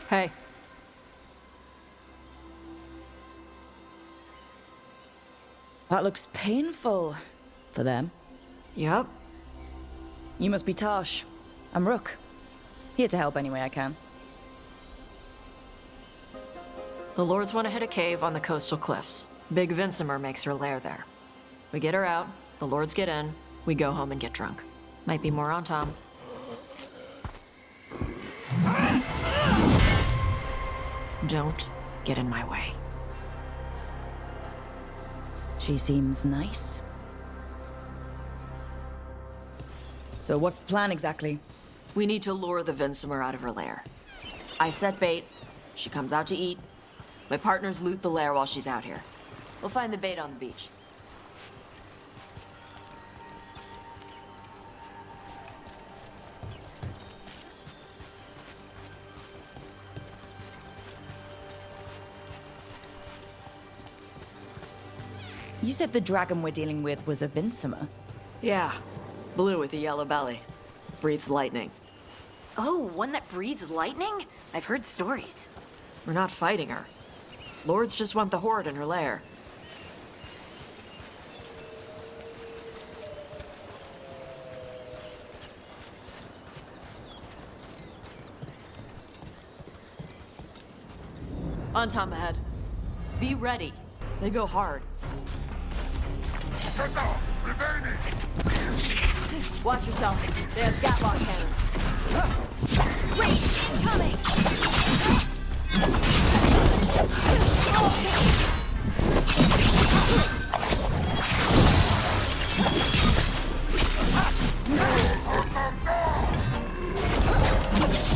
Hey. That looks painful for them. Yup. You must be Tosh. I'm Rook. Here to help any way I can. The Lords want to hit a cave on the coastal cliffs. Big Vincimer makes her lair there. We get her out, the Lords get in, we go home and get drunk. Might be more on Tom. Don't get in my way. She seems nice. So what's the plan exactly? We need to lure the Vincimer out of her lair. I set bait, she comes out to eat. My partners loot the lair while she's out here. We'll find the bait on the beach. You said the dragon we're dealing with was a Vincimer. Yeah, blue with a yellow belly. Breathes lightning. Oh, one that breathes lightning? I've heard stories. We're not fighting her. Lords just want the horde in her lair. On Tom ahead. Be ready. They go hard. Watch yourself. They have gatlock cannons. Race incoming!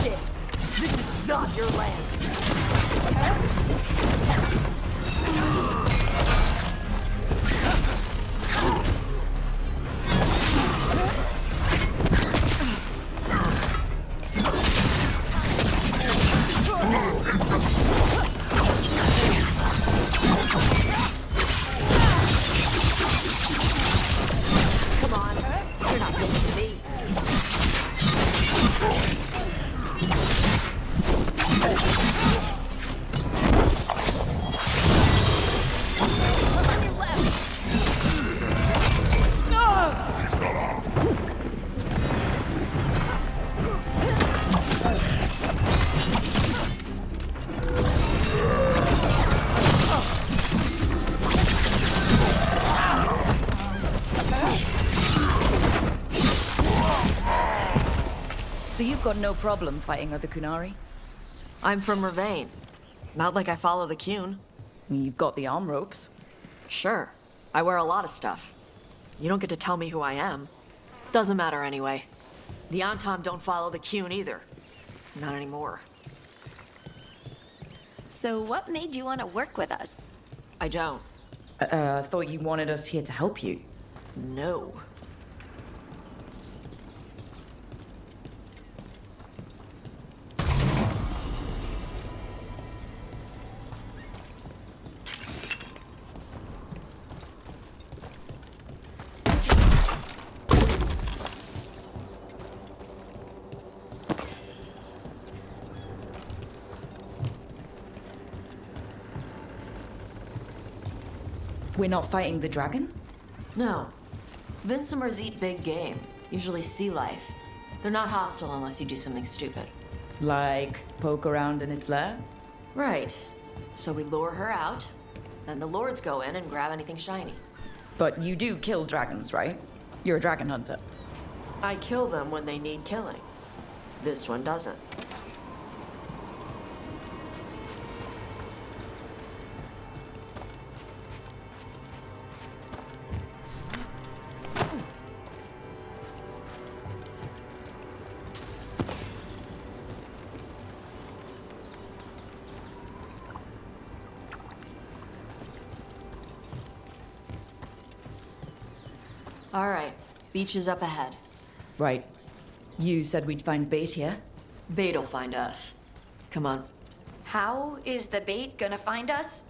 Shit! This is not your land. Come on, you're not built to me. On your left! So you've got no problem fighting other Kunari? I'm from Ravane. Not like I follow the Qun. You've got the arm ropes. Sure, I wear a lot of stuff. You don't get to tell me who I am. Doesn't matter anyway. The Antom don't follow the Qun either. Not anymore. So what made you want to work with us? I don't. I thought you wanted us here to help you. No. We're not fighting the dragon? No. Vincimers eat big game, usually sea life. They're not hostile unless you do something stupid. Like poke around in its lair? Right. So we lure her out, then the Lords go in and grab anything shiny. But you do kill dragons, right? You're a dragon hunter. I kill them when they need killing. This one doesn't. All right, beach is up ahead. Right. You said we'd find bait here? Bait'll find us. Come on. How is the bait gonna find us?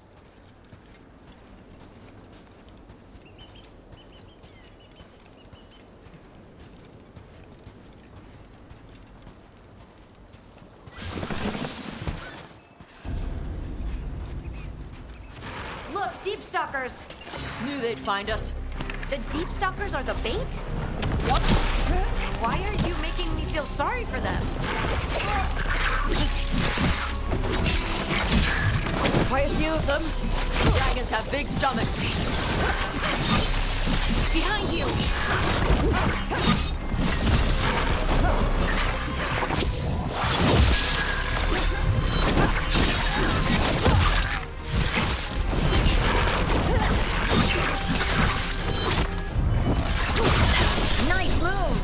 stalkers! Knew they'd find us. The deep stalkers are the bait? Yup. Why are you making me feel sorry for them? Quite a few of them. Dragons have big stomachs. Behind you! Nice moves!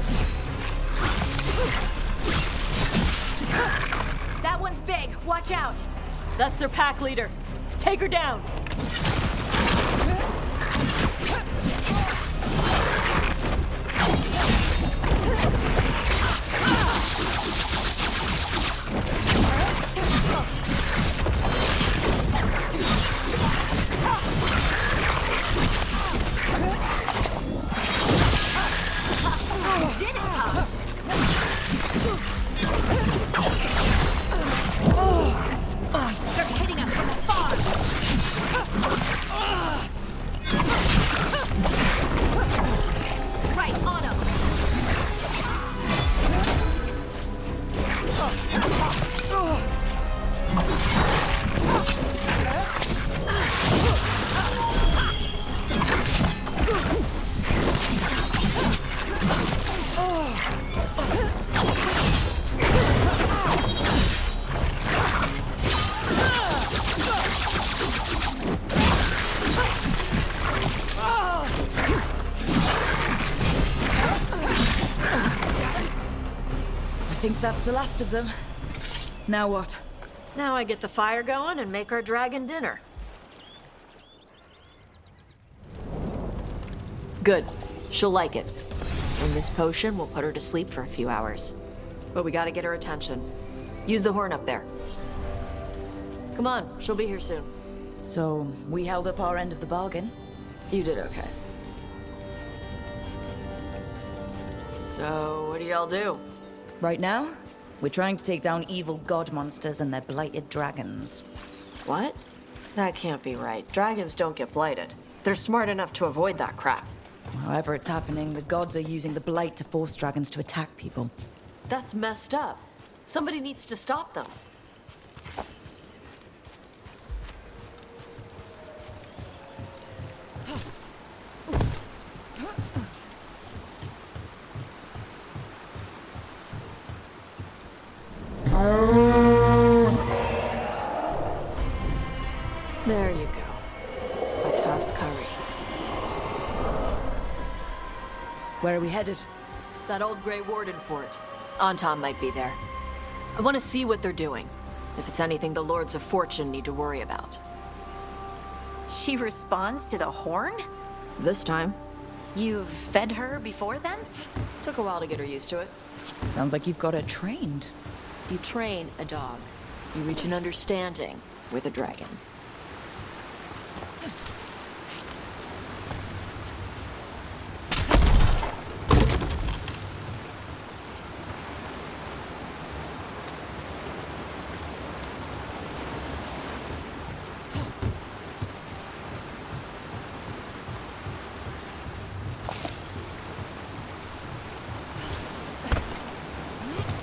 That one's big. Watch out! That's their pack leader. Take her down. Did it, Tosh? They're hitting us from afar! Right on us! I think that's the last of them. Now what? Now I get the fire going and make our dragon dinner. Good. She'll like it. And this potion will put her to sleep for a few hours. But we gotta get her attention. Use the horn up there. Come on, she'll be here soon. So, we held up our end of the bargain. You did okay. So, what do y'all do? Right now, we're trying to take down evil god monsters and their blighted dragons. What? That can't be right. Dragons don't get blighted. They're smart enough to avoid that crap. However it's happening, the gods are using the blight to force dragons to attack people. That's messed up. Somebody needs to stop them. There you go. A toss curry. Where are we headed? That old gray Warden fort. Anton might be there. I want to see what they're doing. If it's anything the Lords of Fortune need to worry about. She responds to the horn? This time. You've fed her before then? Took a while to get her used to it. Sounds like you've got her trained. You train a dog. You reach an understanding with a dragon.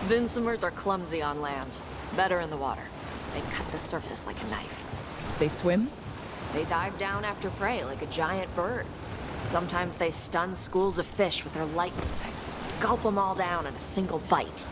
Vincimers are clumsy on land, better in the water. They cut the surface like a knife. They swim? They dive down after prey like a giant bird. Sometimes they stun schools of fish with their lightning. Gulp them all down in a single bite.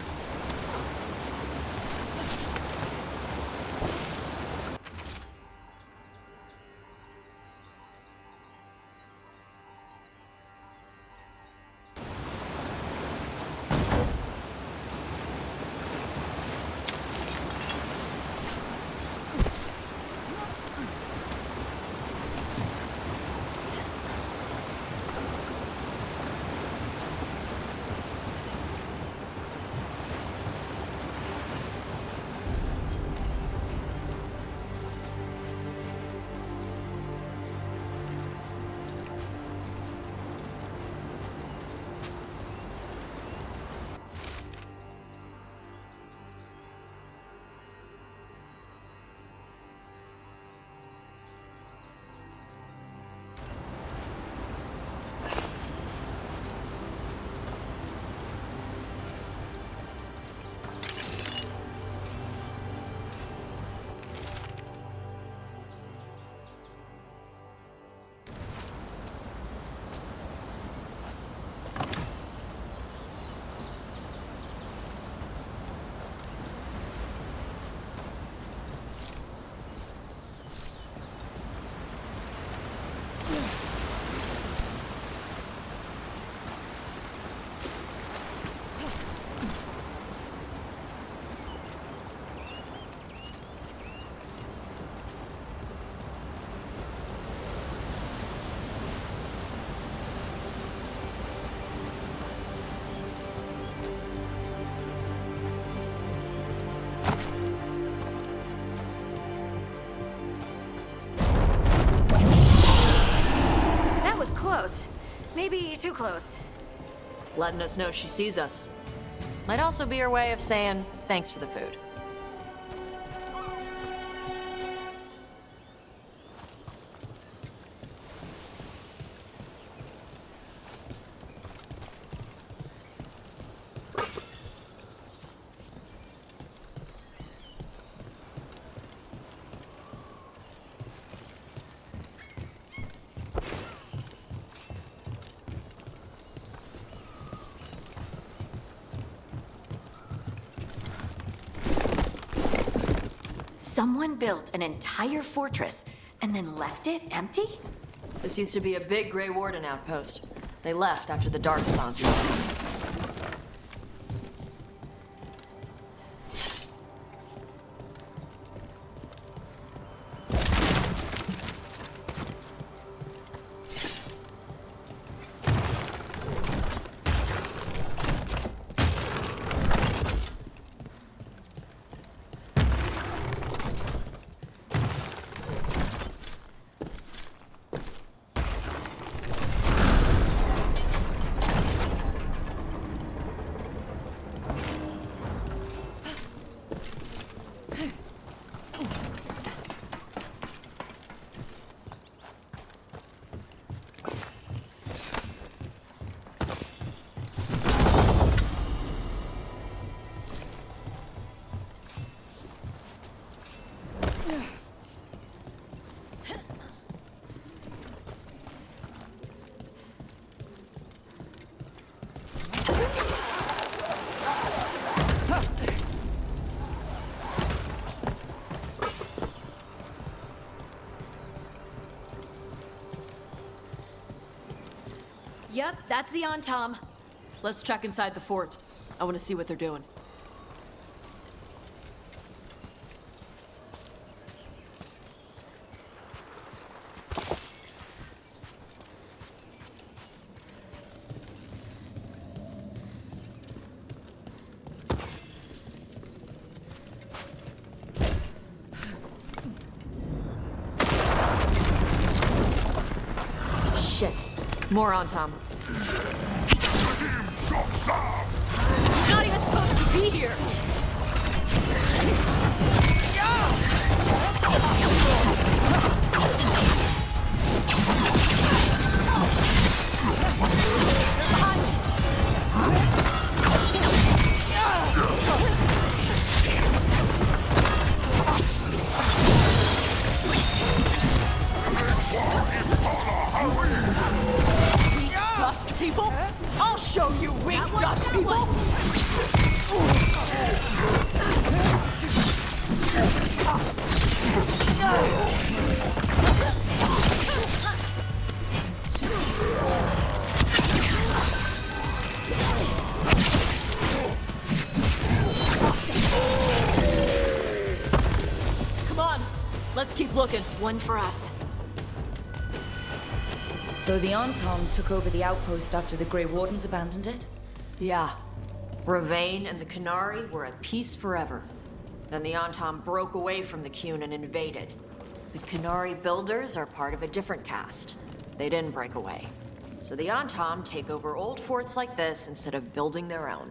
be too close. Letting us know she sees us. Might also be her way of saying thanks for the food. Someone built an entire fortress and then left it empty? This used to be a big Grey Warden outpost. They left after the Darkspawn spawns. Yep, that's the on-tom. Let's check inside the fort. I want to see what they're doing. Shit. More on Tom. Not even supposed to be here! Dust people? I'll show you weak dust people! Come on, let's keep looking. One for us. So the Antom took over the outpost after the Grey Wardens abandoned it? Yeah. Ravane and the Canary were at peace forever. Then the Antom broke away from the Qun and invaded. The Canary builders are part of a different caste. They didn't break away. So the Antom take over old forts like this instead of building their own.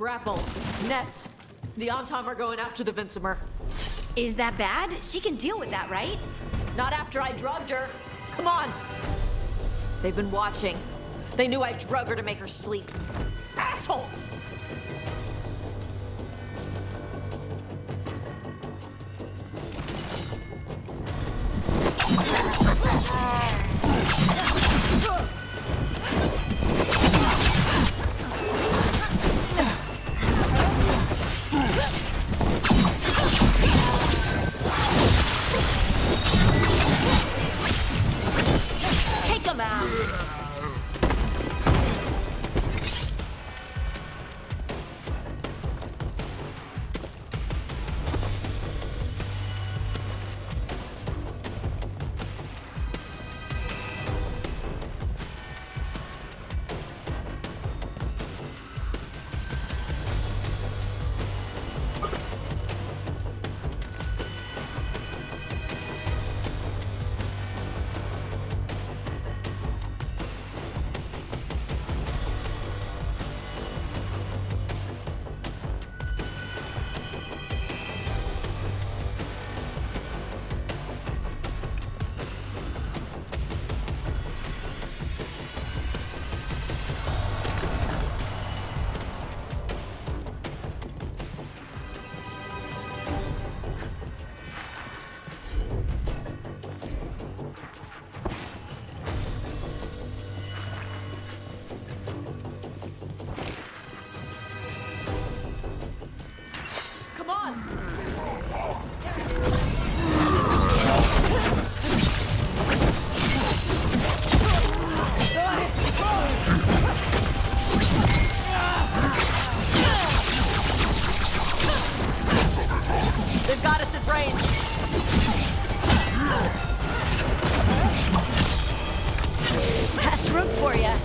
Grapples, nets. The Antom are going after the Vincimer. Is that bad? She can deal with that, right? Not after I drugged her. Come on. They've been watching. They knew I drug her to make her sleep. Assholes! Take 'em out! Come on! They've got us at range. That's Rook for ya.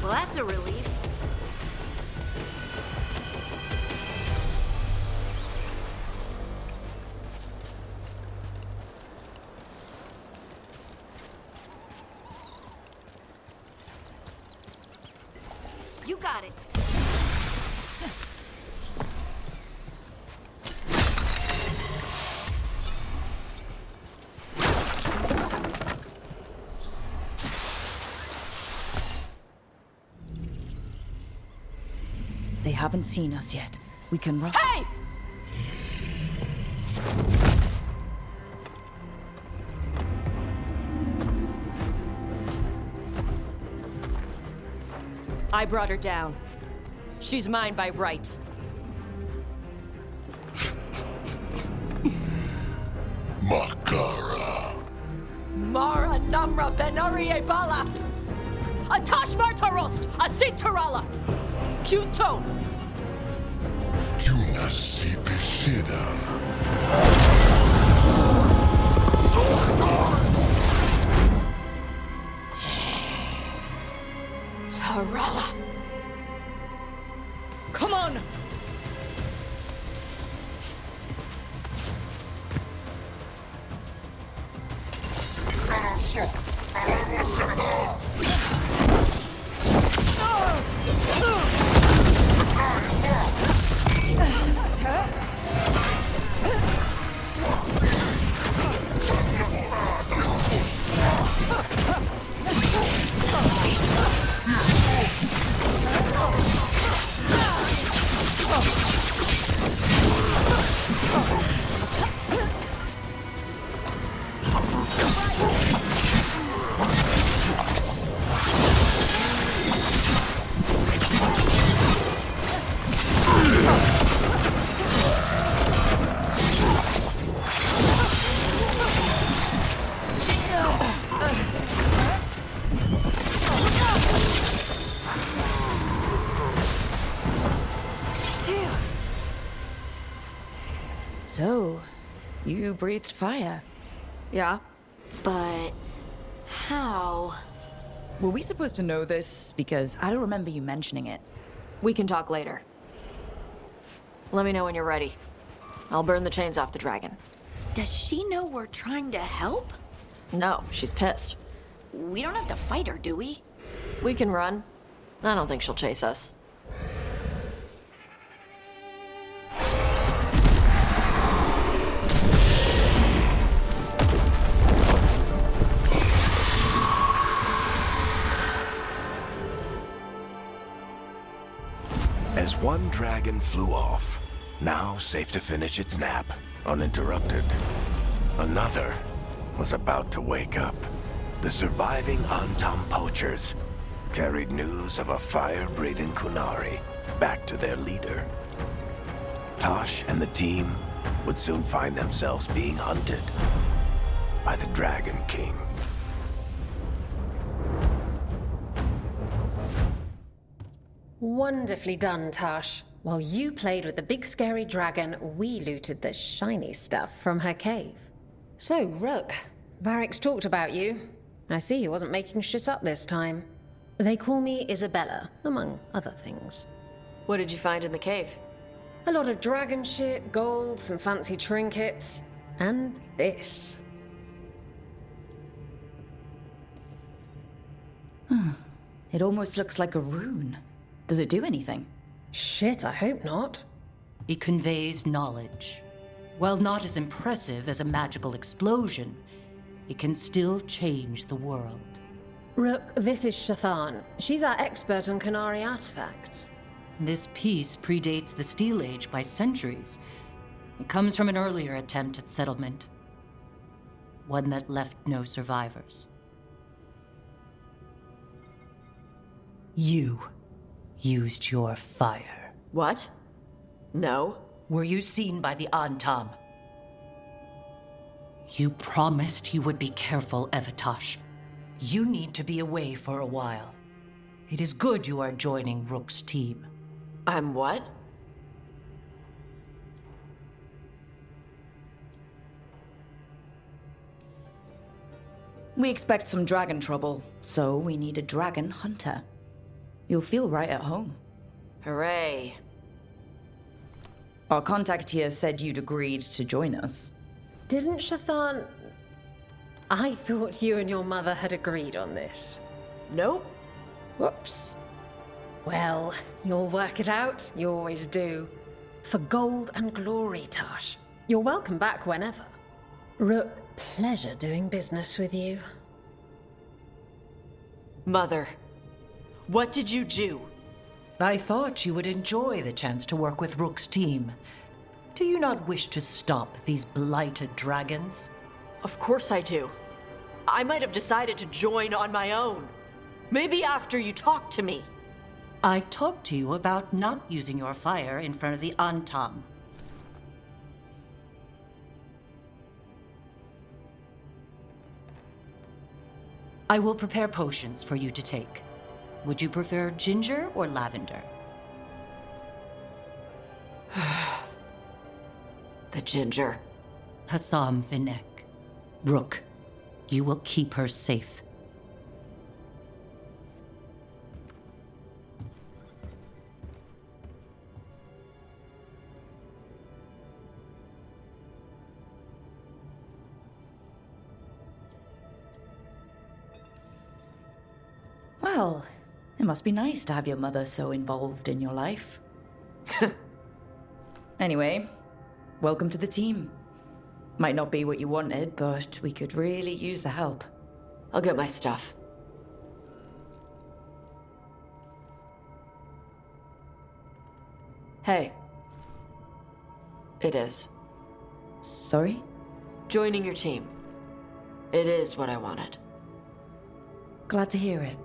Well, that's a relief. You got it. They haven't seen us yet. We can run. Hey! I brought her down. She's mine by right. Makara. Mara Namra Benarie Bala! Atash Martarost! Asitarala! Kyuto! Yunasi Bishidam. Tarala! Come on! So, you breathed fire. Yeah? But how? Were we supposed to know this? Because I don't remember you mentioning it. We can talk later. Let me know when you're ready. I'll burn the chains off the dragon. Does she know we're trying to help? No, she's pissed. We don't have to fight her, do we? We can run. I don't think she'll chase us. As one dragon flew off, now safe to finish its nap, uninterrupted, another was about to wake up. The surviving Antam poachers carried news of a fire-breathing Kunari back to their leader. Tosh and the team would soon find themselves being hunted by the Dragon King. Wonderfully done, Tash. While you played with the big scary dragon, we looted the shiny stuff from her cave. So, Rook, Varric's talked about you. I see he wasn't making shit up this time. They call me Isabella, among other things. What did you find in the cave? A lot of dragon shit, gold, some fancy trinkets, and this. It almost looks like a rune. Does it do anything? Shit, I hope not. It conveys knowledge. While not as impressive as a magical explosion, it can still change the world. Rook, this is Shathan. She's our expert on Kunari artifacts. This piece predates the Steel Age by centuries. It comes from an earlier attempt at settlement. One that left no survivors. You used your fire. What? No. Were you seen by the Antam? You promised you would be careful, Evatosh. You need to be away for a while. It is good you are joining Rook's team. I'm what? We expect some dragon trouble, so we need a dragon hunter. You'll feel right at home. Hooray. Our contact here said you'd agreed to join us. Didn't Shathan... I thought you and your mother had agreed on this. Nope. Whoops. Well, you'll work it out. You always do. For gold and glory, Tash. You're welcome back whenever. Rook, pleasure doing business with you. Mother, what did you do? I thought you would enjoy the chance to work with Rook's team. Do you not wish to stop these blighted dragons? Of course I do. I might have decided to join on my own. Maybe after you talked to me. I talked to you about not using your fire in front of the Antam. I will prepare potions for you to take. Would you prefer ginger or lavender? The ginger. Hassam Vinek. Rook, you will keep her safe. Well, it must be nice to have your mother so involved in your life. Anyway, welcome to the team. Might not be what you wanted, but we could really use the help. I'll get my stuff. Hey. It is. Sorry? Joining your team. It is what I wanted. Glad to hear it.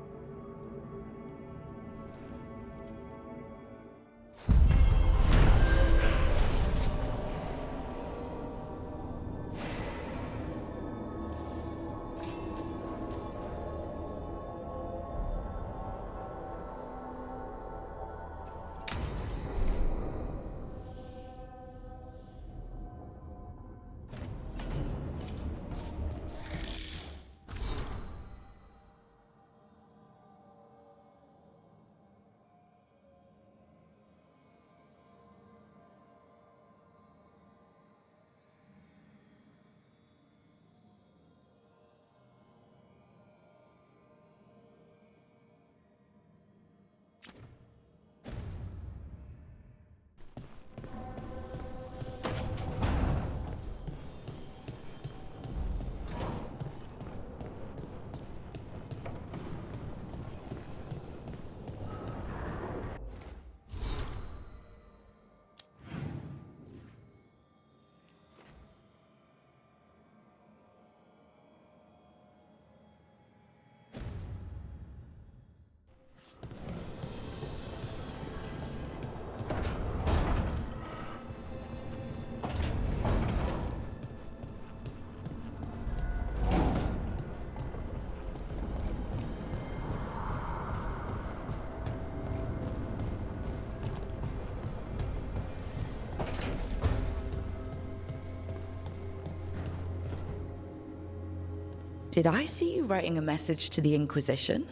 Did I see you writing a message to the Inquisition?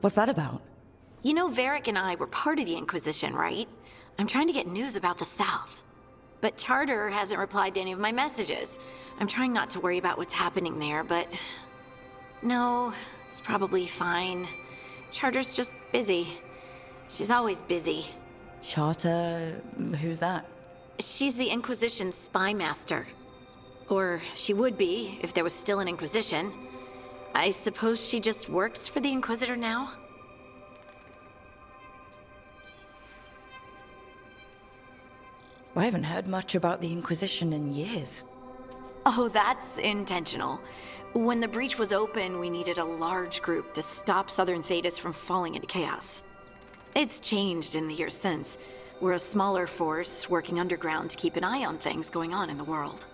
What's that about? You know, Varric and I were part of the Inquisition, right? I'm trying to get news about the South. But Charter hasn't replied to any of my messages. I'm trying not to worry about what's happening there, but... No, it's probably fine. Charter's just busy. She's always busy. Charter... who's that? She's the Inquisition's spy master. Or she would be, if there was still an Inquisition. I suppose she just works for the Inquisitor now? I haven't heard much about the Inquisition in years. Oh, that's intentional. When the breach was open, we needed a large group to stop southern Thedas from falling into chaos. It's changed in the years since. We're a smaller force working underground to keep an eye on things going on in the world.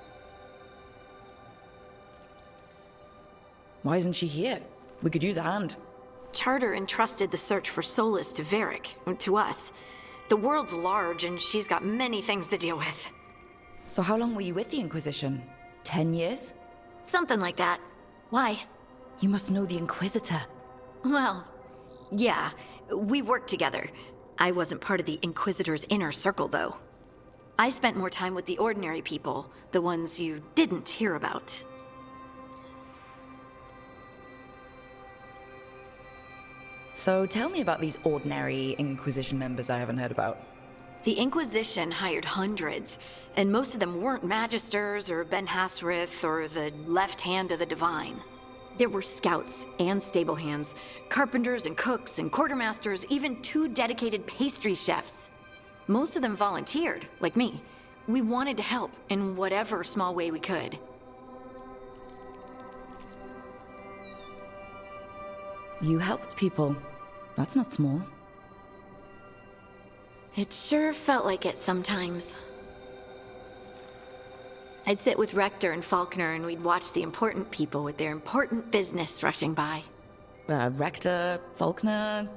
Why isn't she here? We could use a hand. Charter entrusted the search for Solace to Varric, to us. The world's large and she's got many things to deal with. So how long were you with the Inquisition? 10 years? Something like that. Why? You must know the Inquisitor. Well, yeah, we worked together. I wasn't part of the Inquisitor's inner circle, though. I spent more time with the ordinary people, the ones you didn't hear about. So tell me about these ordinary Inquisition members I haven't heard about. The Inquisition hired hundreds, and most of them weren't Magisters or Ben Hasrith or the left hand of the Divine. There were scouts and stable hands, carpenters and cooks and quartermasters, even 2 dedicated pastry chefs. Most of them volunteered, like me. We wanted to help in whatever small way we could. You helped people. That's not small. It sure felt like it sometimes. I'd sit with Rector and Faulkner and we'd watch the important people with their important business rushing by. Rector, Faulkner...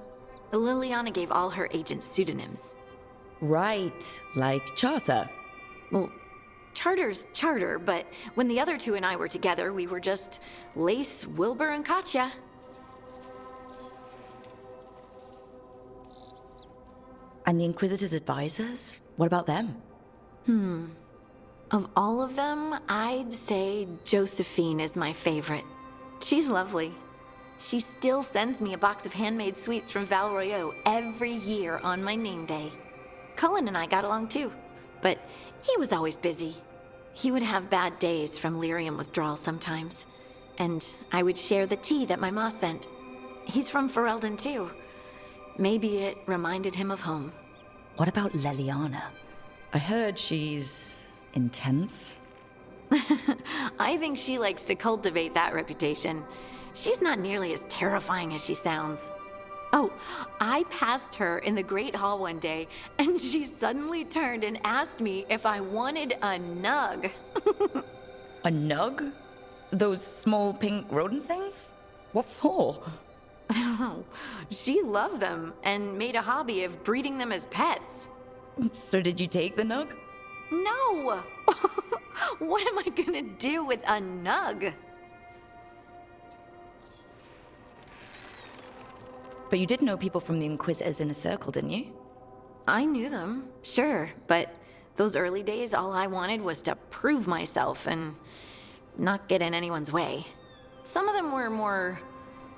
Liliana gave all her agents pseudonyms. Right, like Charter. Well, Charter's Charter, but when the other 2 and I were together, we were just Lace, Wilbur, and Katya. And the Inquisitor's advisors? What about them? Of all of them, I'd say Josephine is my favorite. She's lovely. She still sends me a box of handmade sweets from Valor every year on my name day. Cullen and I got along too, but he was always busy. He would have bad days from lyrium withdrawal sometimes, and I would share the tea that my ma sent. He's from Ferelden too. Maybe it reminded him of home. What about Liliana? I heard she's... intense. I think she likes to cultivate that reputation. She's not nearly as terrifying as she sounds. Oh, I passed her in the Great Hall one day, and she suddenly turned and asked me if I wanted a nug. A nug? Those small pink rodent things? What for? She loved them and made a hobby of breeding them as pets. So did you take the nug? No! What am I gonna do with a nug? But you did know people from the Inquisitors Inner Circle, didn't you? I knew them, sure, but those early days, all I wanted was to prove myself and not get in anyone's way. Some of them were more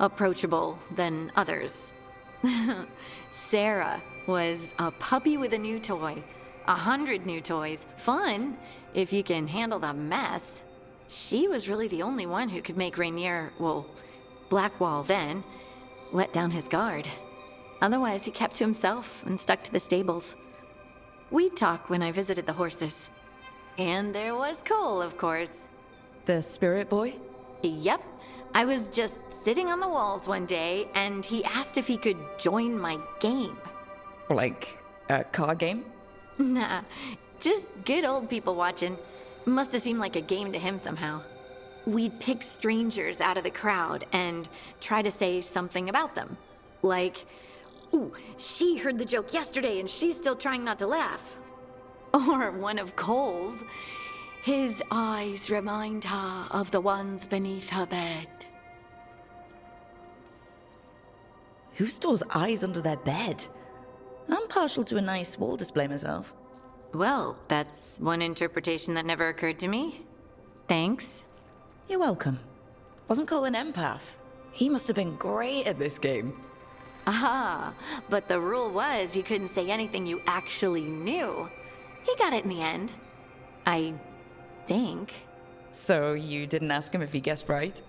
approachable than others. Sarah was a puppy with a new toy. 100 new toys. Fun, if you can handle the mess. She was really the only one who could make Rainier, well, Blackwall then, let down his guard. Otherwise, he kept to himself and stuck to the stables. We'd talk when I visited the horses. And there was Cole, of course. The spirit boy? Yep. I was just sitting on the walls one day, and he asked if he could join my game. Like a card game? Nah, just good old people watching. Must have seemed like a game to him somehow. We'd pick strangers out of the crowd and try to say something about them. Like, ooh, she heard the joke yesterday and she's still trying not to laugh. Or one of Cole's. His eyes remind her of the ones beneath her bed. Who stores eyes under their bed? I'm partial to a nice wall display myself. Well, that's one interpretation that never occurred to me. Thanks. You're welcome. Wasn't Cole an empath? He must have been great at this game. Ah, but the rule was you couldn't say anything you actually knew. He got it in the end. I think. So you didn't ask him if he guessed right?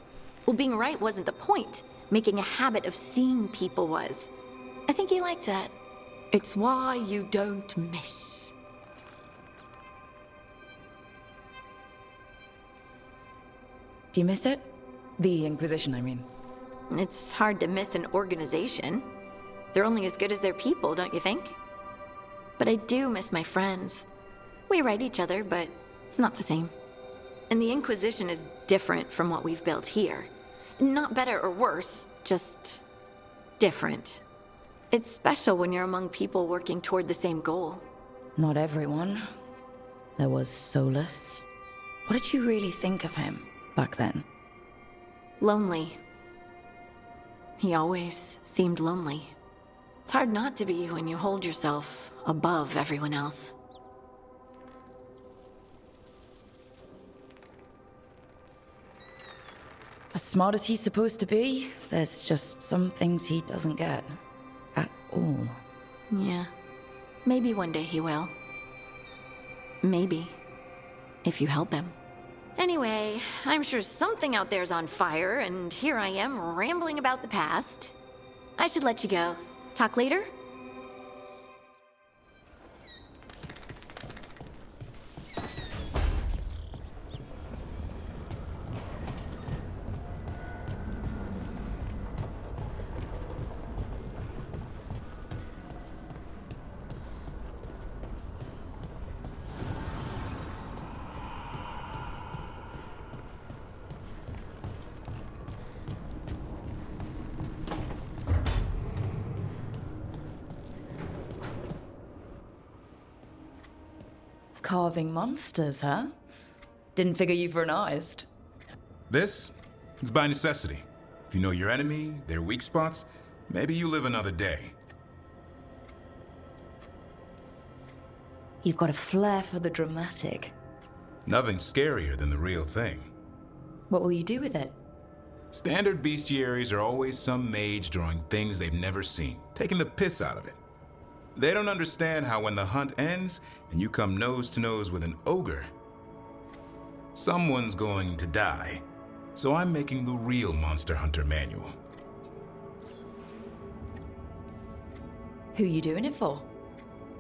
Well, being right wasn't the point. Making a habit of seeing people was. I think he liked that. It's why you don't miss. Do you miss it? The Inquisition, I mean. It's hard to miss an organization. They're only as good as their people, don't you think? But I do miss my friends. We write each other, but it's not the same. And the Inquisition is different from what we've built here. Not better or worse, just different. It's special when you're among people working toward the same goal. Not everyone. There was Solus. What did you really think of him back then? Lonely. He always seemed lonely. It's hard not to be when you hold yourself above everyone else. As smart as he's supposed to be, there's just some things he doesn't get. At all. Yeah. Maybe one day he will. Maybe. If you help him. Anyway, I'm sure something out there's on fire, and here I am rambling about the past. I should let you go. Talk later? Carving monsters, huh? Didn't figure you for an artist. This? It's by necessity. If you know your enemy, their weak spots, maybe you live another day. You've got a flair for the dramatic. Nothing scarier than the real thing. What will you do with it? Standard bestiaries are always some mage drawing things they've never seen, taking the piss out of it. They don't understand how when the hunt ends and you come nose to nose with an ogre, someone's going to die. So I'm making the real Monster Hunter manual. Who you doing it for?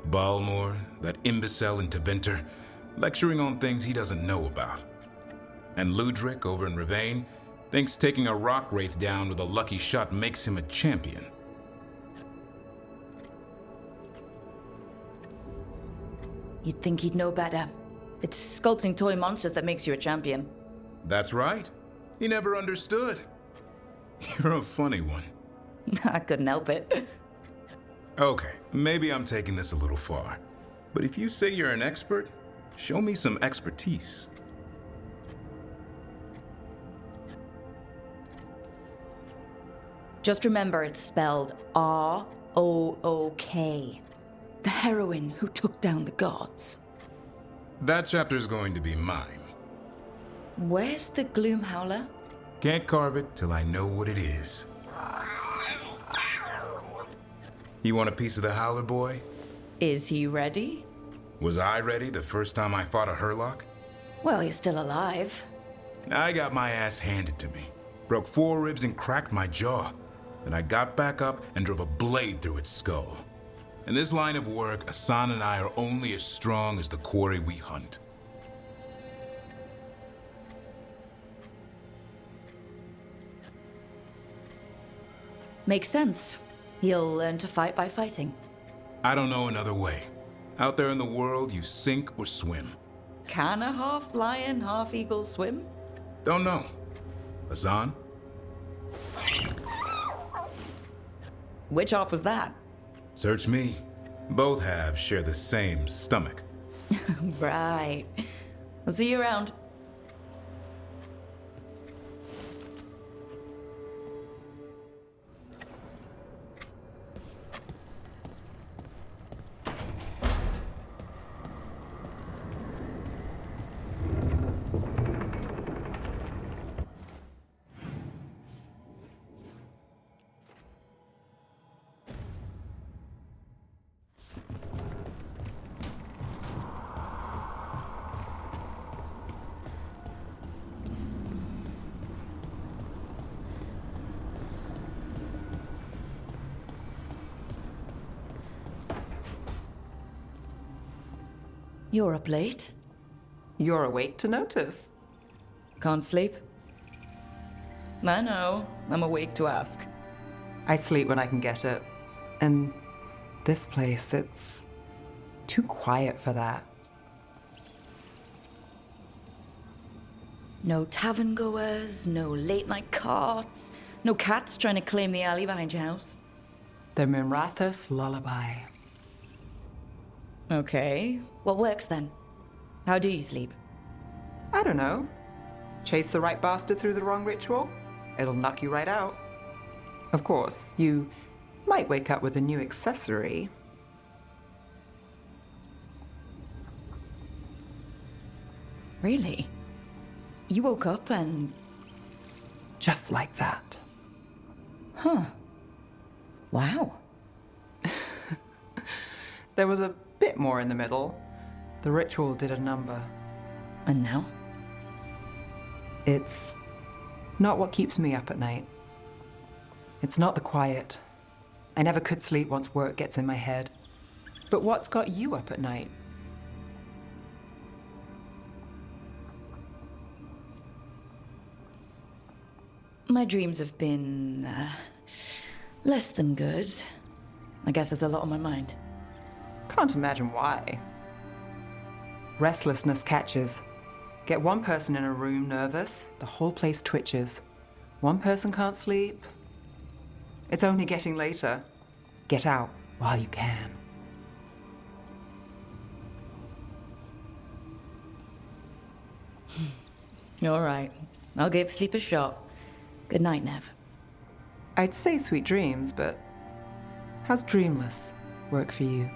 Balmor, that imbecile in Tebinter, lecturing on things he doesn't know about. And Ludric over in Ravane thinks taking a rock wraith down with a lucky shot makes him a champion. You'd think he'd know better. It's sculpting toy monsters that makes you a champion. That's right. He never understood. You're a funny one. I couldn't help it. Okay, maybe I'm taking this a little far. But if you say you're an expert, show me some expertise. Just remember it's spelled R-O-O-K. The heroine who took down the gods. That chapter's going to be mine. Where's the Gloom Howler? Can't carve it till I know what it is. You want a piece of the Howler, boy? Is he ready? Was I ready the first time I fought a Hurlock? Well, you're still alive. I got my ass handed to me. Broke 4 ribs and cracked my jaw. Then I got back up and drove a blade through its skull. In this line of work, Asan and I are only as strong as the quarry we hunt. Makes sense. He'll learn to fight by fighting. I don't know another way. Out there in the world, you sink or swim. Can a half lion, half eagle swim? Don't know. Asan? Which half was that? Search me. Both halves share the same stomach. Right. I'll see you around. You're up late. You're awake to notice. Can't sleep? I know. I'm awake to ask. I sleep when I can get it. And this place, it's too quiet for that. No tavern goers, no late night carts, no cats trying to claim the alley behind your house. The Minrathous lullaby. Okay. What works then? How do you sleep? I don't know. Chase the right bastard through the wrong ritual? It'll knock you right out. Of course, you might wake up with a new accessory. Really? You woke up and... Just like that. Huh. Wow. There was a bit more in the middle. The ritual did a number. And now? It's not what keeps me up at night. It's not the quiet. I never could sleep once work gets in my head. But what's got you up at night? My dreams have been... less than good. I guess there's a lot on my mind. Can't imagine why. Restlessness catches. Get one person in a room nervous, the whole place twitches. One person can't sleep. It's only getting later. Get out while you can. All right. I'll give sleep a shot. Good night, Nev. I'd say sweet dreams, but how's dreamless work for you?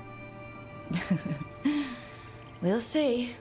We'll see.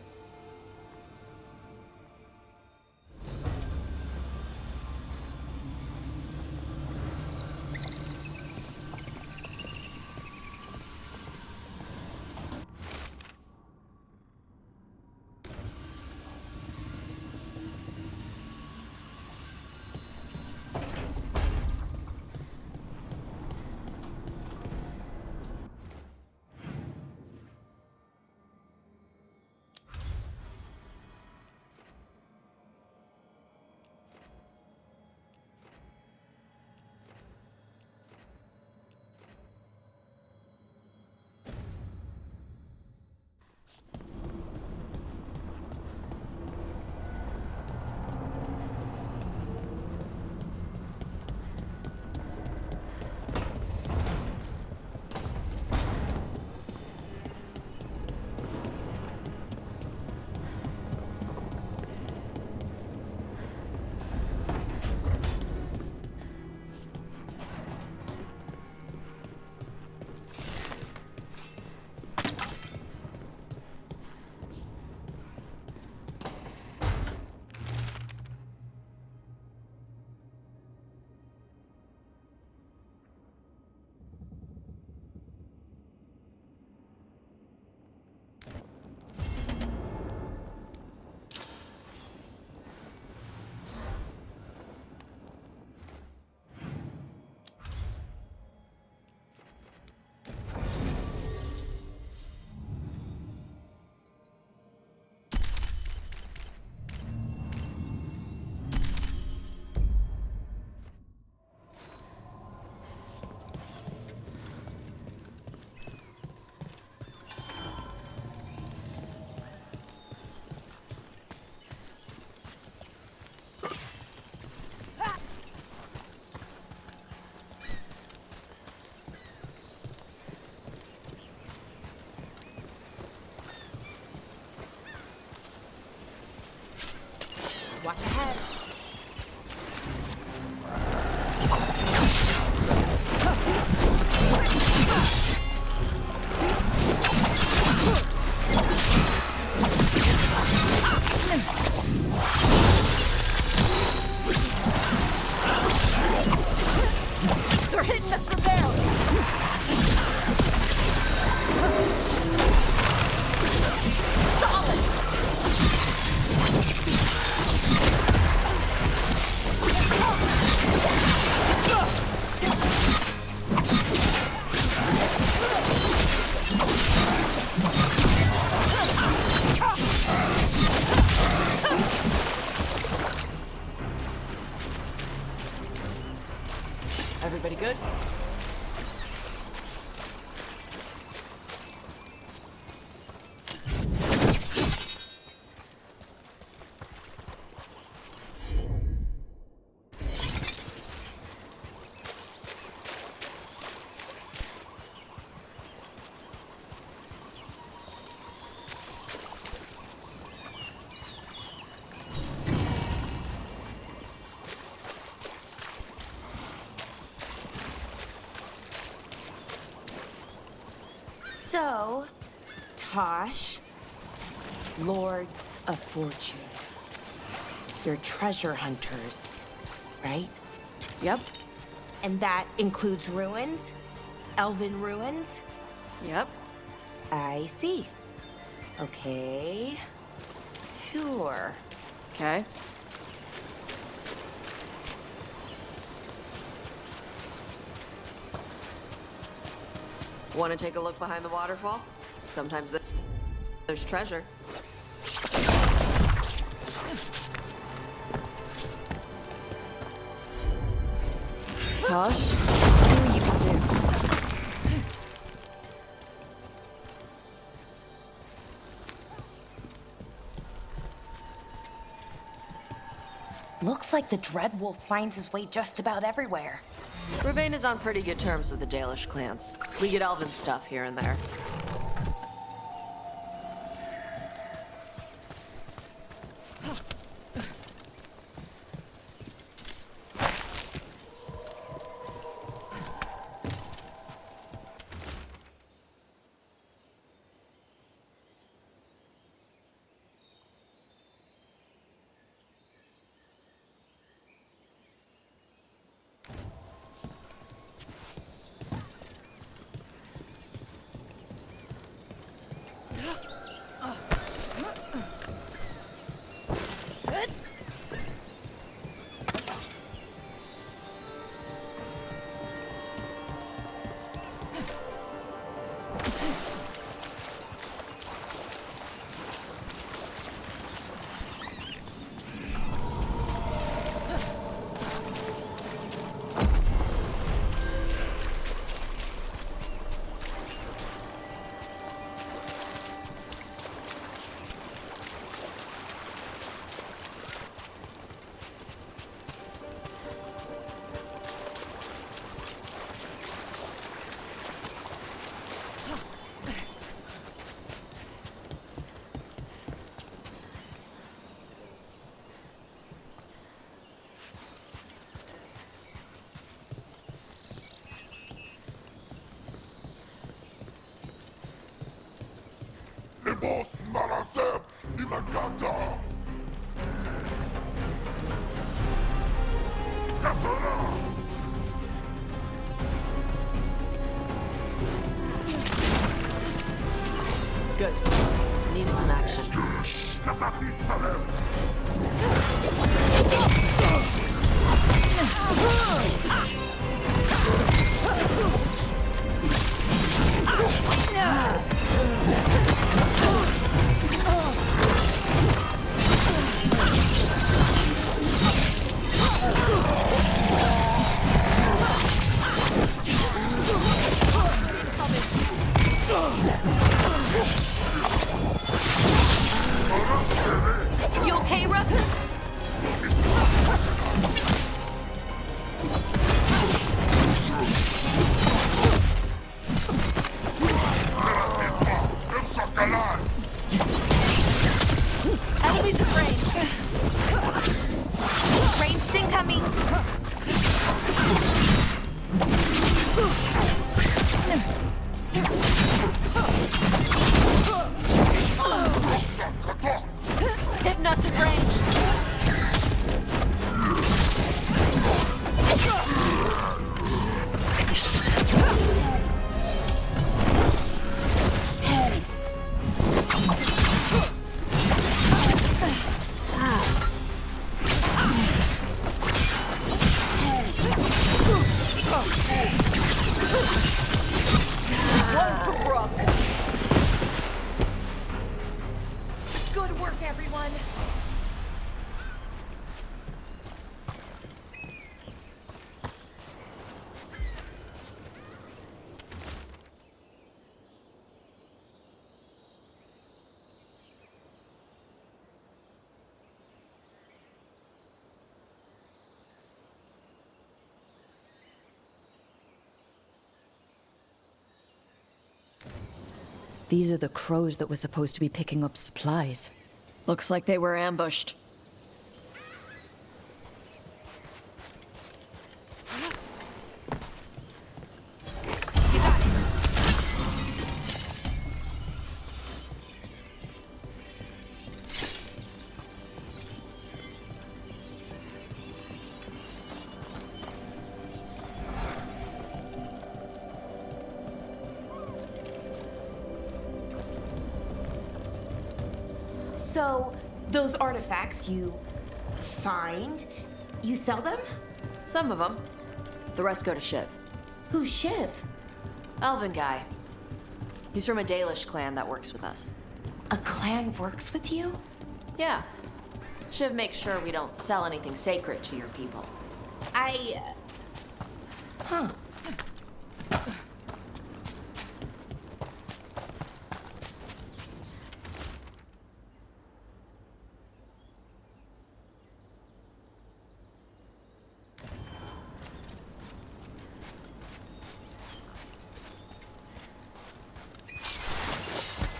Watch ahead. They're hitting us from there. Solid. So, Tosh, Lords of Fortune. You're treasure hunters, right? Yep. And that includes ruins? Elven ruins? Yep. I see. Okay. Sure. Okay. Want to take a look behind the waterfall? Sometimes there's treasure. Tosh, see what you can do. Looks like the Dreadwolf finds his way just about everywhere. Ravane is on pretty good terms with the Dalish clans. We get elven stuff here and there. Boss Marasep Imakata Katana Good. Needed some action. Katasi Talem You okay, Rook? Enemies at range. Ranged incoming. Hitting us at range. Good work, everyone. These are the crows that were supposed to be picking up supplies. Looks like they were ambushed. So, those artifacts you find, you sell them? Some of them. The rest go to Shiv. Who's Shiv? Elven guy. He's from a Dalish clan that works with us. A clan works with you? Yeah. Shiv makes sure we don't sell anything sacred to your people. Huh.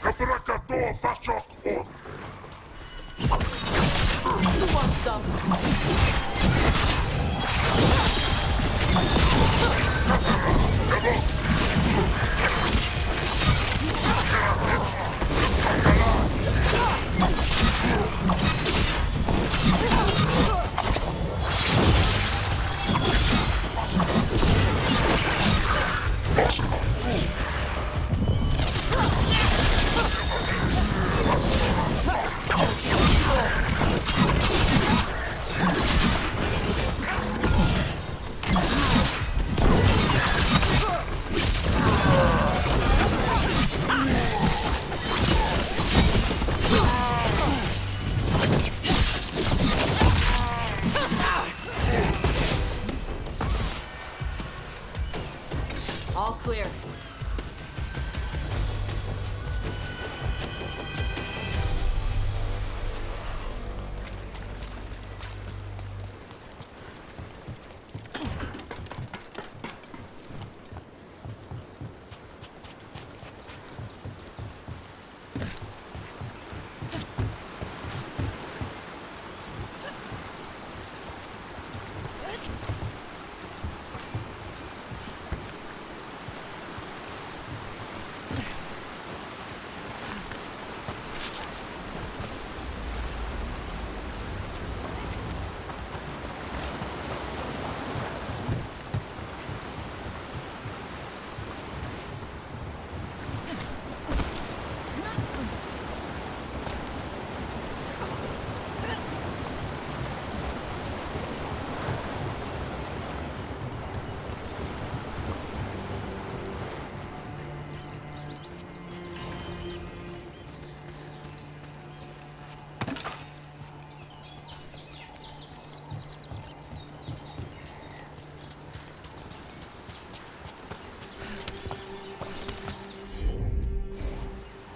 Capracador Fachok Or. Who wants some? All clear.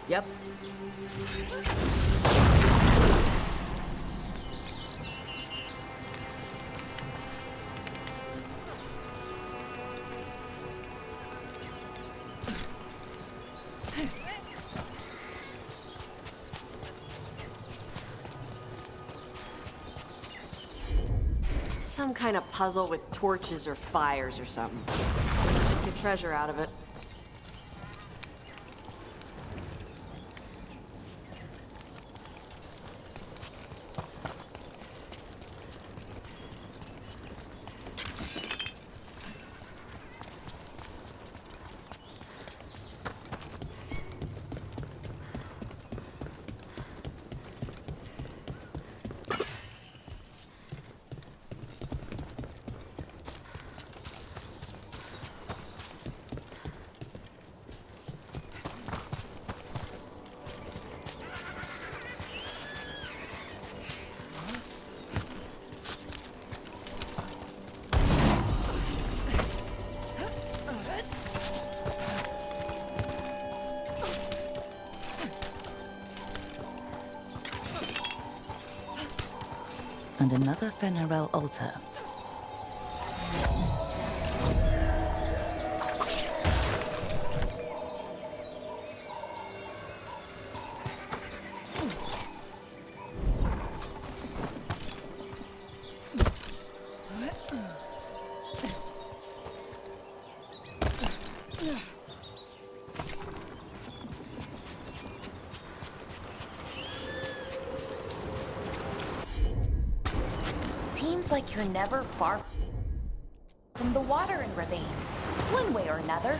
Yep. Some kind of puzzle with torches or fires or something. Get treasure out of it. And another Fenarel altar. Seems like you're never far from the water in Ravine, one way or another.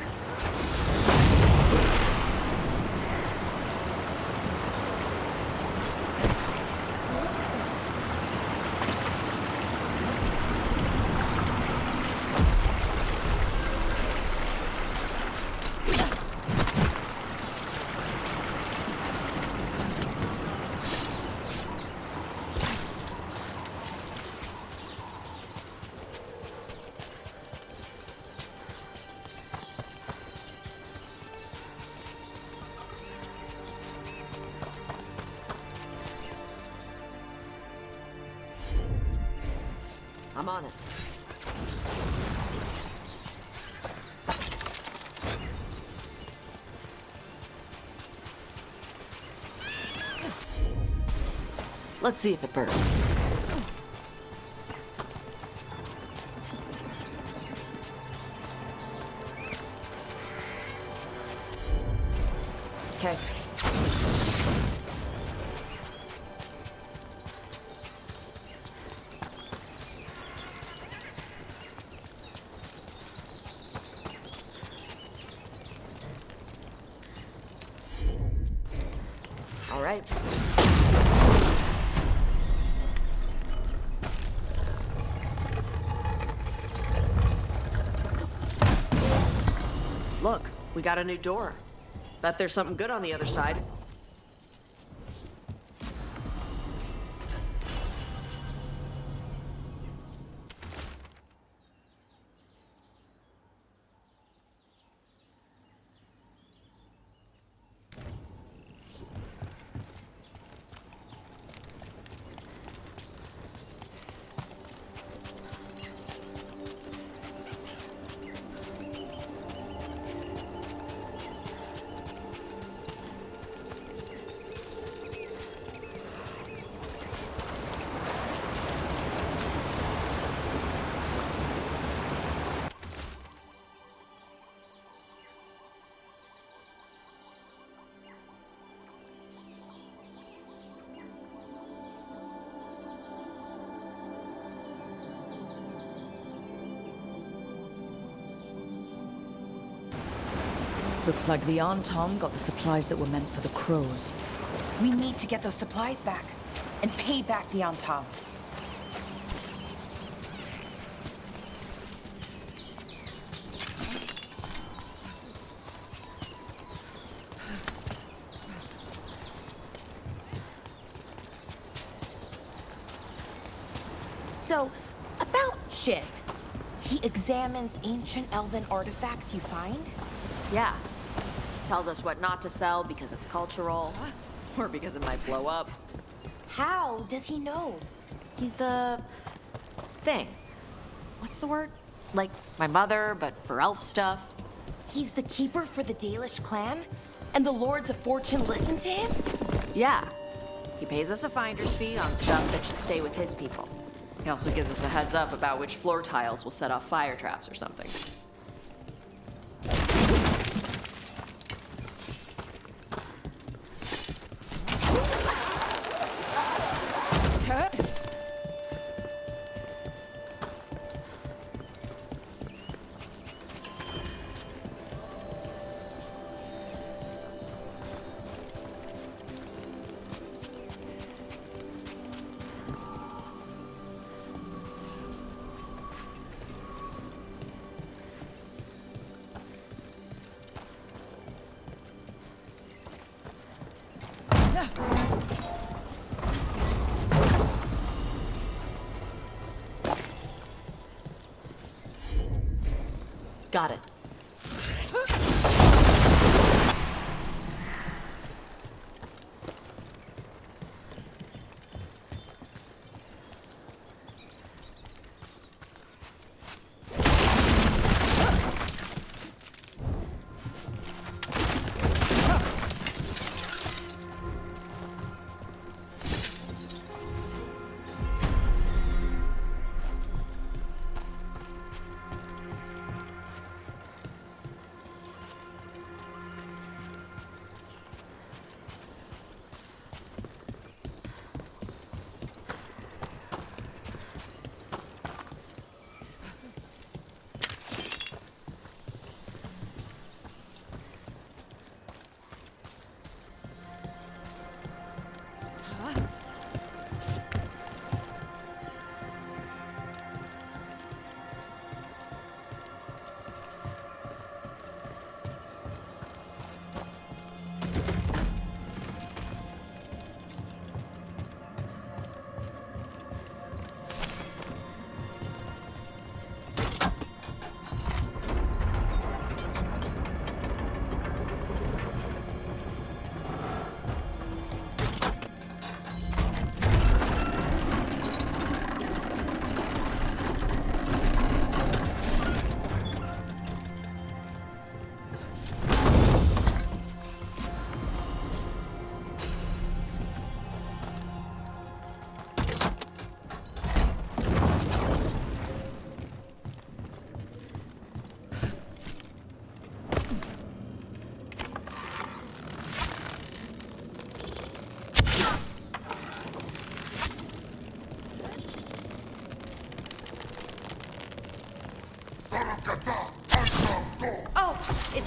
I'm on it. Let's see if it burns. Okay. All right. Look, we got a new door. Bet there's something good on the other side. Looks like the Antom got the supplies that were meant for the crows. We need to get those supplies back and pay back the Antom. So, about Shiv. He examines ancient elven artifacts you find? Yeah. Tells us what not to sell because it's cultural, or because it might blow up. How does he know? He's the... thing. What's the word? Like my mother, but for elf stuff. He's the keeper for the Dalish clan? And the Lords of Fortune listen to him? Yeah. He pays us a finder's fee on stuff that should stay with his people. He also gives us a heads up about which floor tiles will set off fire traps or something. Got it.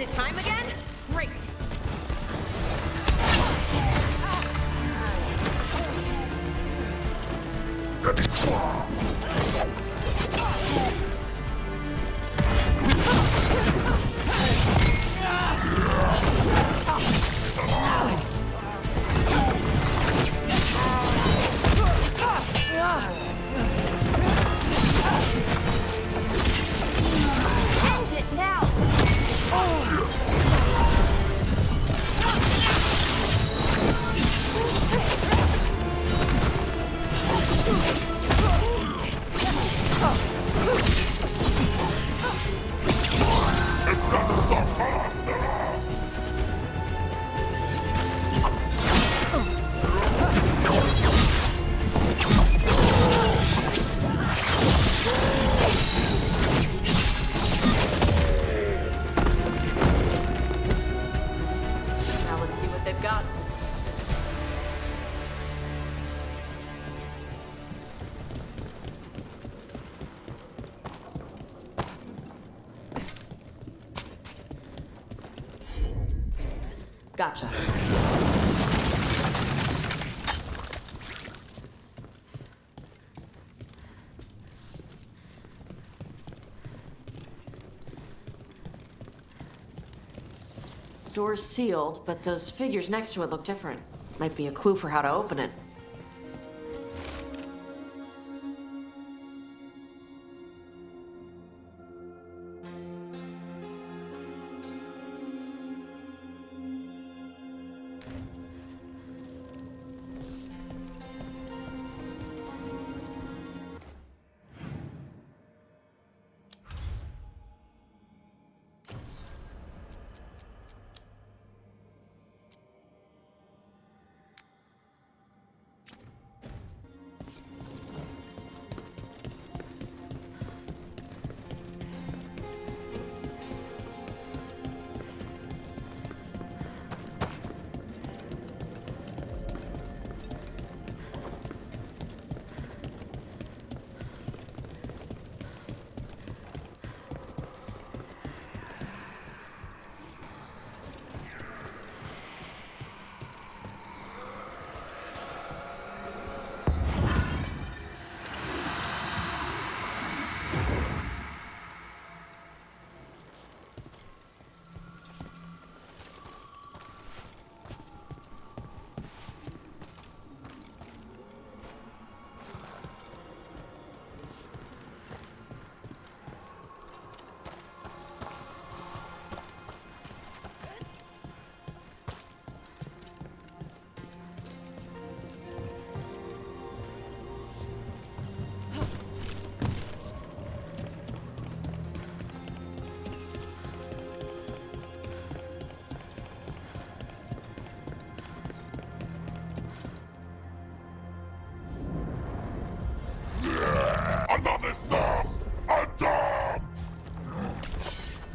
it time again? Great. End it now! Now let's see what they've got. Gotcha. Door's sealed, but those figures next to it look different. Might be a clue for how to open it.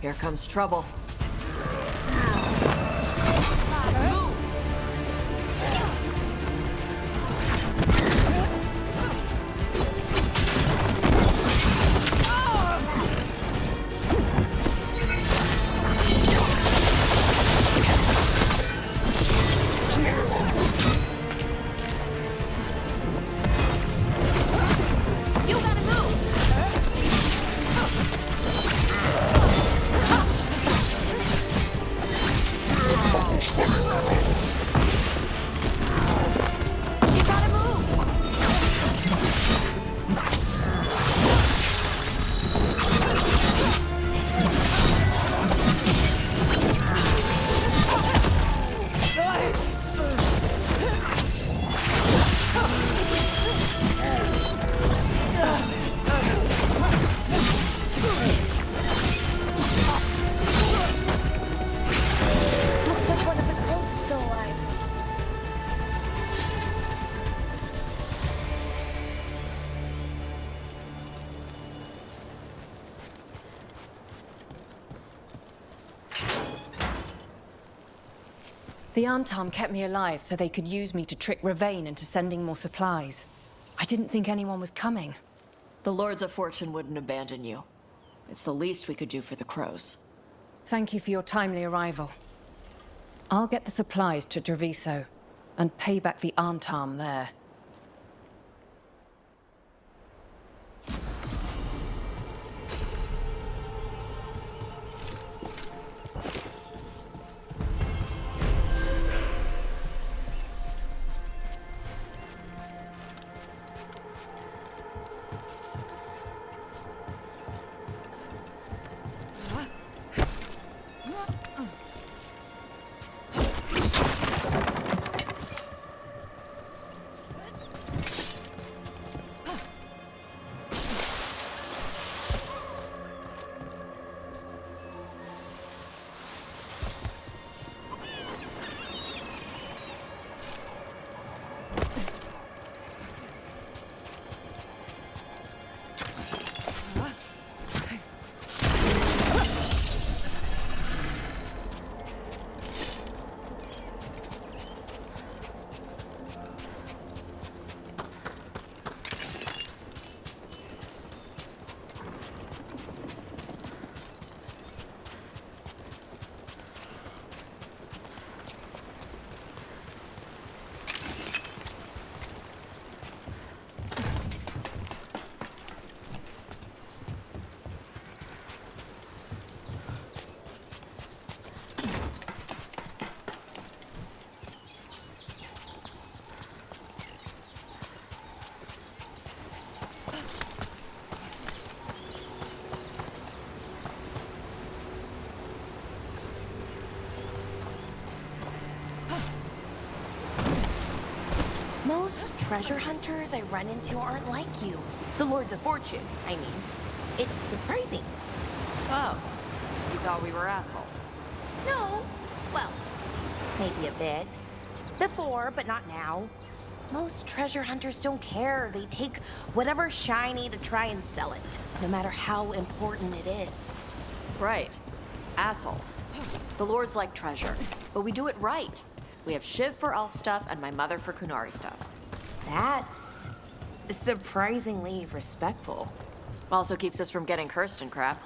Here comes trouble. The Antom kept me alive so they could use me to trick Ravane into sending more supplies. I didn't think anyone was coming. The Lords of Fortune wouldn't abandon you. It's the least we could do for the crows. Thank you for your timely arrival. I'll get the supplies to Treviso and pay back the Antam there. Most treasure hunters I run into aren't like you. The Lords of Fortune, I mean. It's surprising. Oh, you thought we were assholes. No. Well, maybe a bit. Before, but not now. Most treasure hunters don't care. They take whatever's shiny to try and sell it, no matter how important it is. Right. Assholes. The Lords like treasure, but we do it right. We have Shiv for elf stuff and my mother for Qunari stuff. That's surprisingly respectful. Also keeps us from getting cursed and crap.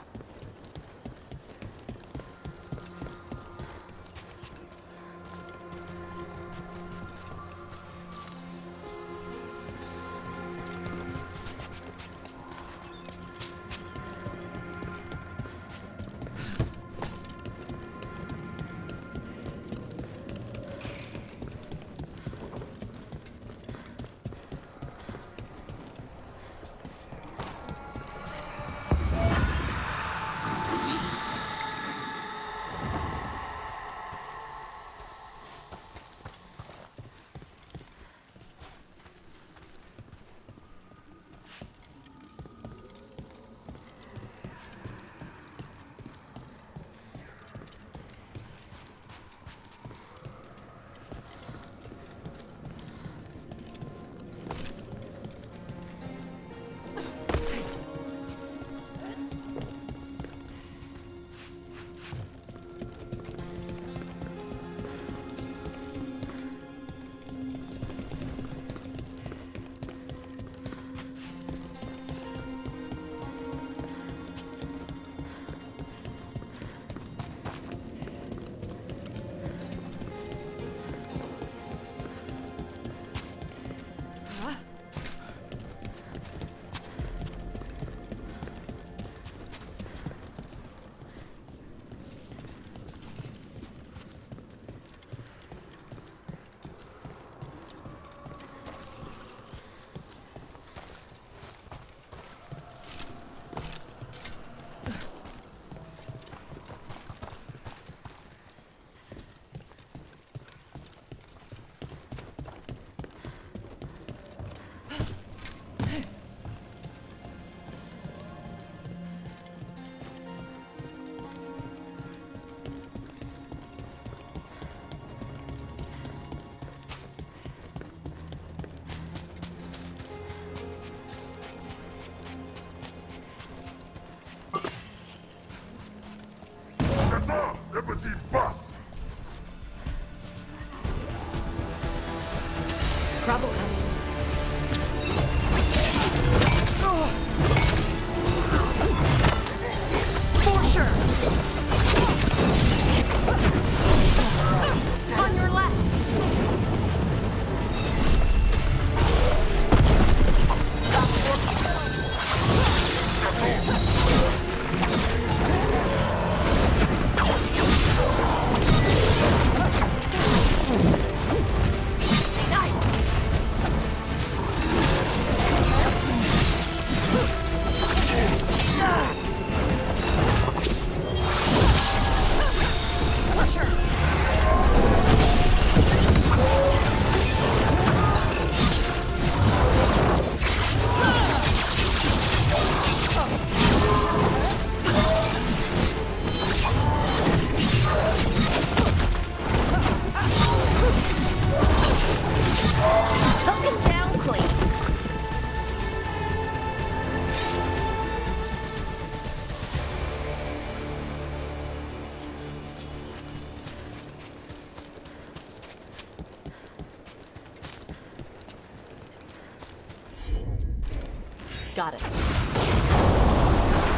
Got it.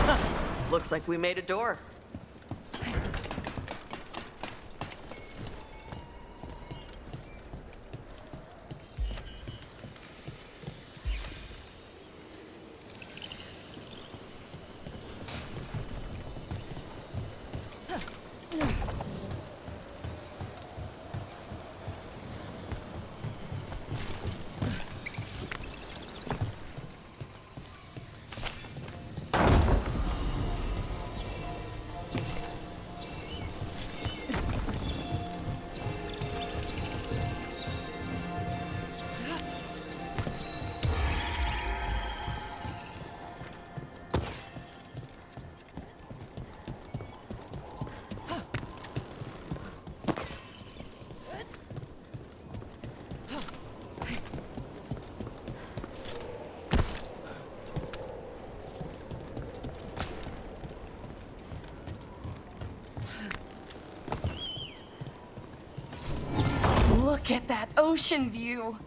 Huh. Looks like we made a door. Look at that ocean view!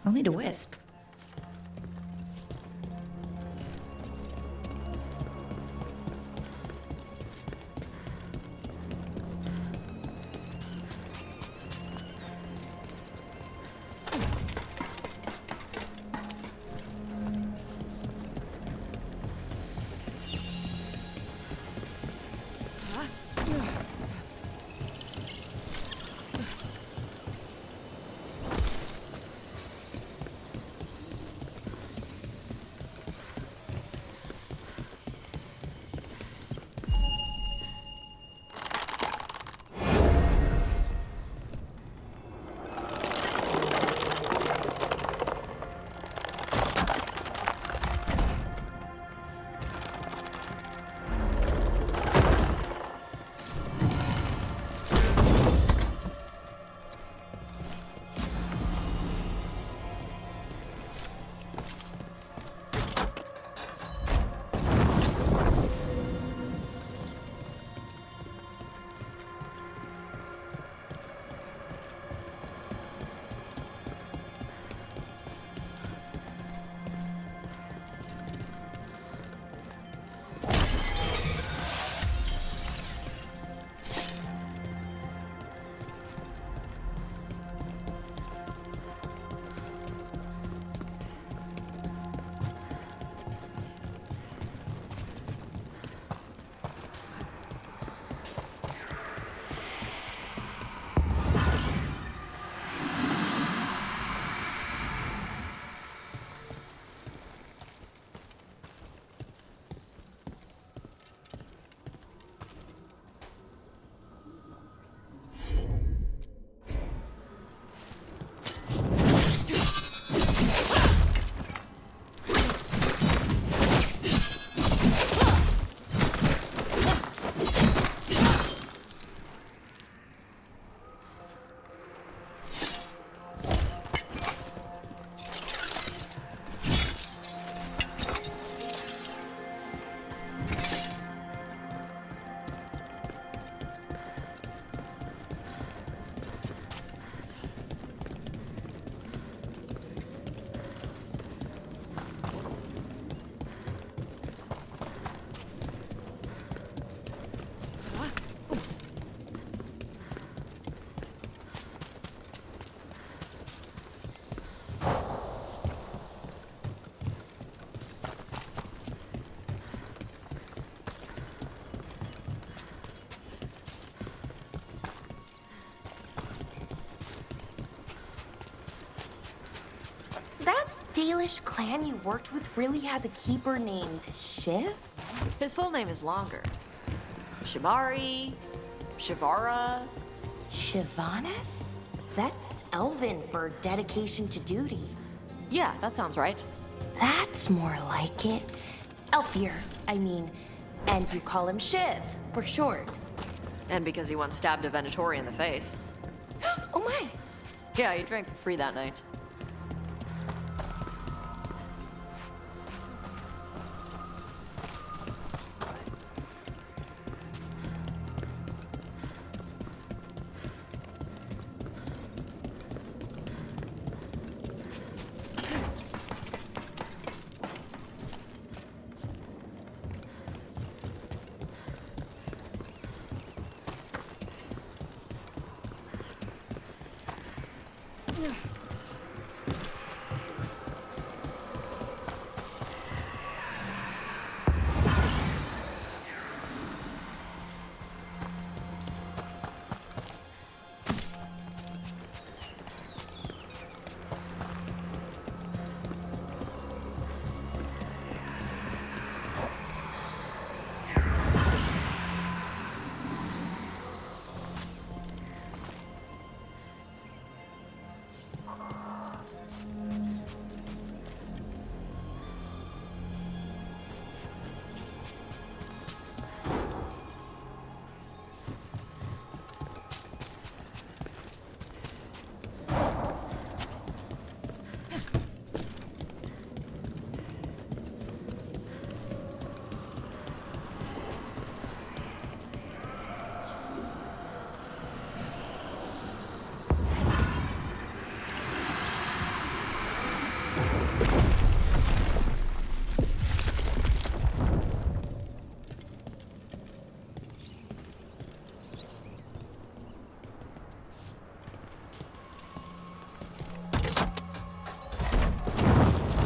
I'll need a wisp. That Dalish clan you worked with really has a keeper named Shiv? His full name is longer. Shibari, Shivara. Shivanis? That's Elven for dedication to duty. Yeah, that sounds right. That's more like it. Elfier, I mean. And you call him Shiv, for short. And because he once stabbed a Venatori in the face. Oh my! Yeah, he drank for free that night.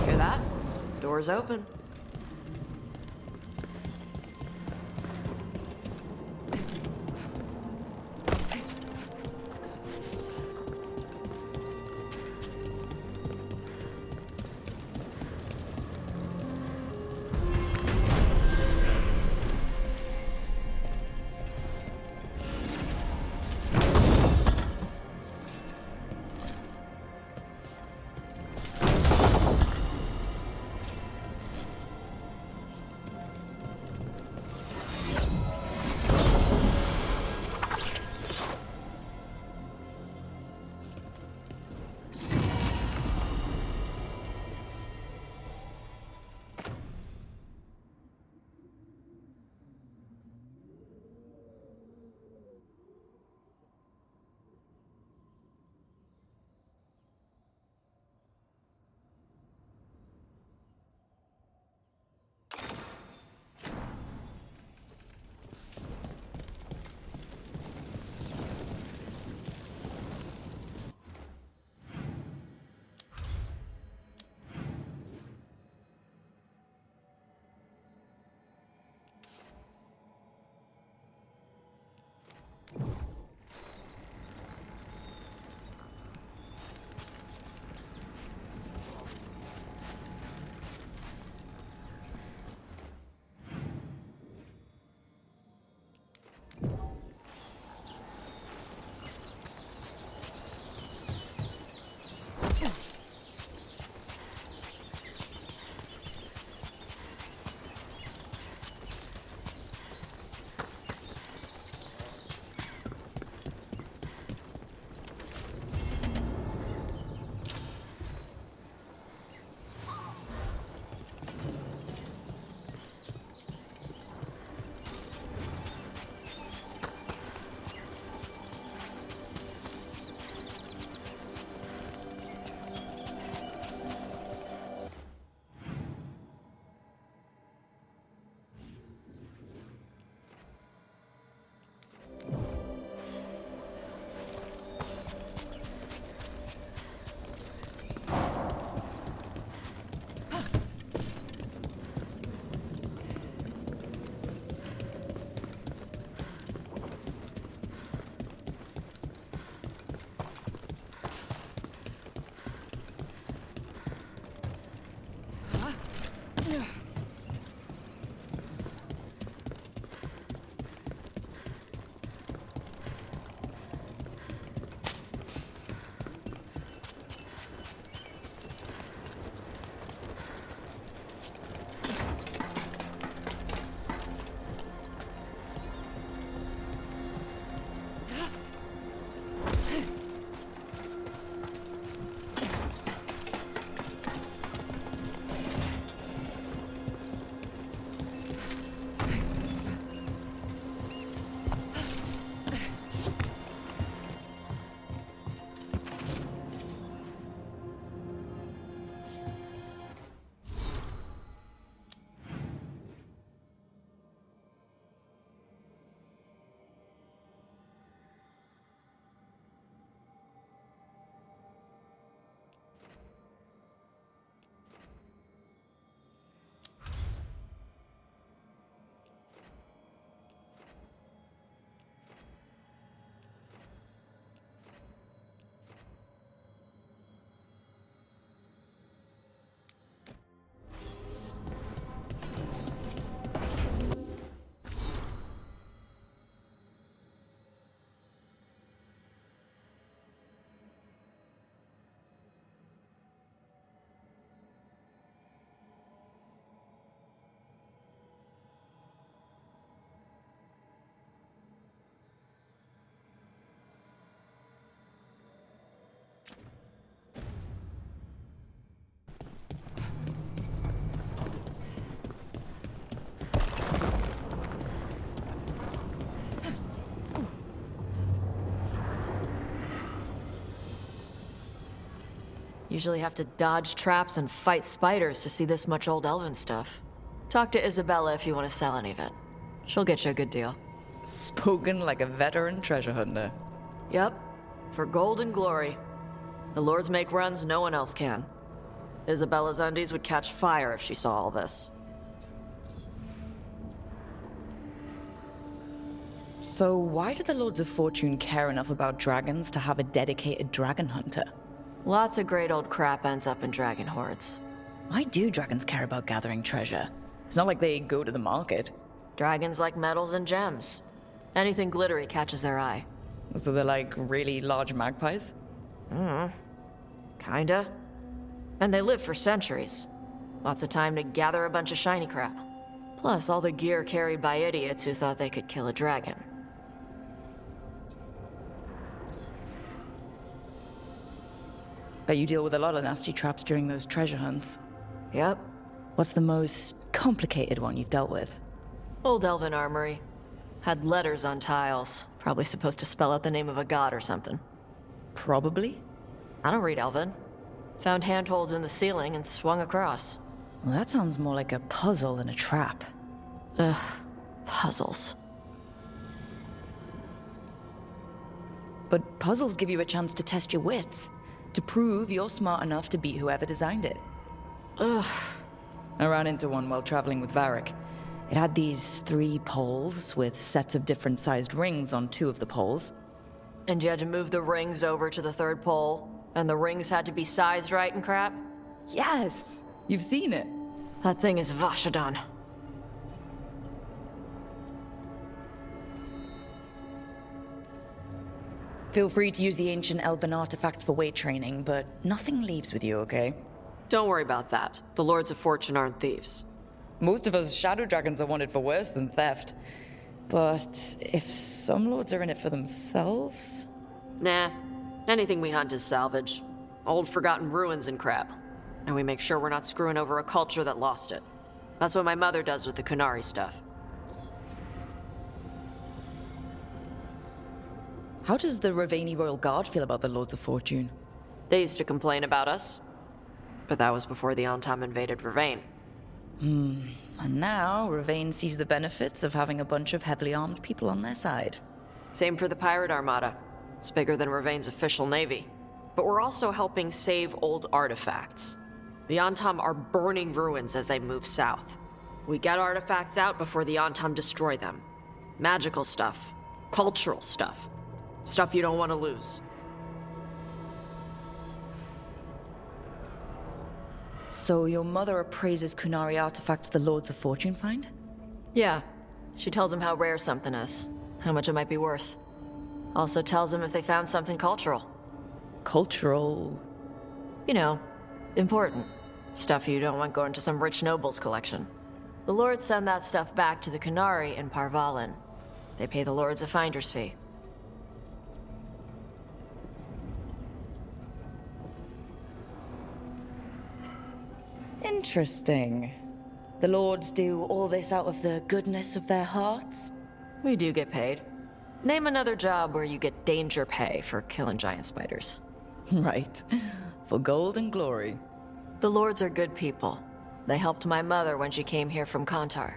Hear that? Door's open. Usually have to dodge traps and fight spiders to see this much old elven stuff. Talk to Isabella if you want to sell any of it. She'll get you a good deal. Spoken like a veteran treasure hunter. Yep, for gold and glory. The lords make runs no one else can. Isabella's undies would catch fire if she saw all this. So why do the Lords of Fortune care enough about dragons to have a dedicated dragon hunter? Lots of great old crap ends up in dragon hordes. Why do dragons care about gathering treasure? It's not like they go to the market. Dragons like metals and gems. Anything glittery catches their eye. So they're like really large magpies? Kinda. And they live for centuries. Lots of time to gather a bunch of shiny crap. Plus all the gear carried by idiots who thought they could kill a dragon. Bet you deal with a lot of nasty traps during those treasure hunts. Yep. What's the most complicated one you've dealt with? Old elven armory. Had letters on tiles. Probably supposed to spell out the name of a god or something. Probably? I don't read elven. Found handholds in the ceiling and swung across. Well, that sounds more like a puzzle than a trap. Ugh. Puzzles. But puzzles give you a chance to test your wits. To prove you're smart enough to beat whoever designed it. Ugh. I ran into one while traveling with Varric. It had these 3 poles with sets of different sized rings on 2 of the poles. And you had to move the rings over to the 3rd pole, and the rings had to be sized right and crap? Yes! You've seen it. That thing is Vashadan. Feel free to use the ancient elven artifacts for weight training, but nothing leaves with you, okay? Don't worry about that. The Lords of Fortune aren't thieves. Most of us shadow dragons are wanted for worse than theft. But if some lords are in it for themselves? Nah. Anything we hunt is salvage. Old forgotten ruins and crap. And we make sure we're not screwing over a culture that lost it. That's what my mother does with the Qunari stuff. How does the Ravani Royal Guard feel about the Lords of Fortune? They used to complain about us. But that was before the Antam invaded Ravane. And now, Ravane sees the benefits of having a bunch of heavily armed people on their side. Same for the Pirate Armada. It's bigger than Ravane's official navy. But we're also helping save old artifacts. The Antam are burning ruins as they move south. We get artifacts out before the Antam destroy them. Magical stuff. Cultural stuff. Stuff you don't want to lose. So your mother appraises Qunari artifacts the Lords of Fortune find? Yeah. She tells them how rare something is. How much it might be worth. Also tells them if they found something cultural. Cultural? You know, important. Stuff you don't want going to some rich noble's collection. The lords send that stuff back to the Qunari in Parvalin. They pay the lords a finder's fee. Interesting. The lords do all this out of the goodness of their hearts? We do get paid. Name another job where you get danger pay for killing giant spiders. Right. For gold and glory. The lords are good people. They helped my mother when she came here from Kantar.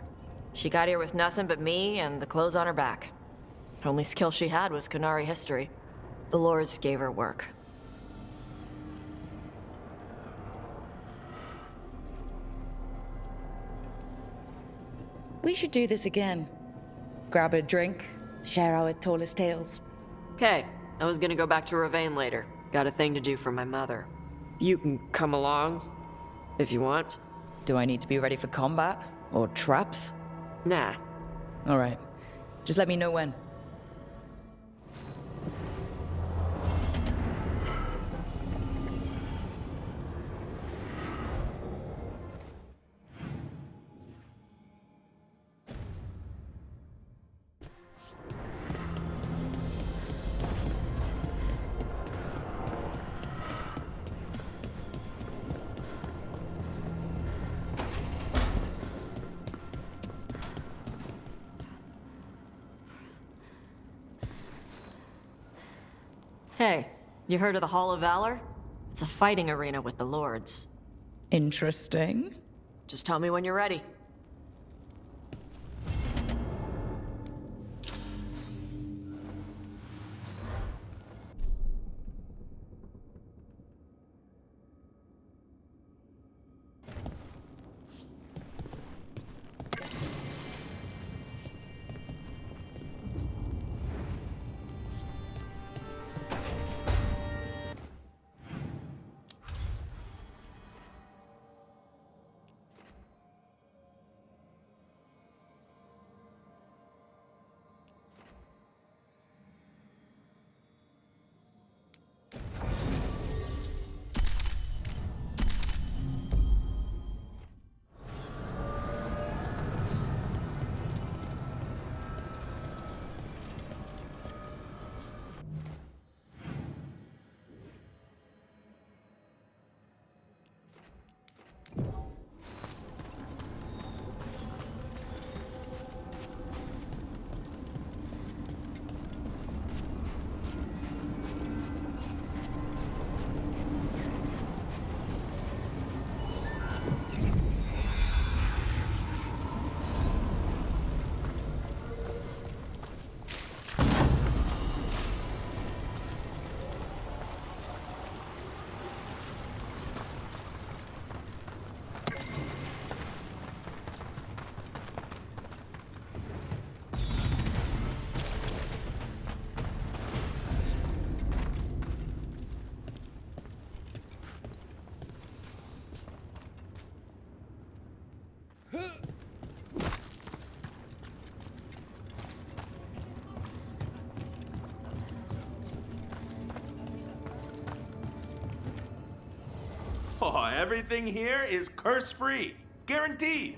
She got here with nothing but me and the clothes on her back. Only skill she had was Qunari history. The lords gave her work. We should do this again. Grab a drink, share our tallest tales. Okay, I was gonna go back to Ravane later. Got a thing to do for my mother. You can come along, if you want. Do I need to be ready for combat? Or traps? Nah. Alright. Just let me know when. Hey, you heard of the Hall of Valor? It's a fighting arena with the lords. Interesting. Just tell me when you're ready. Oh, everything here is curse-free. Guaranteed.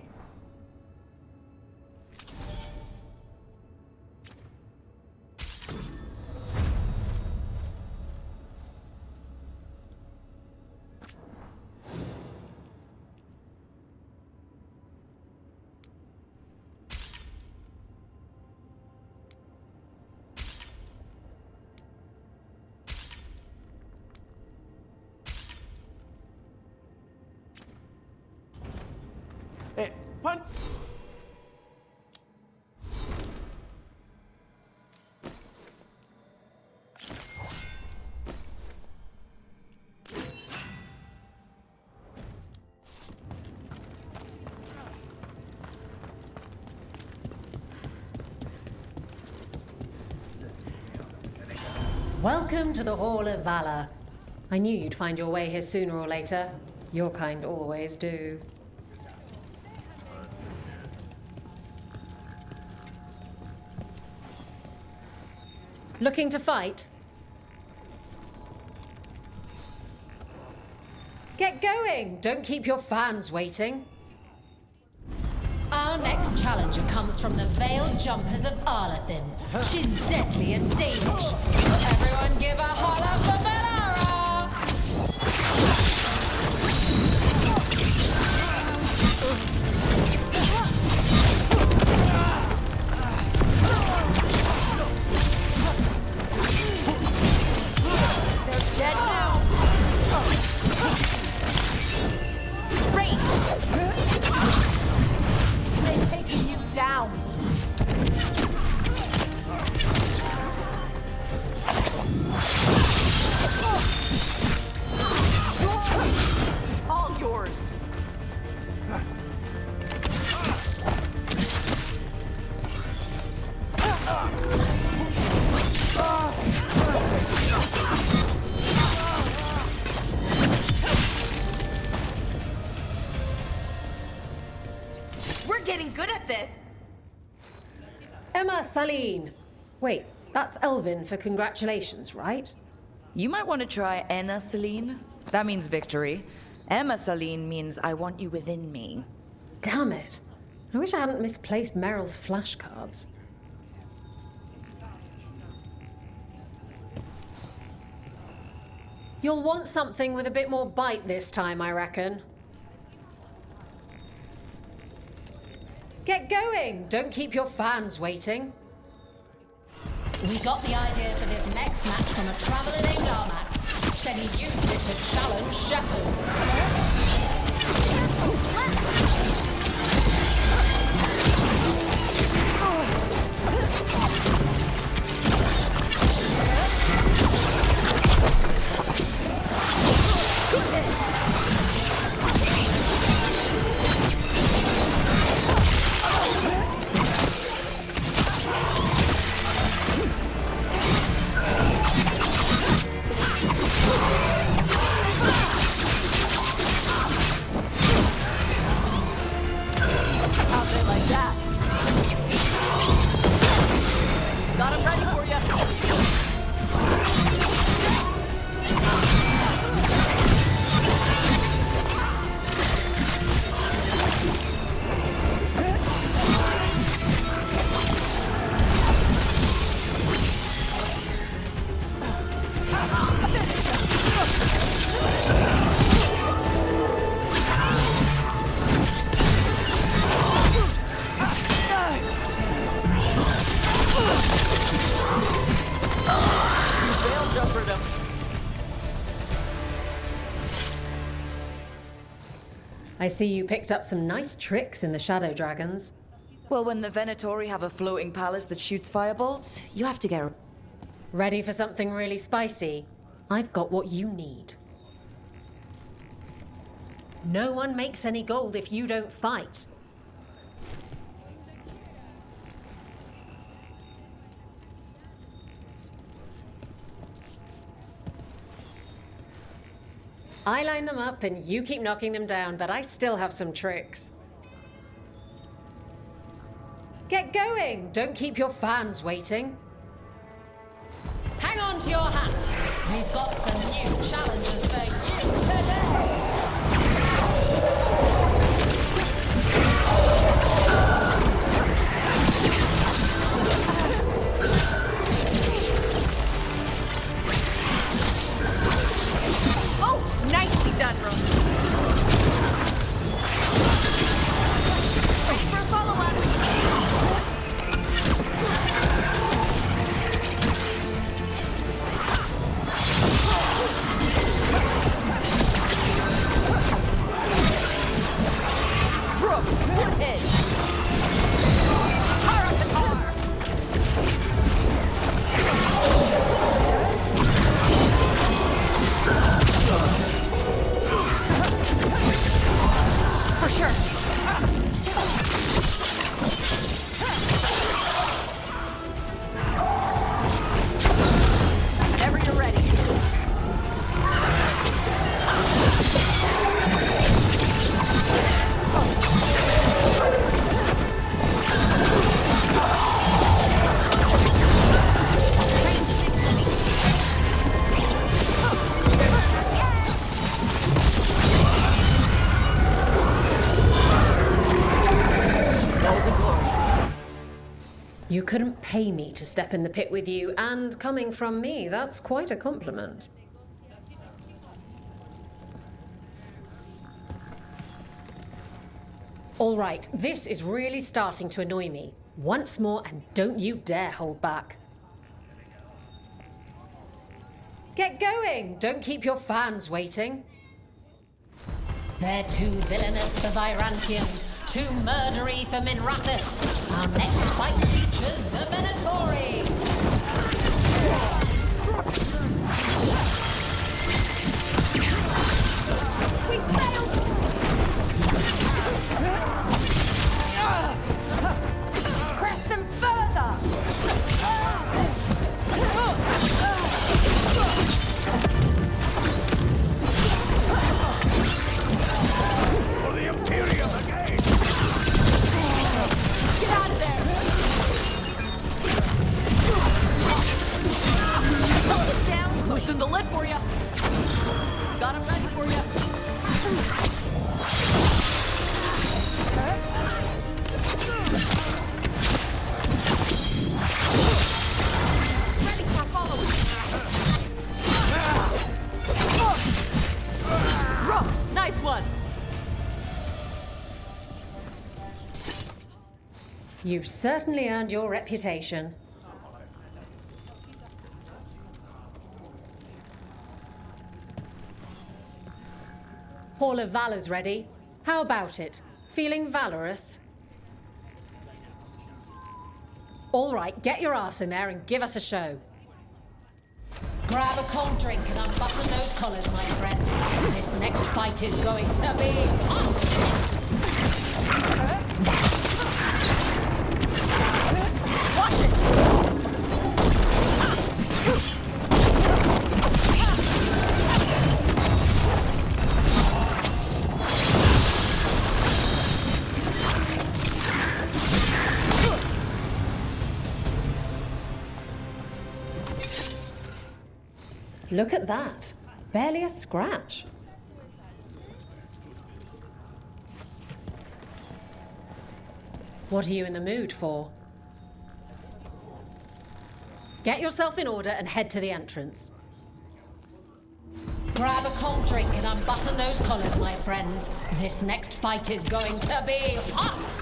Hey, punch! Welcome to the Hall of Valor. I knew you'd find your way here sooner or later. Your kind always do. Looking to fight? Get going! Don't keep your fans waiting. Our next challenger comes from the Veiled Jumpers of Arlethin. She's deadly and Danish. Everyone give a holler for Valor! They're dead now. Great! They're taking you down. All yours. We're getting good at this. Emma Saline. Wait, that's Elvin for congratulations, right? You might want to try Enna Celine. That means victory. Emma Celine means I want you within me. Damn it. I wish I hadn't misplaced Meryl's flashcards. You'll want something with a bit more bite this time, I reckon. Get going! Don't keep your fans waiting. We got the idea for this next match from a traveler named Armax. said he used it to challenge shepherds. I see you picked up some nice tricks in the Shadow Dragons. Well, when the Venatori have a floating palace that shoots firebolts, you have to get... Ready for something really spicy? I've got what you need. No one makes any gold if you don't fight. I line them up and you keep knocking them down, but I still have some tricks. Get going! Don't keep your fans waiting. Hang on to your hats. We've got some new challenges for you today. Oh, nicely done, Rook. Ready for a follow-up. You couldn't pay me to step in the pit with you, and coming from me, that's quite a compliment. All right, this is really starting to annoy me. Once more, and don't you dare hold back. Get going! Don't keep your fans waiting. They're too villainous for Virantium, too murdery for Minrathus. Our next fight features the Venatori. We failed! Press them further! For the Imperium again! Get out of there! Hold it down! Loosen the lid for you. Got him ready for you. Ready for follow-up. Rook, nice one. You've certainly earned your reputation. Hall of Valor's ready. How about it? Feeling valorous? All right, get your ass in there and give us a show. Grab a cold drink and unbutton those collars, my friend. This next fight is going to be hot! Watch it! Look at that. Barely a scratch. What are you in the mood for? Get yourself in order and head to the entrance. Grab a cold drink and unbutton those collars, my friends. This next fight is going to be hot!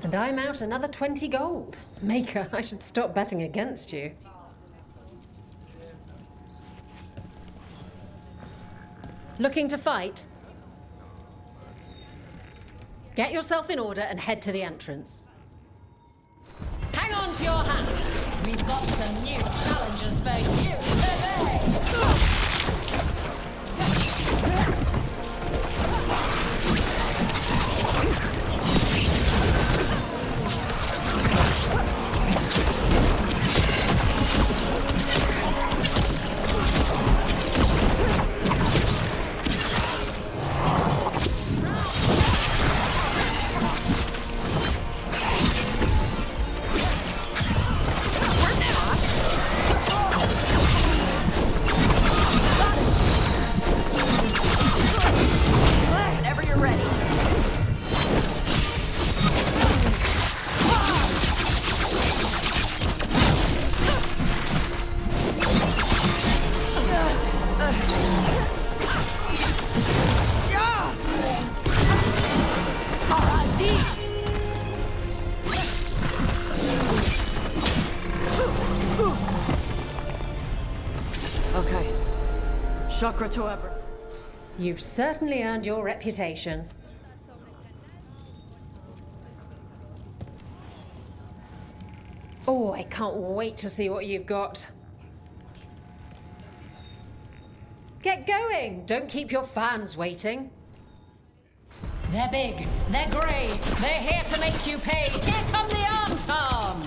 And I'm out another 20 gold. Maker, I should stop betting against you. Looking to fight? Get yourself in order and head to the entrance. Hang on to your hat! We've got some new challenges for you today! Chakra to ever. You've certainly earned your reputation. Oh, I can't wait to see what you've got. Get going! Don't keep your fans waiting. They're big, they're grey, they're here to make you pay. Here come the arm tom!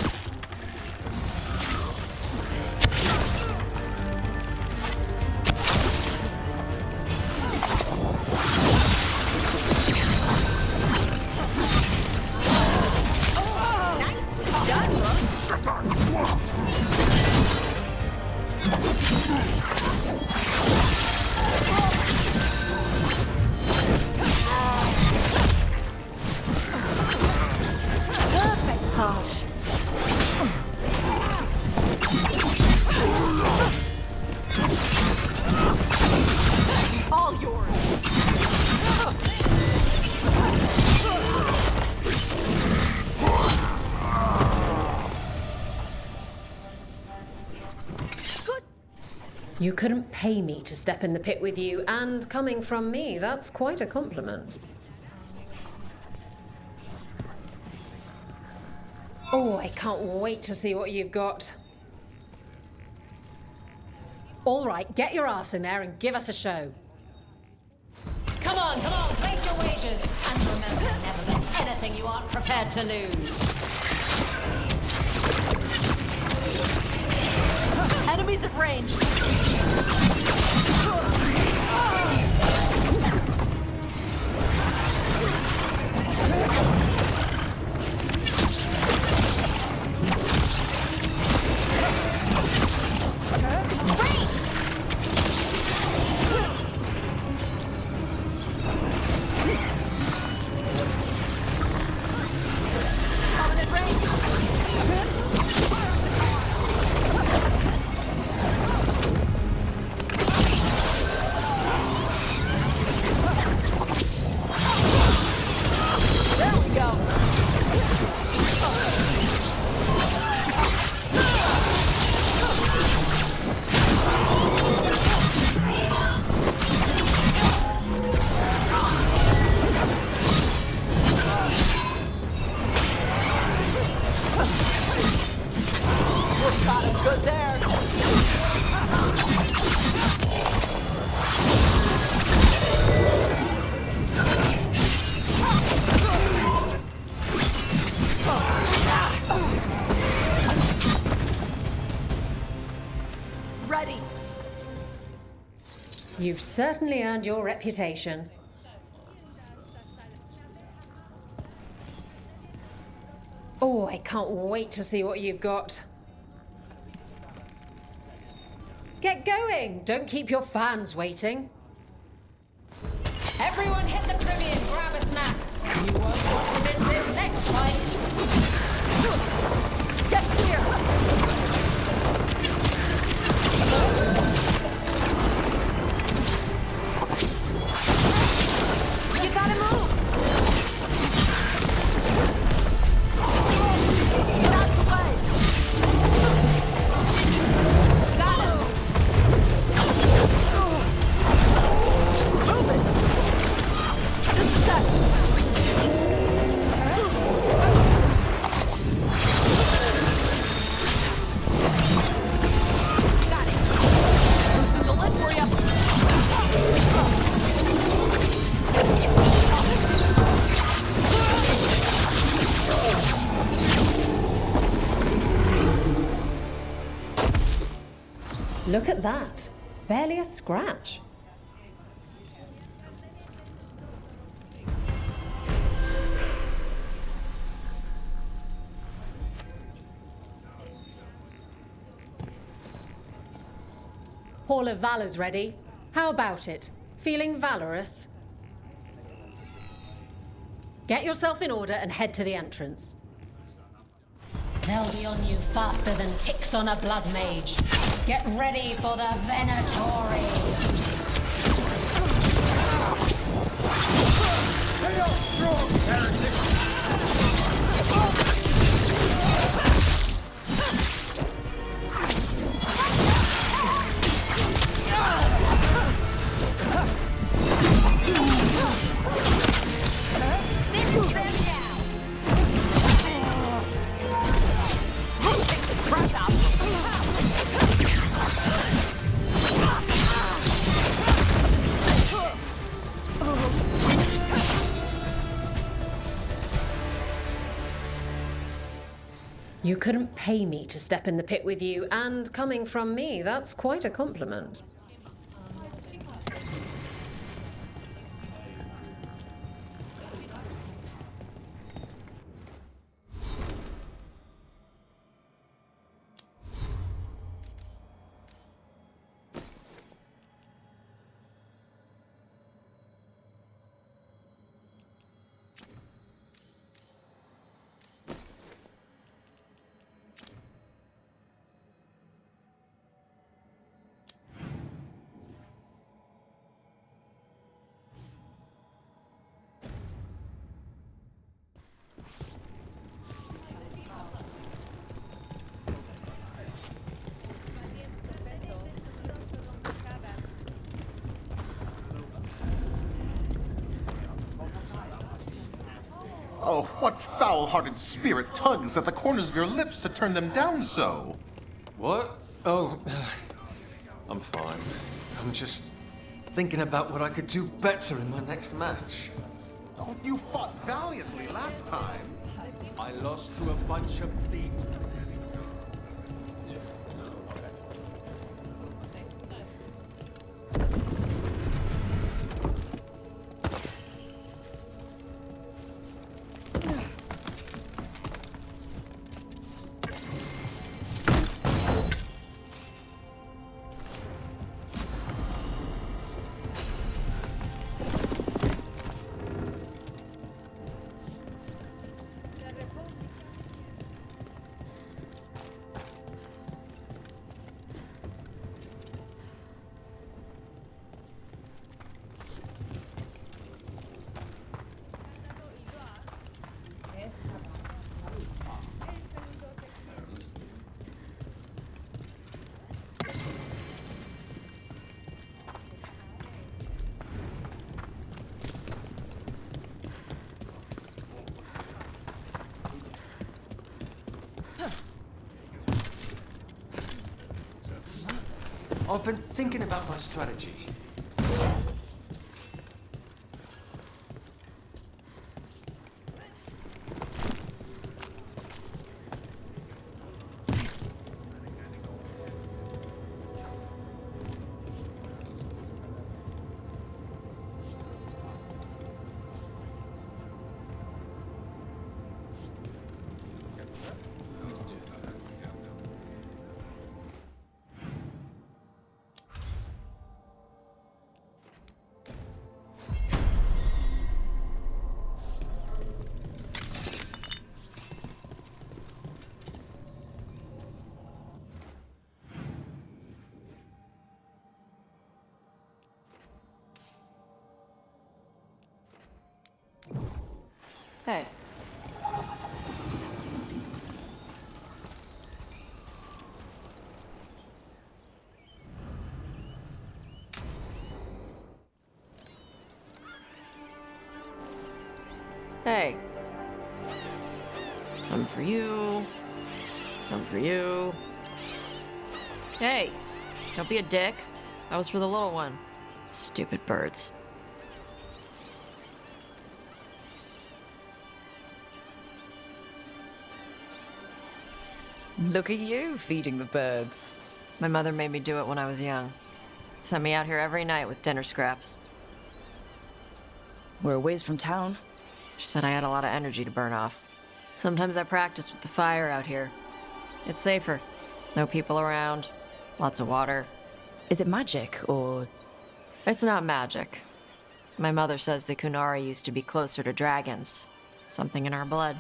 All yours. You couldn't pay me to step in the pit with you, and coming from me, that's quite a compliment. Oh, I can't wait to see what you've got. All right, get your ass in there and give us a show. Come on, place your wagers. And remember, never bet anything you aren't prepared to lose. Enemies at range. You've certainly earned your reputation. Oh, I can't wait to see what you've got. Get going! Don't keep your fans waiting. Everyone hit the trivia and grab a snack. You won't want to miss this next fight. Get clear! You gotta move! Get out of the way! Got him! Move it! Just a sec! Got it! Loosen the lid for you! Look at that. Barely a scratch. Hall of Valor's ready. How about it? Feeling valorous? Get yourself in order and head to the entrance. They'll be on you faster than ticks on a blood mage. Get ready for the Venatori. Stay up strong, heretic! You couldn't pay me to step in the pit with you, and coming from me, that's quite a compliment. Oh, what foul-hearted spirit tugs at the corners of your lips to turn them down so? What? Oh, I'm fine. I'm just thinking about what I could do better in my next match. Oh, you fought valiantly last time. I lost to a bunch of thieves. I've been thinking about my strategy. Hey. Hey. Some for you. Some for you. Hey. Don't be a dick. That was for the little one. Stupid birds. Look at you, feeding the birds. My mother made me do it when I was young. Sent me out here every night with dinner scraps. We're a ways from town. She said I had a lot of energy to burn off. Sometimes I practice with the fire out here. It's safer. No people around. Lots of water. Is it magic, or...? It's not magic. My mother says the Kunari used to be closer to dragons. Something in our blood.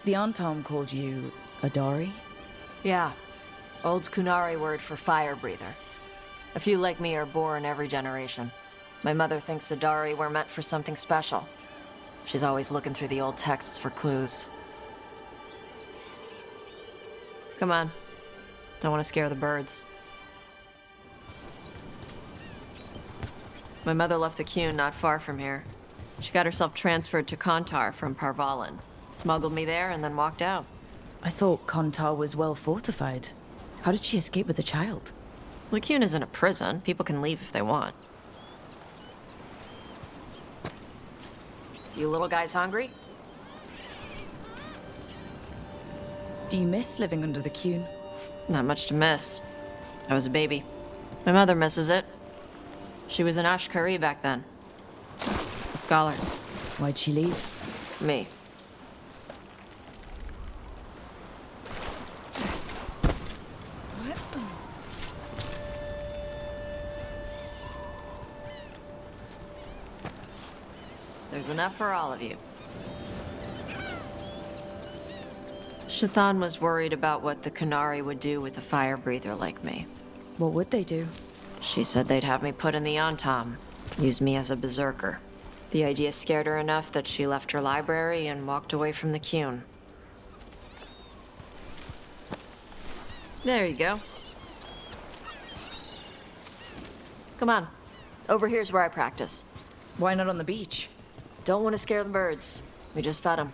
The Antom called you Adari? Yeah. Old Kunari word for fire breather. A few like me are born every generation. My mother thinks Adari were meant for something special. She's always looking through the old texts for clues. Come on. Don't want to scare the birds. My mother left the Qun not far from here. She got herself transferred to Kontar from Parvalin. Smuggled me there and then walked out. I thought Kontar was well fortified. How did she escape with a child? The Qun isn't a prison. People can leave if they want. You little guys hungry? Do you miss living under the Qun? Not much to miss. I was a baby. My mother misses it. She was an Ashkari back then. A scholar. Why'd she leave? Me. There's enough for all of you. Shathan was worried about what the Kunari would do with a fire breather like me. What would they do? She said they'd have me put in the Antom, use me as a berserker. The idea scared her enough that she left her library and walked away from the Qun. There you go. Come on. Over here's where I practice. Why not on the beach? Don't want to scare the birds. We just fed them.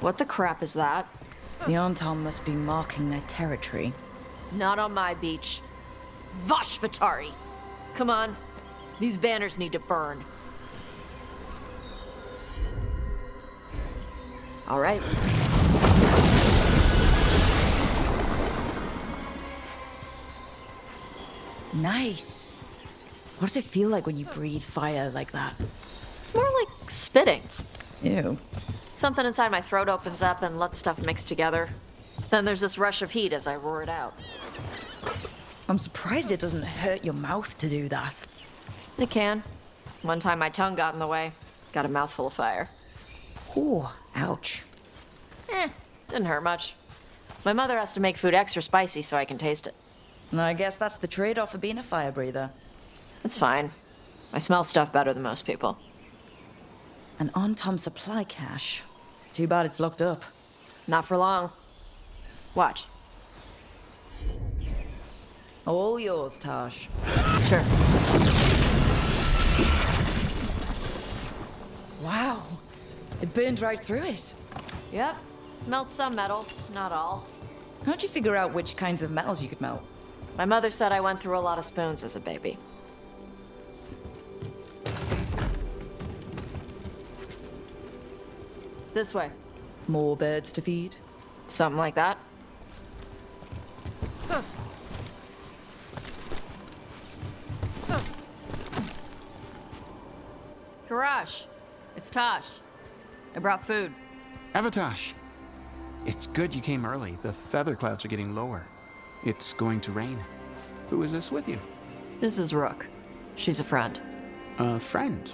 What the crap is that? The Anton must be marking their territory. Not on my beach. Vosh Vatari! Come on. These banners need to burn. All right. Nice. What does it feel like when you breathe fire like that? It's more like spitting. Ew. Something inside my throat opens up and lets stuff mix together. Then there's this rush of heat as I roar it out. I'm surprised it doesn't hurt your mouth to do that. It can. One time my tongue got in the way. Got a mouthful of fire. Ooh, ouch. Didn't hurt much. My mother has to make food extra spicy so I can taste it. I guess that's the trade-off for being a fire breather. It's fine. I smell stuff better than most people. An on-time supply cache. Too bad it's locked up. Not for long. Watch. All yours, Tosh. Sure. Wow. It burned right through it. Yep. Melt some metals, not all. How'd you figure out which kinds of metals you could melt? My mother said I went through a lot of spoons as a baby. This way. More birds to feed? Something like that. Huh. Huh. Karash, it's Tosh. I brought food. Avatosh, it's good you came early. The feather clouds are getting lower. It's going to rain. Who is this with you? This is Rook. She's a friend. A friend?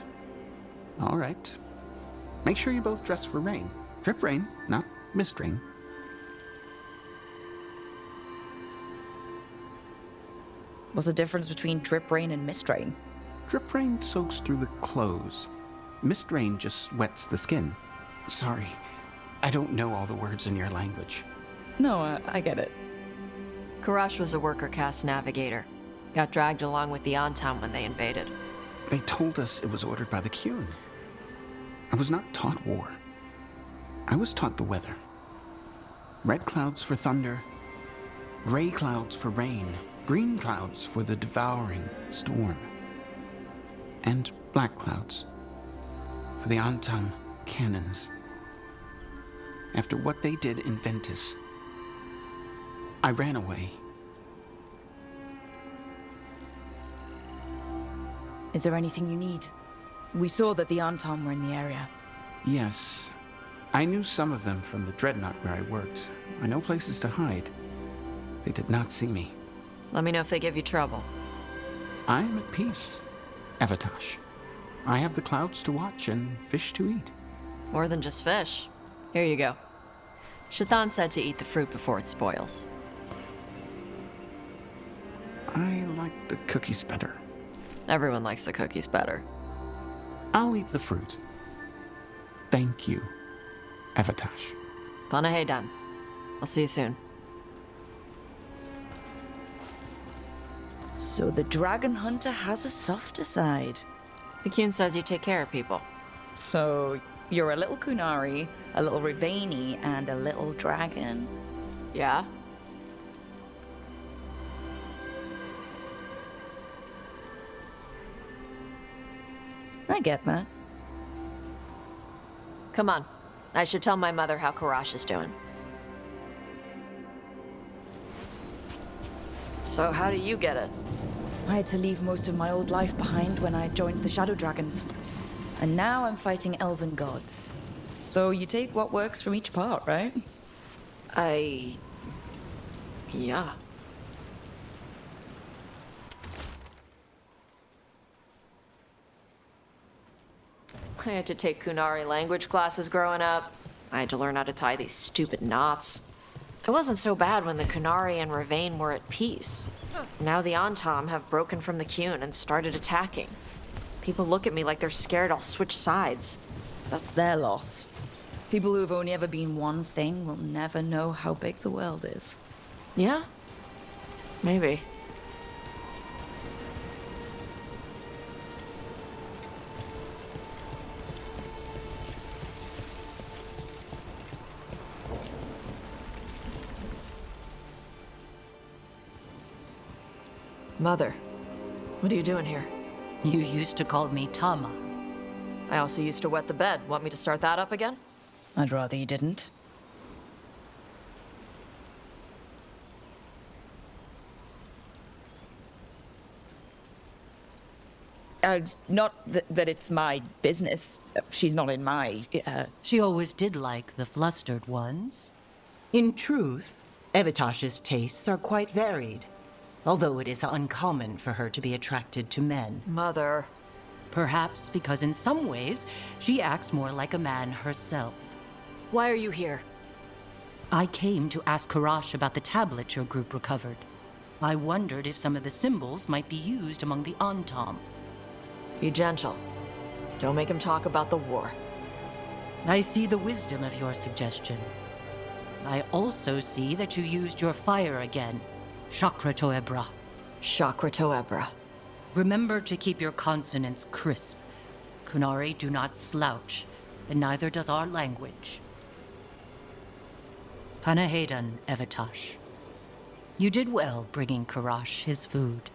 All right. Make sure you both dress for rain. Drip rain, not mist rain. What's the difference between drip rain and mist rain? Drip rain soaks through the clothes. Mist rain just wets the skin. Sorry, I don't know all the words in your language. No, I get it. Karash was a worker caste navigator. Got dragged along with the Antam when they invaded. They told us it was ordered by the Qun. I was not taught war. I was taught the weather. Red clouds for thunder, gray clouds for rain, green clouds for the devouring storm, and black clouds for the Antam cannons. After what they did in Ventus, I ran away. Is there anything you need? We saw that the Antam were in the area. Yes. I knew some of them from the dreadnought where I worked. I know places to hide. They did not see me. Let me know if they give you trouble. I am at peace, Avatosh. I have the clouds to watch and fish to eat. More than just fish. Here you go. Shathan said to eat the fruit before it spoils. I like the cookies better. Everyone likes the cookies better. I'll eat the fruit. Thank you, Avatosh. Panaheydan. I'll see you soon. So the dragon hunter has a softer side. The Qun says you take care of people. So you're a little Kunari, a little Rivani, and a little dragon? Yeah? I get that. Come on. I should tell my mother how Karash is doing. So how do you get it? I had to leave most of my old life behind when I joined the Shadow Dragons. And now I'm fighting elven gods. So you take what works from each part, right? Yeah. I had to take Kunari language classes growing up. I had to learn how to tie these stupid knots. It wasn't so bad when the Kunari and Ravain were at peace. Now the Antam have broken from the Qun and started attacking. People look at me like they're scared I'll switch sides. That's their loss. People who've only ever been one thing will never know how big the world is. Yeah? Maybe. Mother, what are you doing here? You used to call me Tama. I also used to wet the bed. Want me to start that up again? I'd rather you didn't. Not that it's my business. She's not in my... She always did like the flustered ones. In truth, Evitash's tastes are quite varied, although it is uncommon for her to be attracted to men. Mother. Perhaps because in some ways, she acts more like a man herself. Why are you here? I came to ask Karash about the tablet your group recovered. I wondered if some of the symbols might be used among the Antam. Be gentle. Don't make him talk about the war. I see the wisdom of your suggestion. I also see that you used your fire again. Chakra Toebra. Chakra Toebra. Remember to keep your consonants crisp. Kunari do not slouch, and neither does our language. Panahedan, Evitash. You did well bringing Karash his food.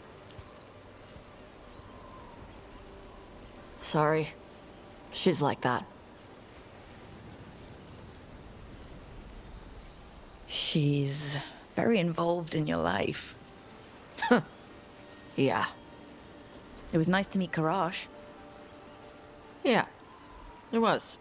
Sorry. She's like that. She's very involved in your life. Yeah. It was nice to meet Karash. Yeah. It was.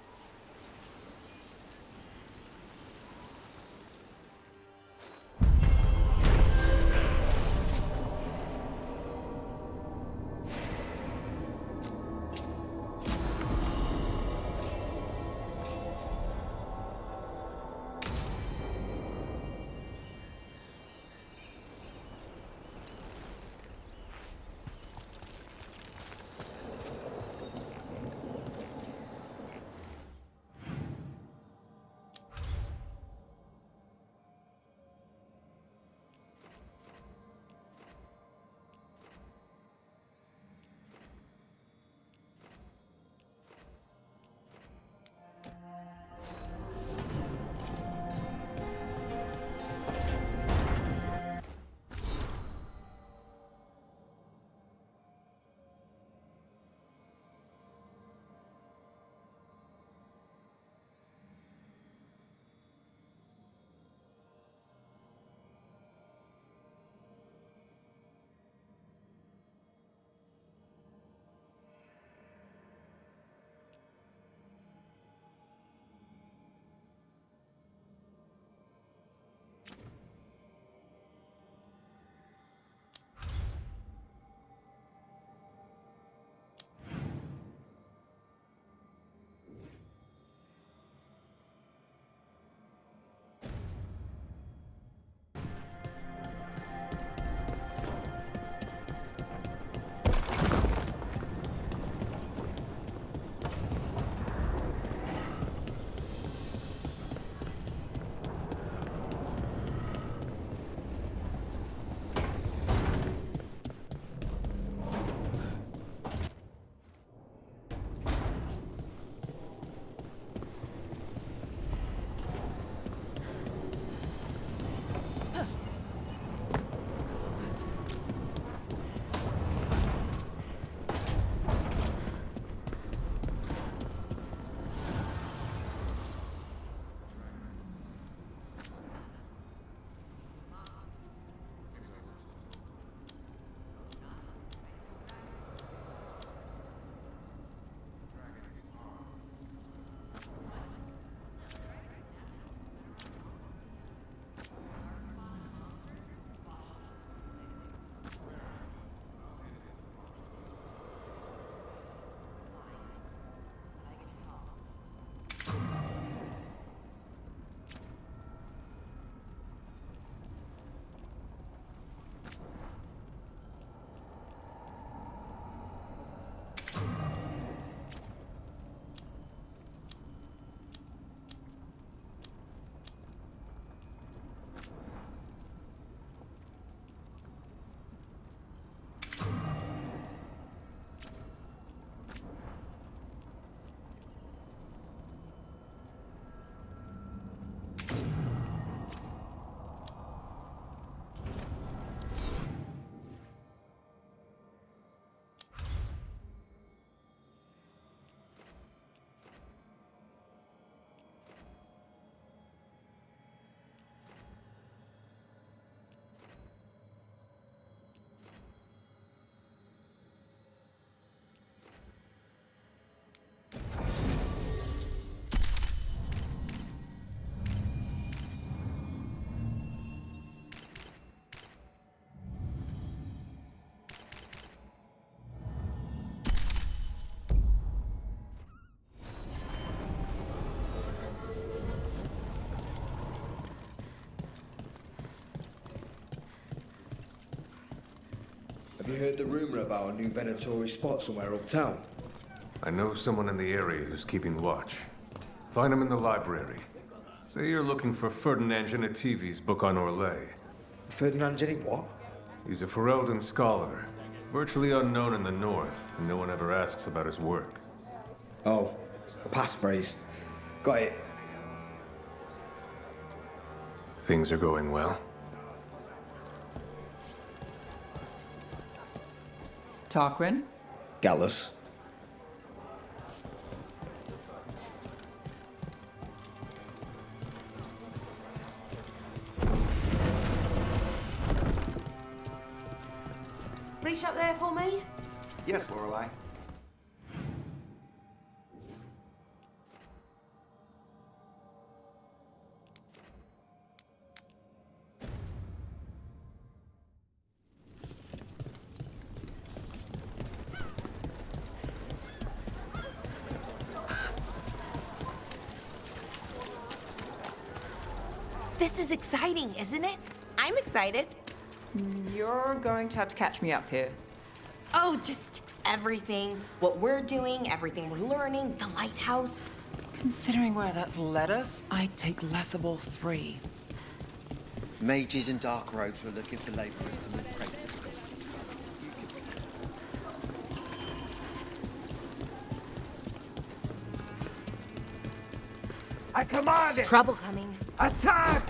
Have you heard the rumor about a new Venatory spot somewhere uptown? I know someone in the area who's keeping watch. Find him in the library. Say you're looking for Ferdinand Genetivi's book on Orlais. Ferdinand Genetivi what? He's a Ferelden scholar, virtually unknown in the north, and no one ever asks about his work. Oh, a passphrase. Got it. Things are going well. Tarquin? Gallus. Reach up there for me? Yes, Lorelei. This is exciting, isn't it? I'm excited. You're going to have to catch me up here. Oh, just everything. What we're doing, everything we're learning, the lighthouse. Considering where that's led us, I'd take Lesable 3. Mages and dark robes were looking for laborers to move crates. I command it! Trouble coming. Attack!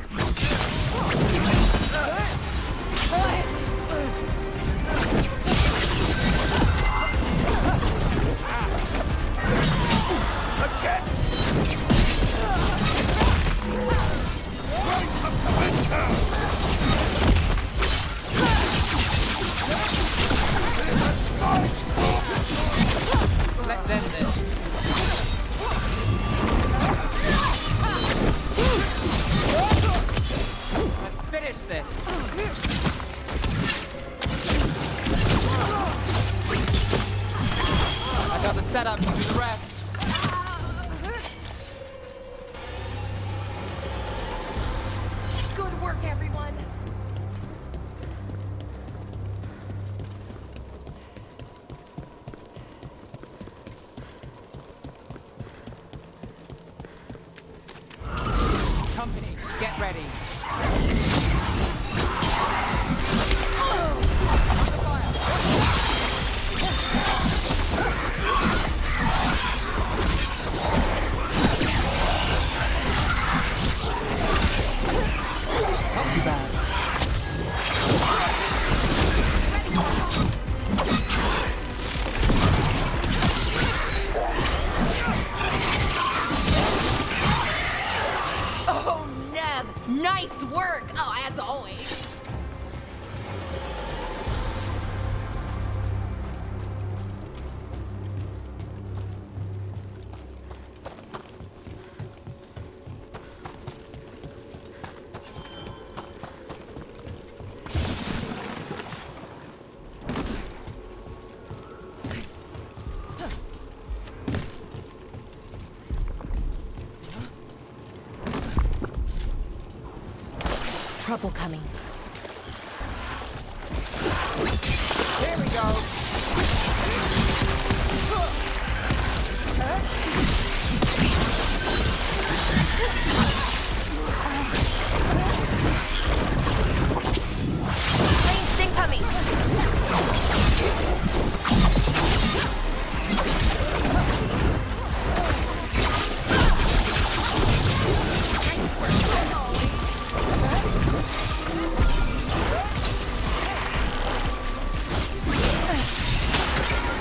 Let's end this. Let's finish this. I got the setup, you do the rest. Good work, everyone. Company, get ready. Not too bad. Oh, Neb, nice work. Oh, as always. Trouble coming. Here we go. Range thing coming.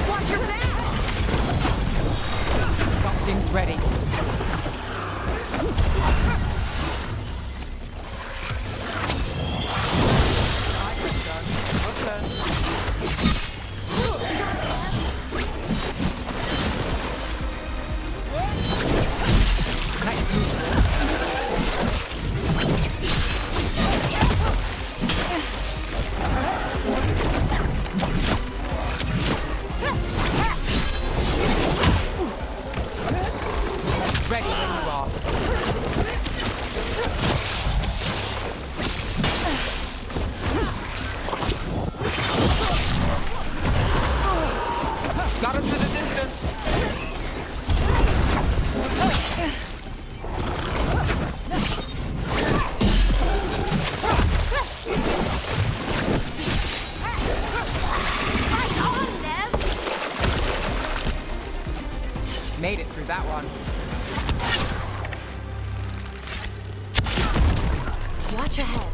Watch your back. Got things ready. Ready when you are. Watch ahead.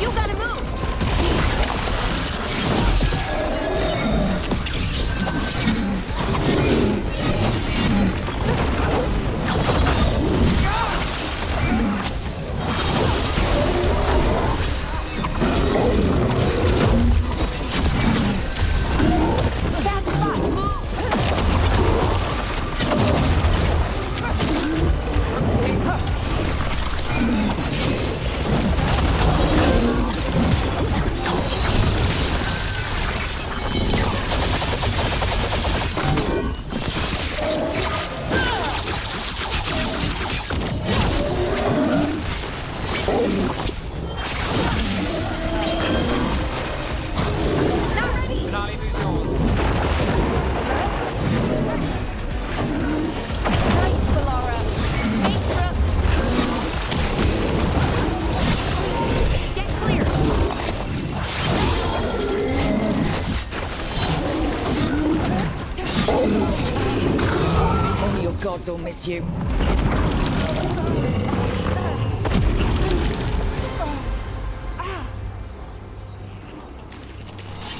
You gotta move! Gods will miss you.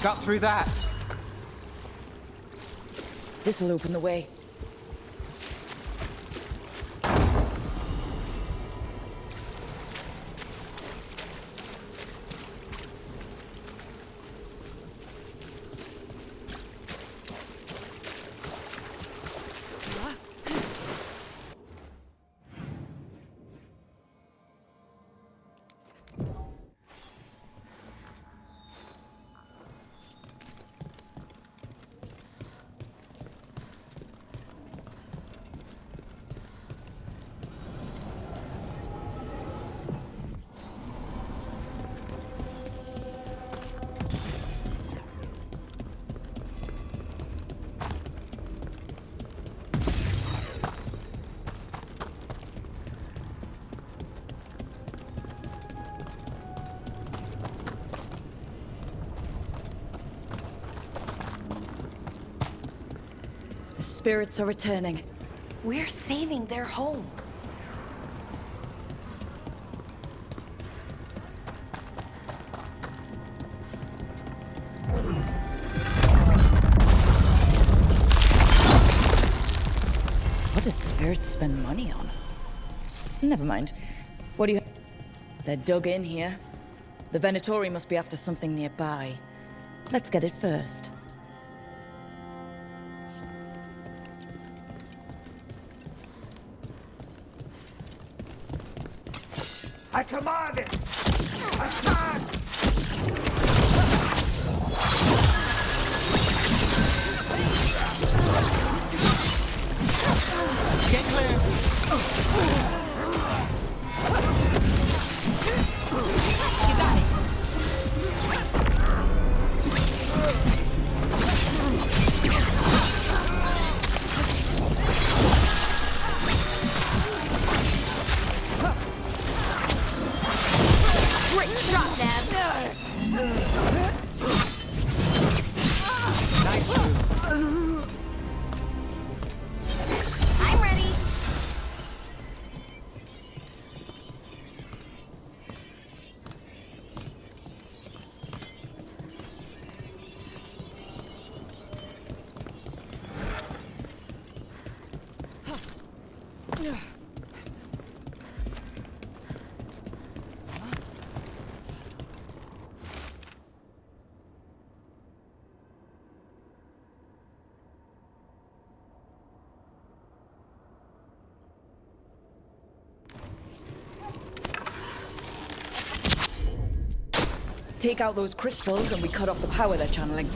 Got through that. This'll open the way. The spirits are returning. We're saving their home. What do spirits spend money on? Never mind. What do you... They're dug in here. The Venatori must be after something nearby. Let's get it first. I command it! Attack! Get clear! You got it! Great shot, Nab! Nice move. I'm ready! Take out those crystals and we cut off the power they're channeling.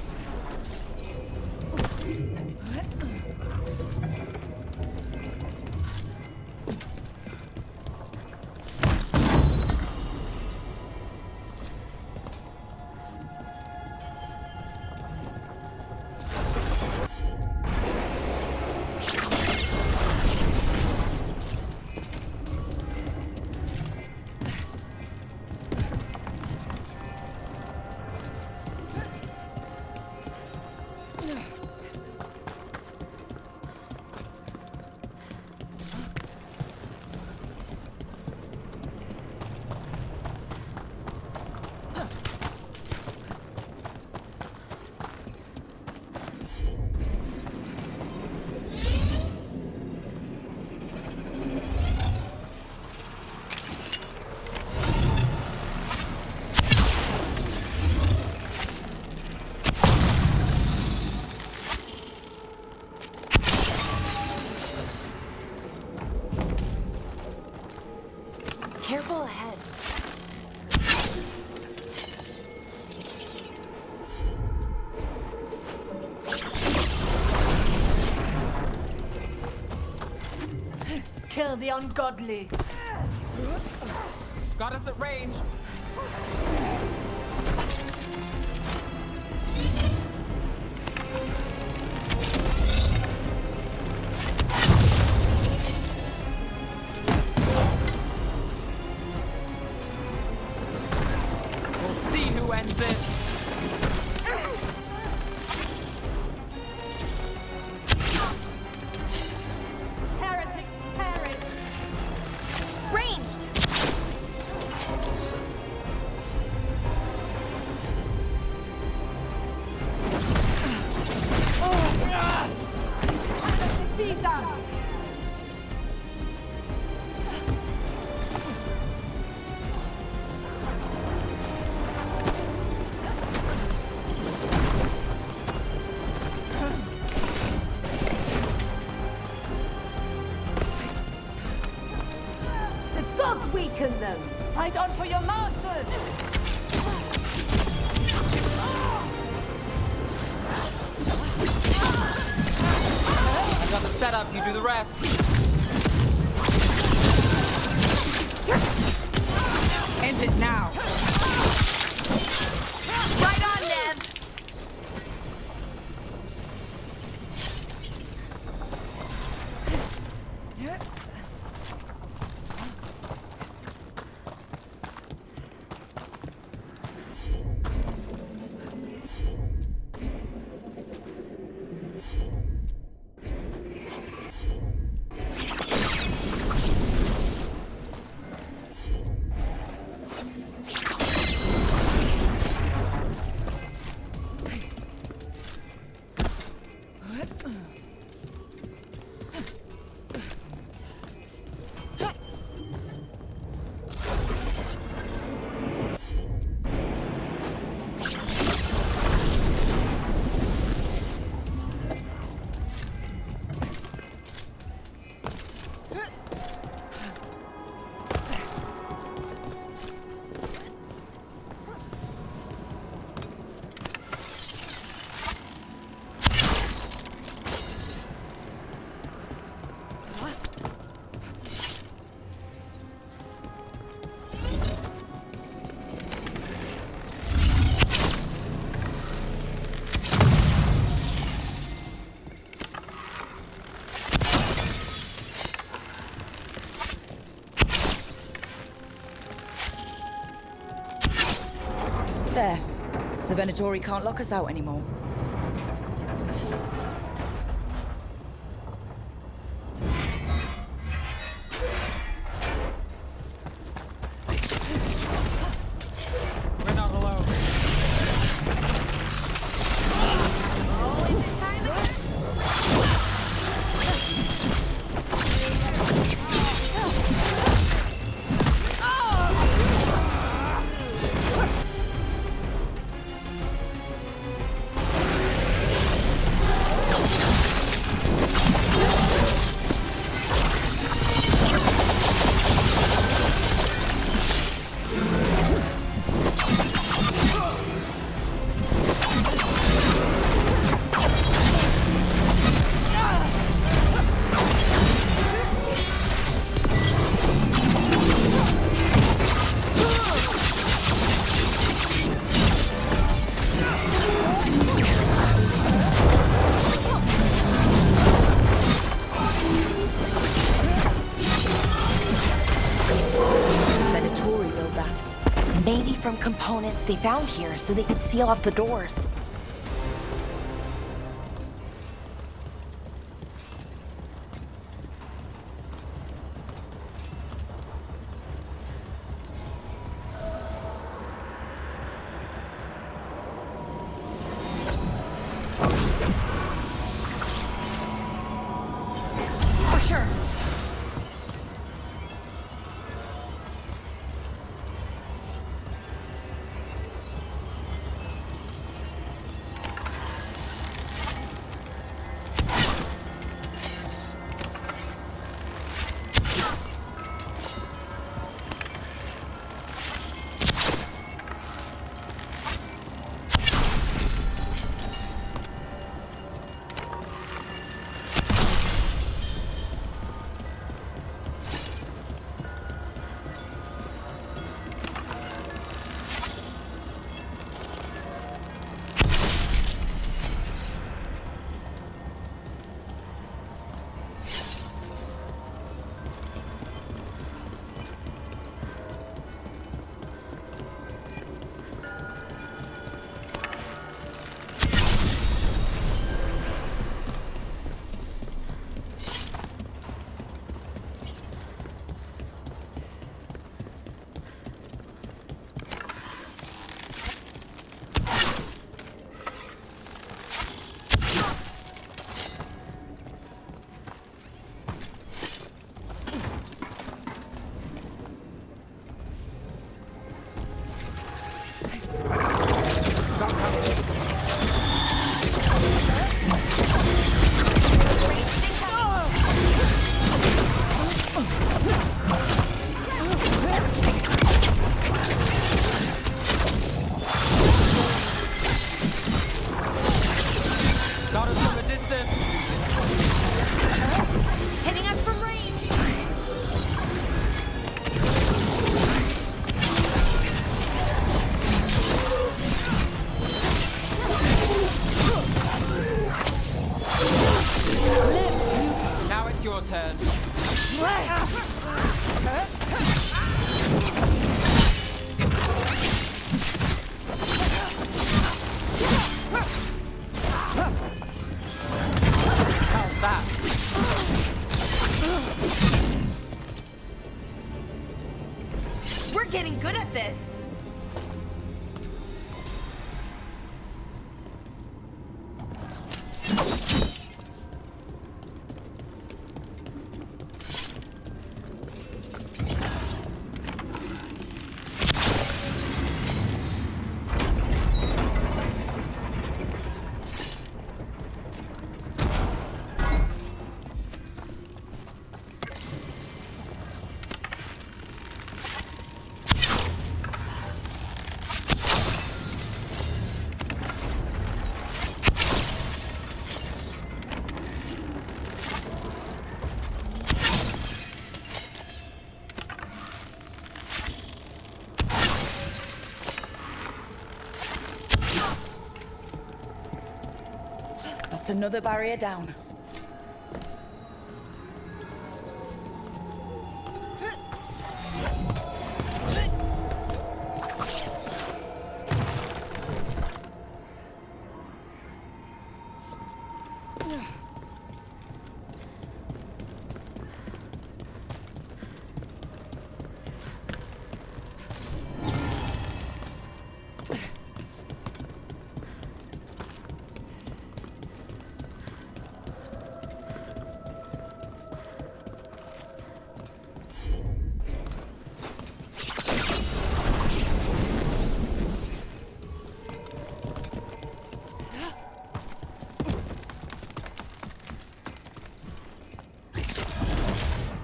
kill the ungodly. Got us at range. We'll see who ends this. Heretics perish. Ranged! Thedas! The gods weaken them! Fight on for your masters! I got the setup, you do the rest. End it now. Right on, Nev! There. The Venatori can't lock us out anymore. We're not alone. Maybe from components they found here so they could seal off the doors. For sure. your turn. How's that? We're getting good at this. That's another barrier down.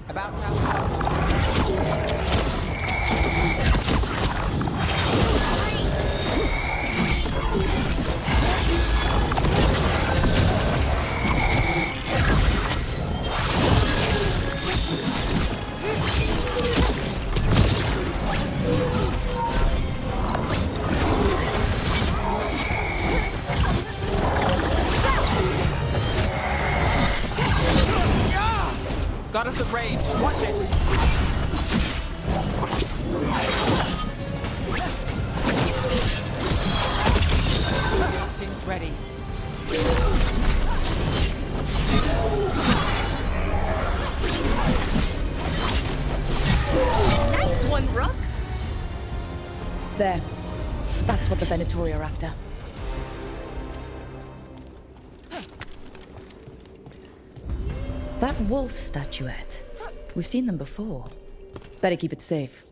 About now. Got us at range. Watch it. Things ready. Nice one, Rook. There. That's what the Venatori are after. That wolf statuette. We've seen them before. Better keep it safe.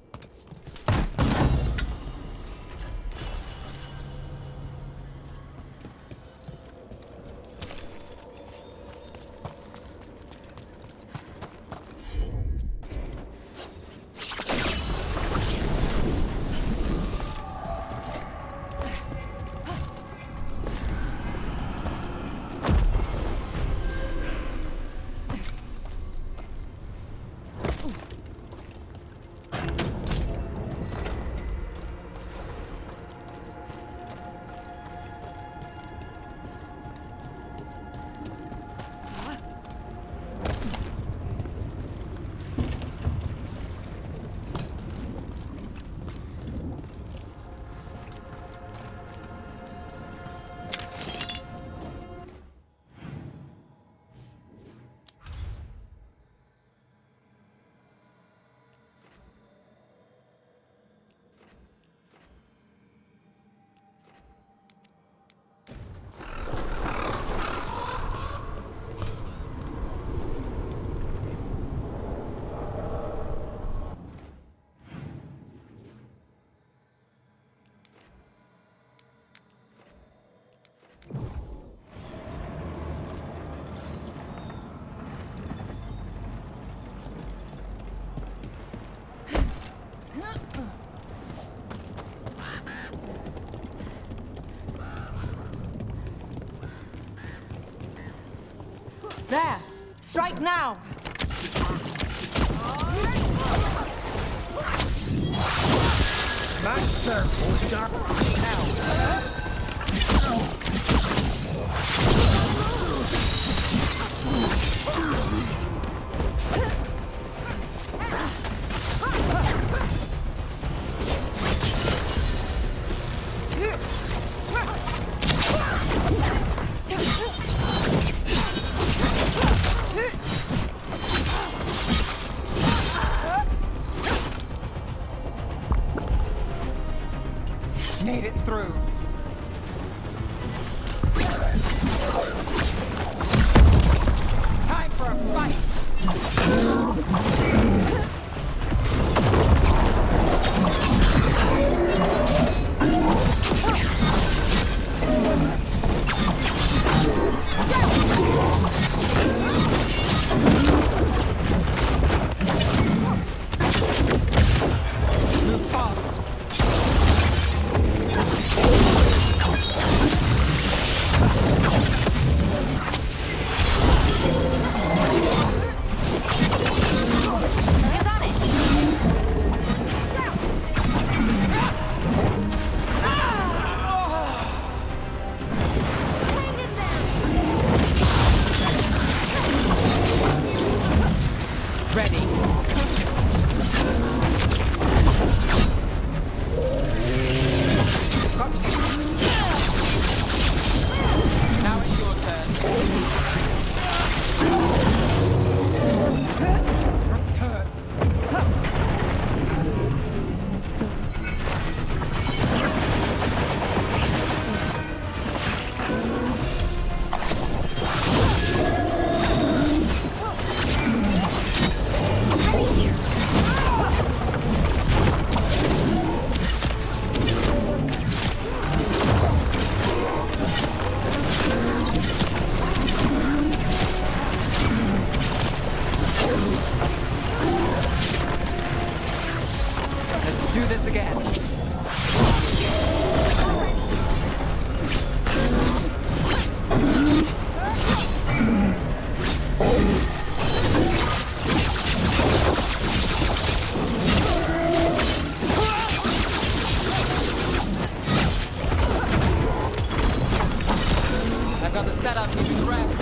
There! Strike now! Master, start now! through. Time for a fight! Move fast. You got it! Ready. Now it's your turn. That's hurt. Let's do this again. I've got the setup to rest.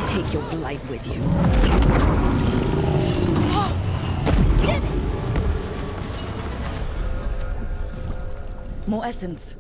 Take your blight with you. More essence.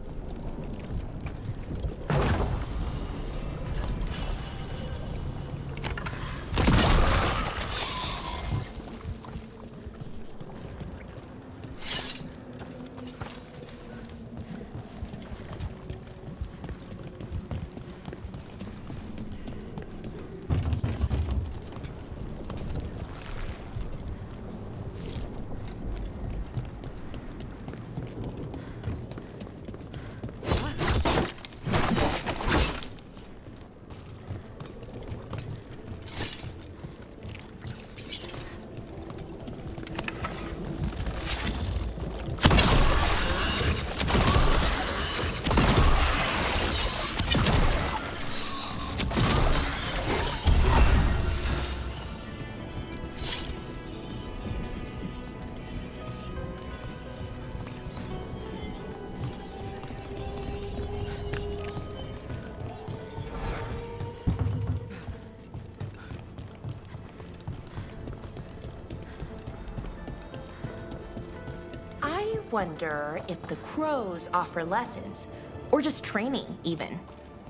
I wonder if the crows offer lessons, or just training, even.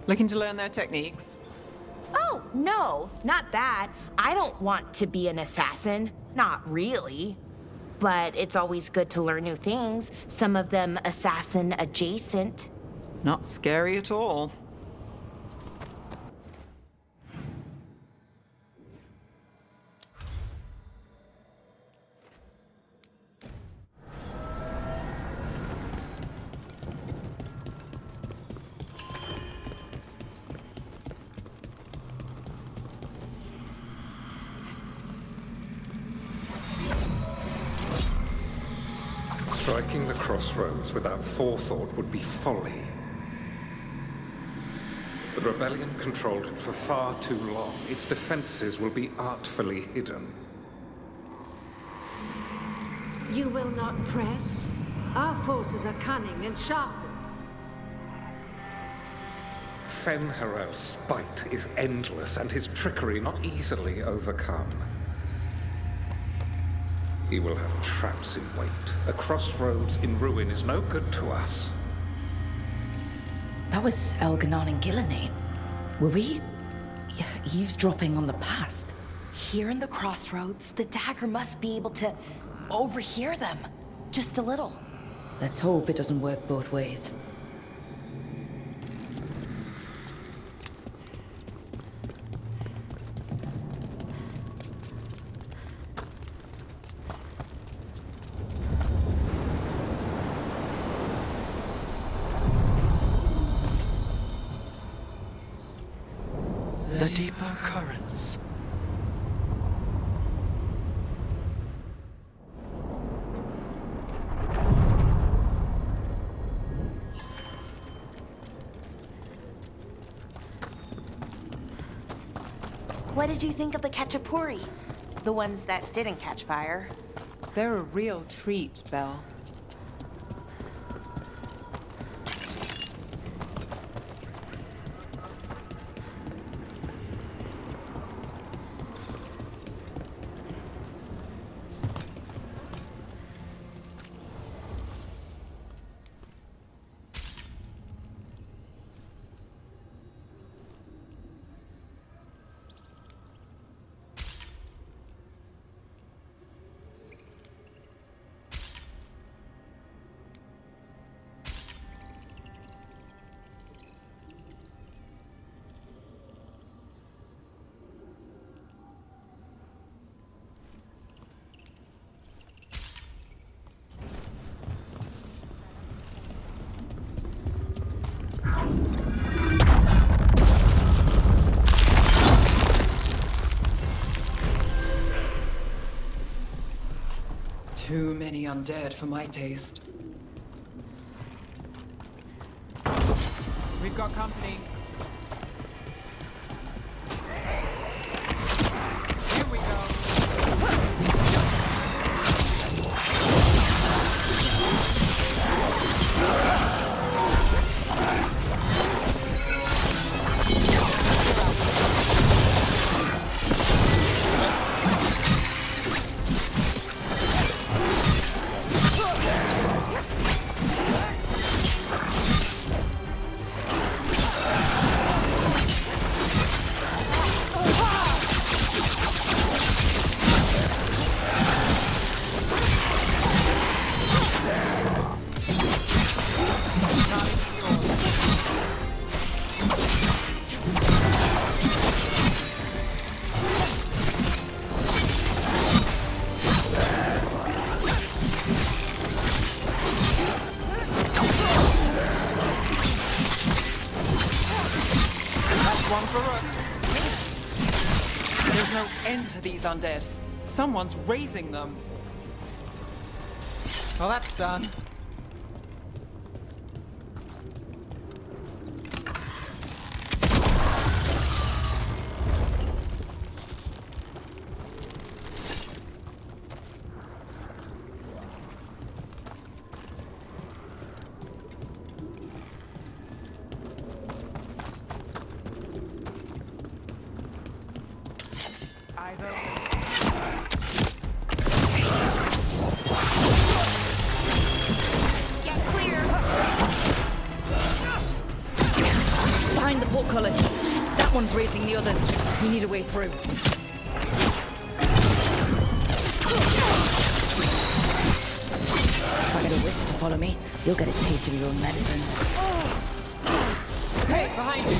Looking to learn their techniques? Oh, no, not that. I don't want to be an assassin. Not really. But it's always good to learn new things, some of them assassin adjacent. Not scary at all. Striking the Crossroads without forethought would be folly. The rebellion controlled it for far too long. Its defenses will be artfully hidden. You will not press? Our forces are cunning and sharpened. Fen'Harel's spite is endless and his trickery not easily overcome. He will have traps in wait. A crossroads in ruin is no good to us. That was Elganon and Gillenane. Were we eavesdropping on the past? Here in the Crossroads, the dagger must be able to overhear them. Just a little. Let's hope it doesn't work both ways. The deeper currents. What did you think of the Khachapuri? The ones that didn't catch fire? They're a real treat, Belle. Too many undead for my taste. We've got company. Here we go. these undead. Someone's raising them. Well, that's done. Behind the portcullis. That one's raising the others. We need a way through. If I get a wisp to follow me, you'll get a taste of your own medicine. Hey, behind you!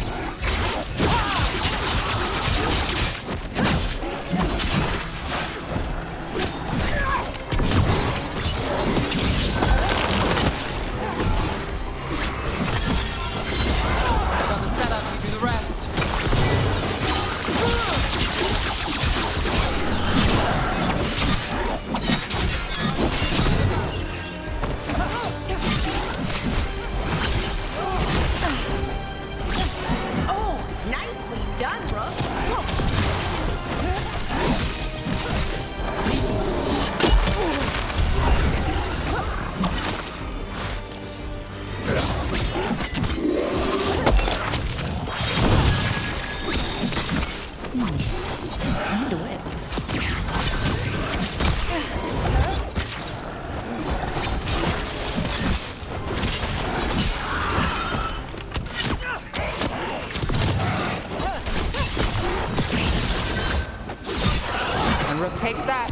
Rook takes that.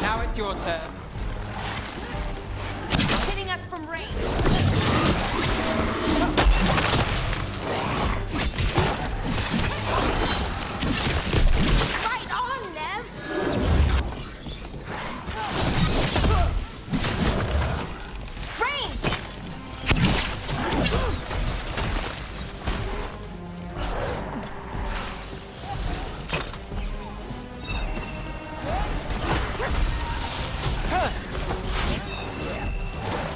Now it's your turn. Hitting us from range. Right on, Nev! Range!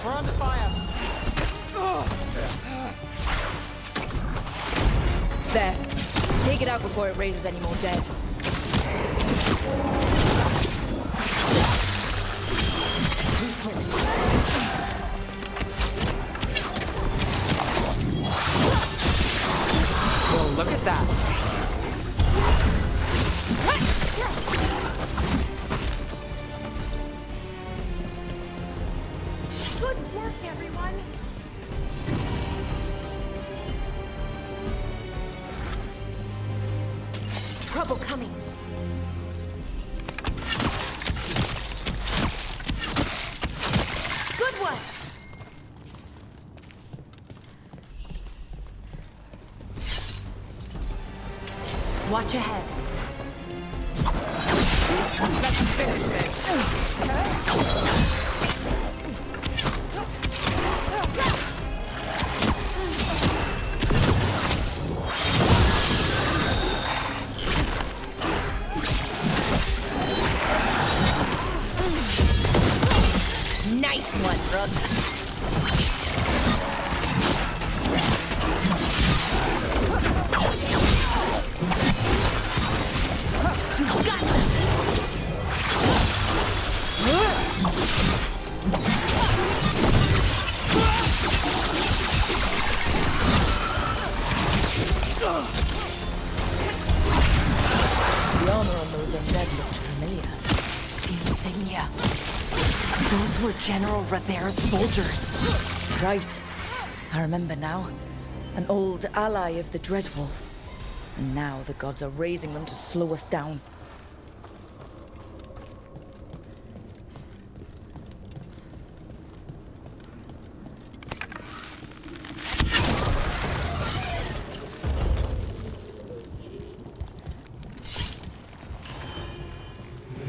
We're under fire. There. Take it out before it raises any more dead. Whoa, look at that. Good work, everyone! Trouble coming. Good one! Watch ahead. Let's finish this. Nice one, Rook. Gotcha! The armor on those undead looked familiar. Insignia. Those were General Rather's soldiers. Right. I remember now. An old ally of the Dreadwolf. And now the gods are raising them to slow us down.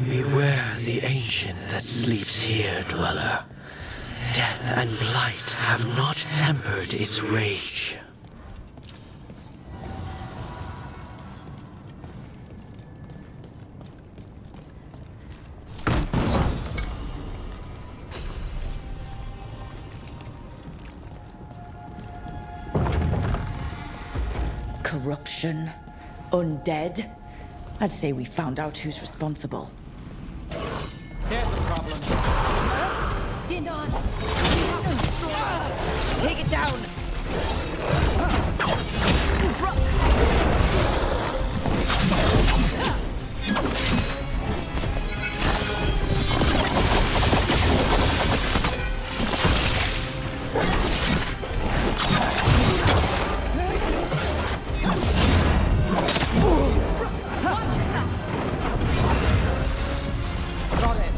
Beware the ancient that sleeps here, dweller. Death and blight have not tempered its rage. corruption, undead. I'd say we found out who's responsible. There's a problem. Dinon! Take it down! Got it.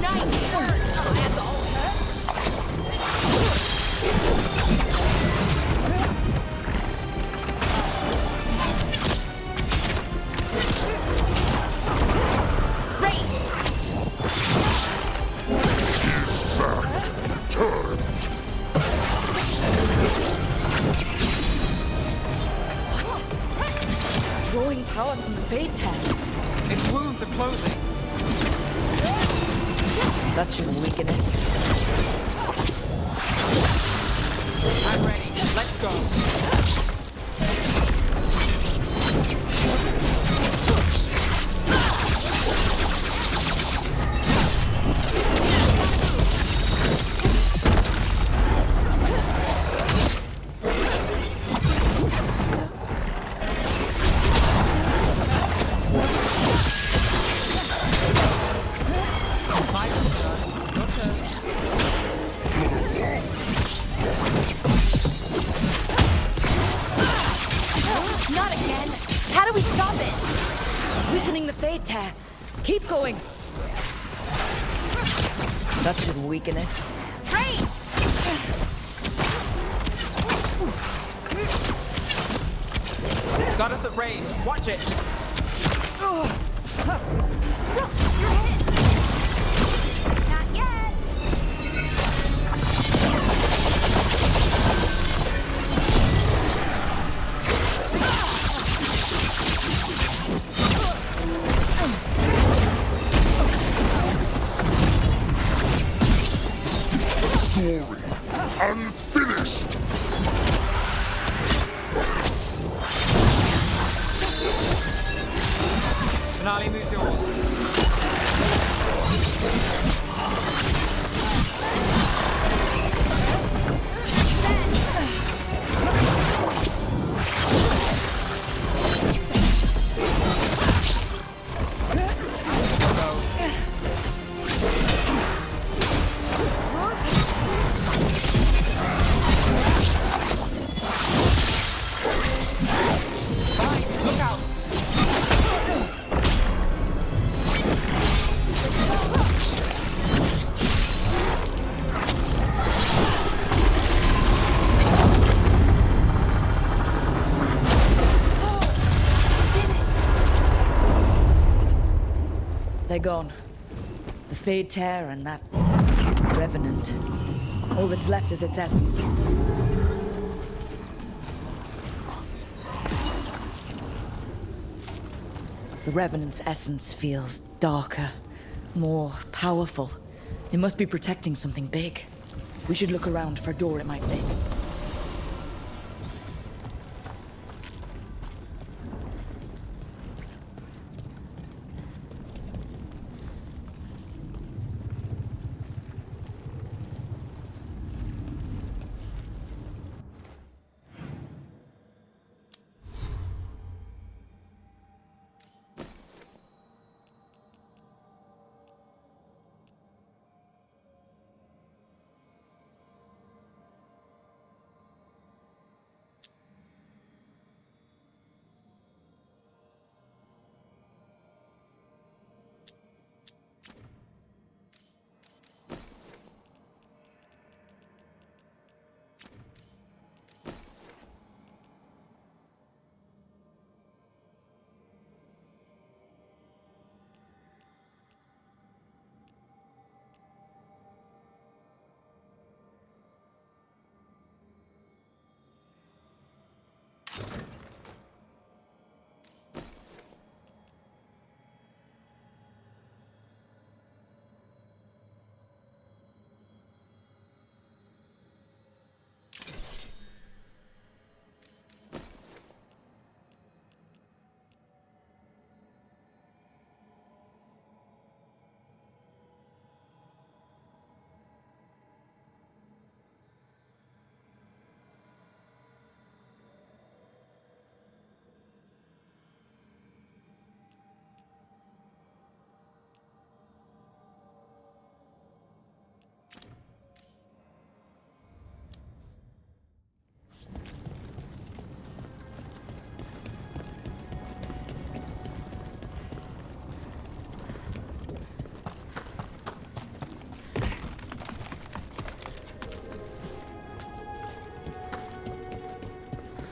Nice work, asshole. Drawing power from the Fade Tent. Its wounds are closing. That should weaken it. I'm ready. Let's go. Not again. How do we stop it? Weakening the Fade Tear. Keep going. That should weaken it. Great! Got us at range. Watch it. You're hit. Not yet. Story unfinished. Finale moves yours. Look out! They're gone. The Fade Tear and that Revenant. All that's left is its essence. The Revenant's essence feels darker, more powerful. It must be protecting something big. We should look around for a door it might fit.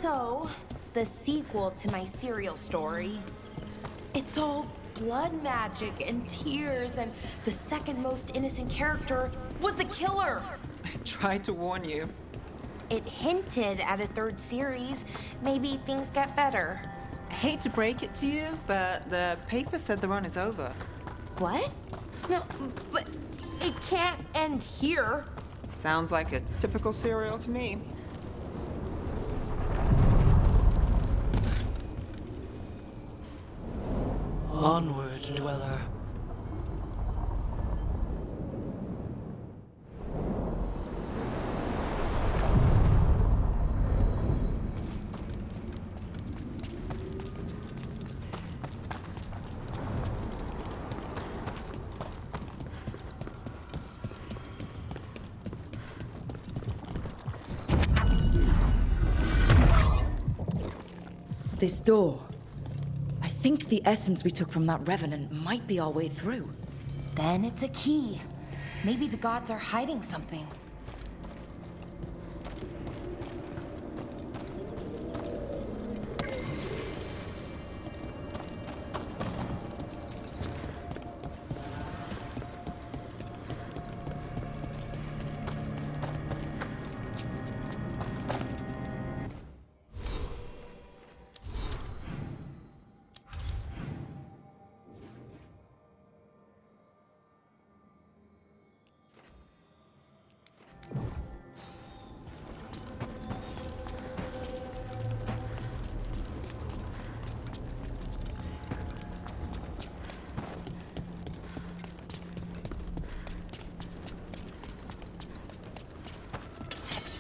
So, the sequel to my serial story. It's all blood magic and tears, and the second most innocent character was the killer. I tried to warn you. It hinted at a third series. Maybe things get better. I hate to break it to you, but the paper said the run is over. What? No, but it can't end here. Sounds like a typical serial to me. Onward, Dweller. This door. I think the essence we took from that revenant might be our way through. Then it's a key. Maybe the gods are hiding something.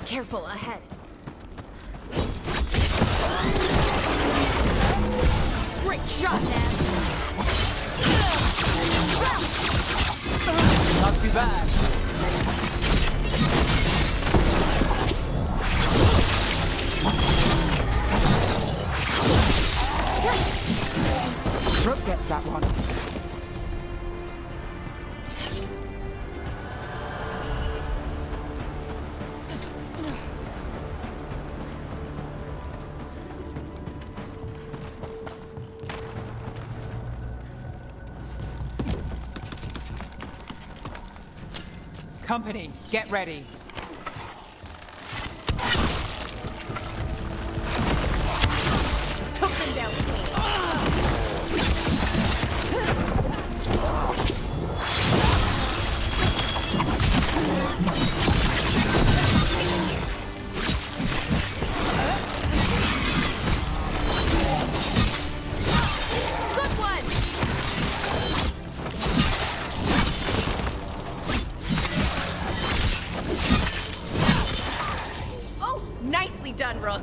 Careful ahead. Great shot, man. Not too bad. Rook gets that one. Company, get ready. Took them down clean. Good one. Oh, nicely done, Rook.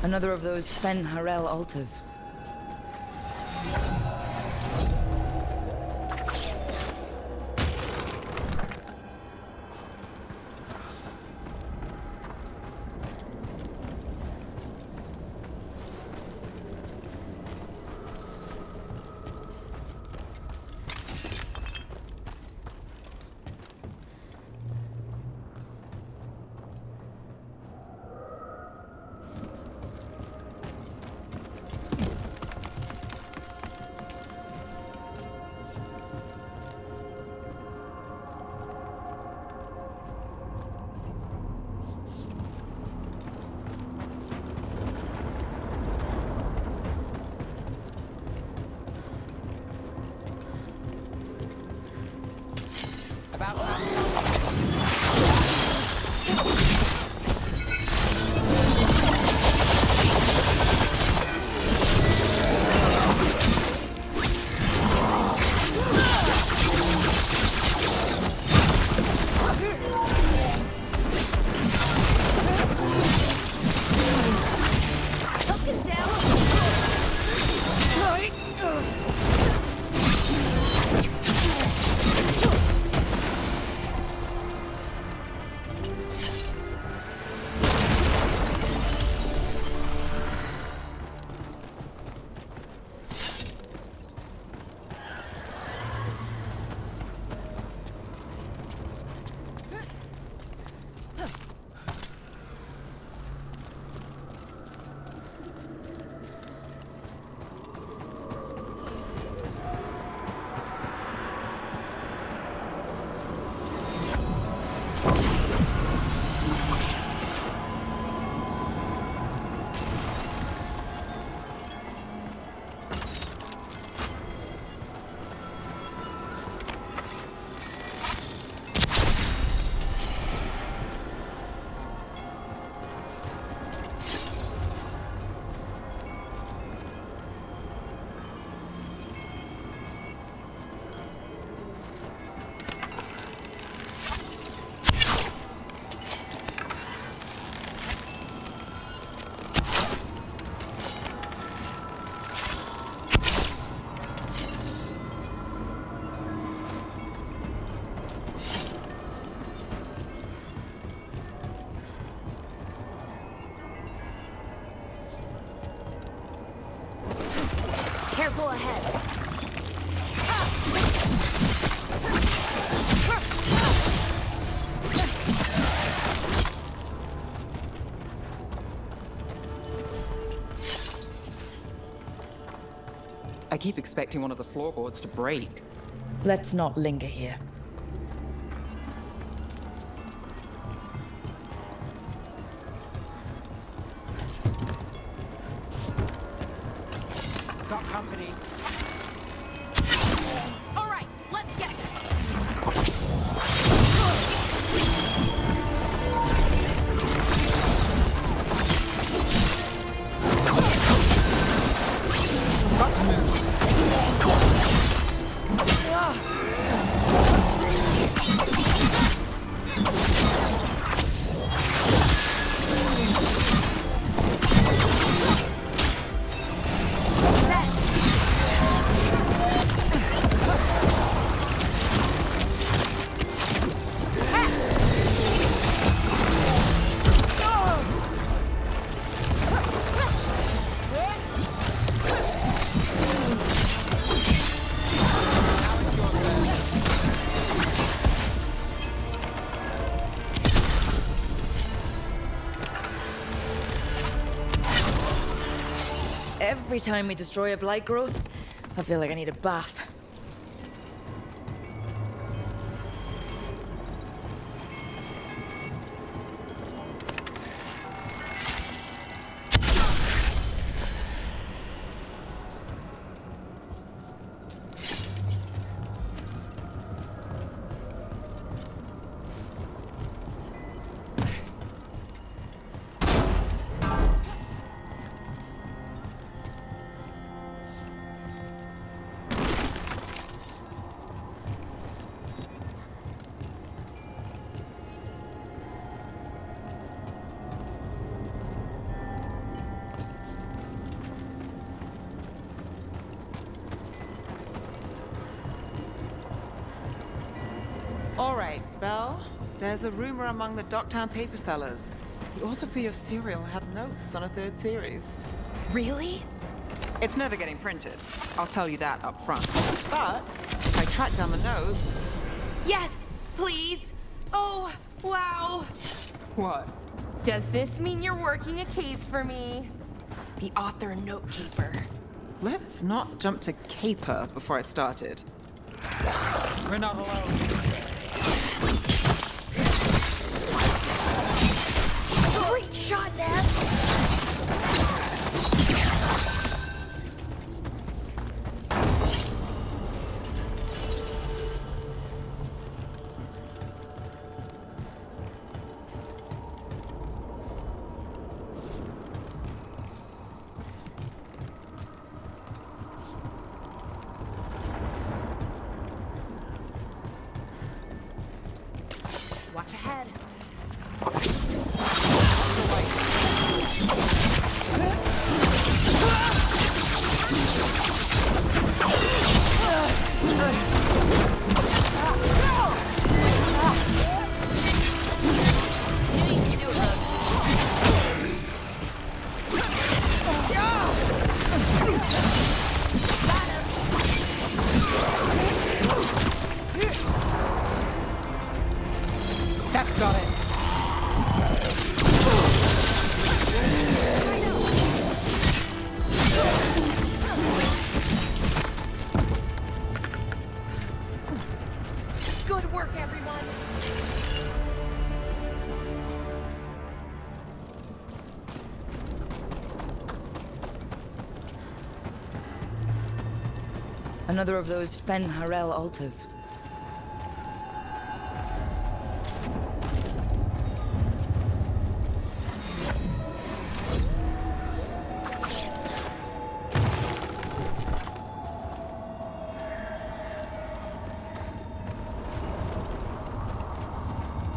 Another of those Fen Harel altars. Careful ahead. I keep expecting one of the floorboards to break. Let's not linger here. Got company. All right, let's get it. Got to move. Every time we destroy a blight growth, I feel like I need a bath. All right, Belle. There's a rumor among the Docktown paper sellers. The author for your serial had notes on a third series. Really? It's never getting printed. I'll tell you that up front. But if I track down the notes... Yes, please. Oh, wow. What? Does this mean you're working a case for me? The author and note keeper. Let's not jump to caper before I've started. We're not alone. Great shot, Ned. Watch ahead. That's got it. Good work, everyone. Another of those Fen Harel altars.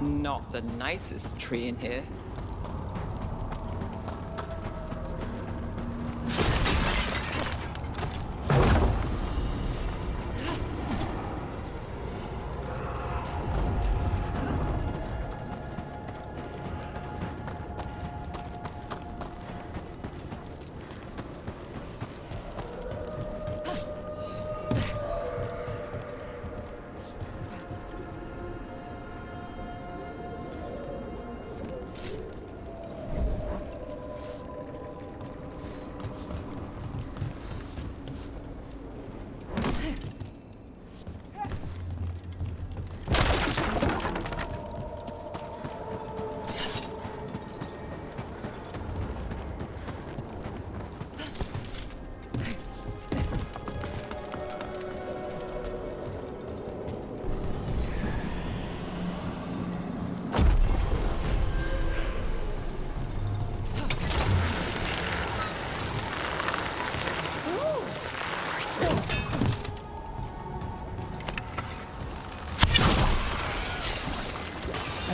Not the nicest tree in here.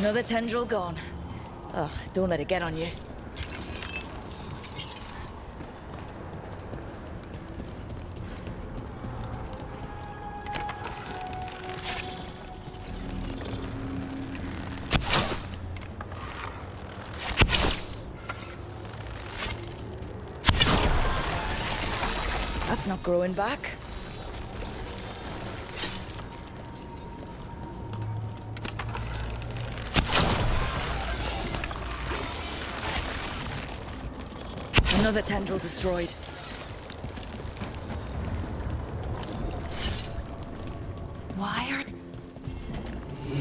Another tendril gone. Ugh, don't let it get on you. That's not growing back. Another tendril destroyed. Why are...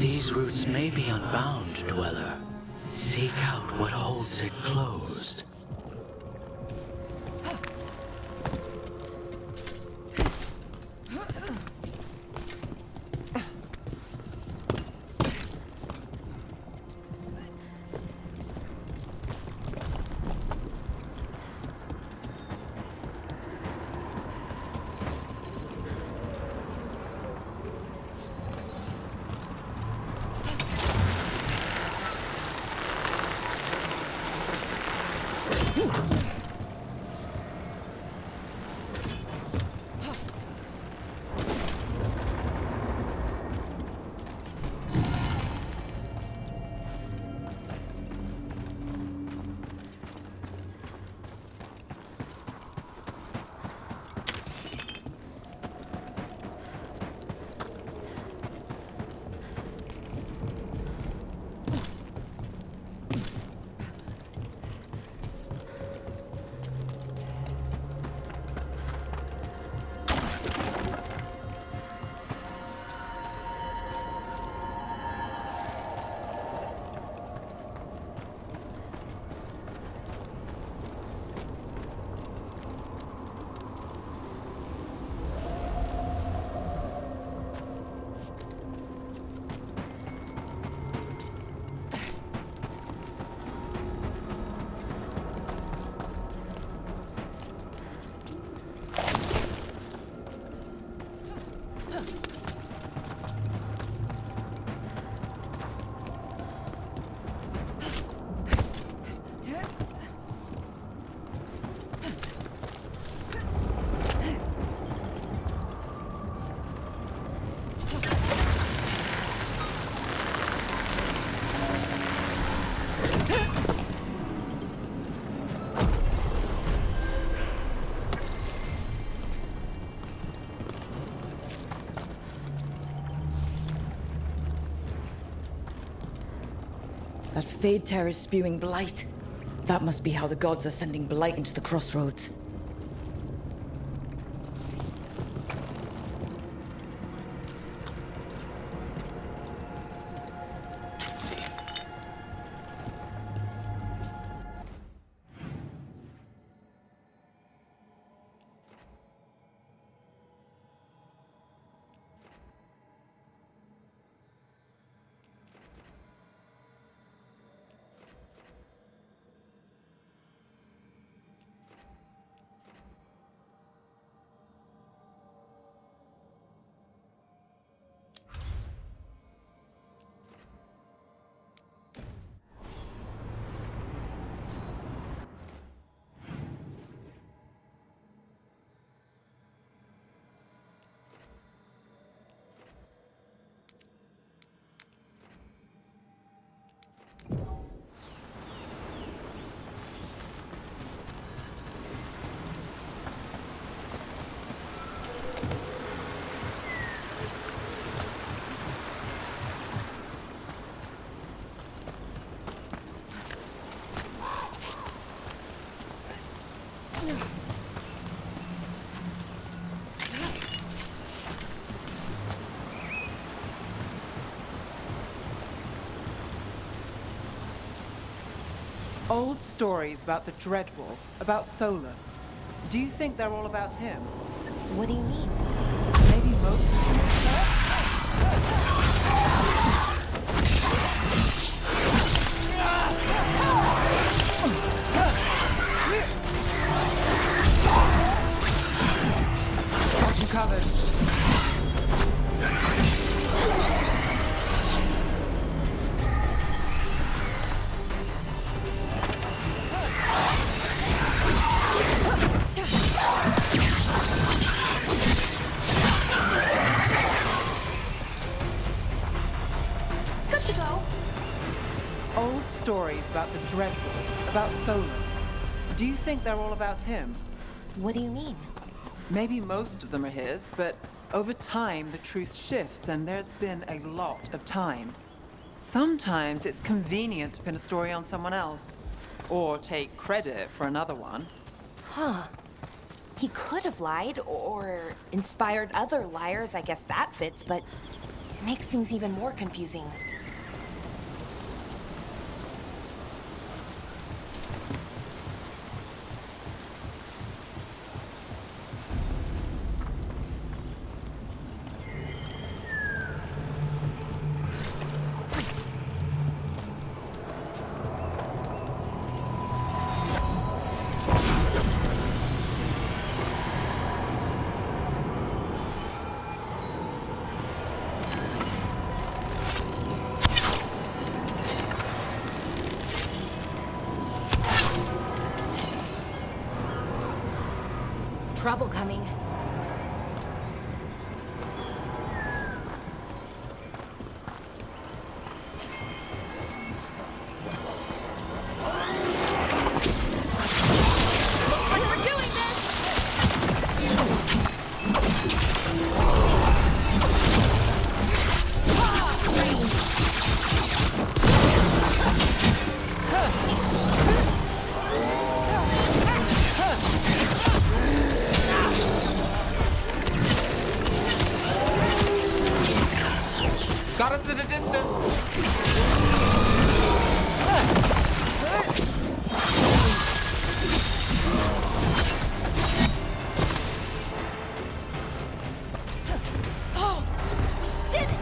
These roots may be unbound, Dweller. Seek out what holds it closed. That Fade Tear is spewing blight. That must be how the gods are sending blight into the Crossroads. Old stories about the Dreadwolf, about Solus. Do you think they're all about him? What do you mean? Maybe most of them. Got you covered. about the Dreadwolf, about Solus. Do you think they're all about him? What do you mean? Maybe most of them are his, but over time the truth shifts and there's been a lot of time. Sometimes it's convenient to pin a story on someone else, or take credit for another one. Huh. He could have lied, or inspired other liars, I guess that fits, but it makes things even more confusing. Trouble coming. Looks like we're doing Got us at a distance! Oh, we did it!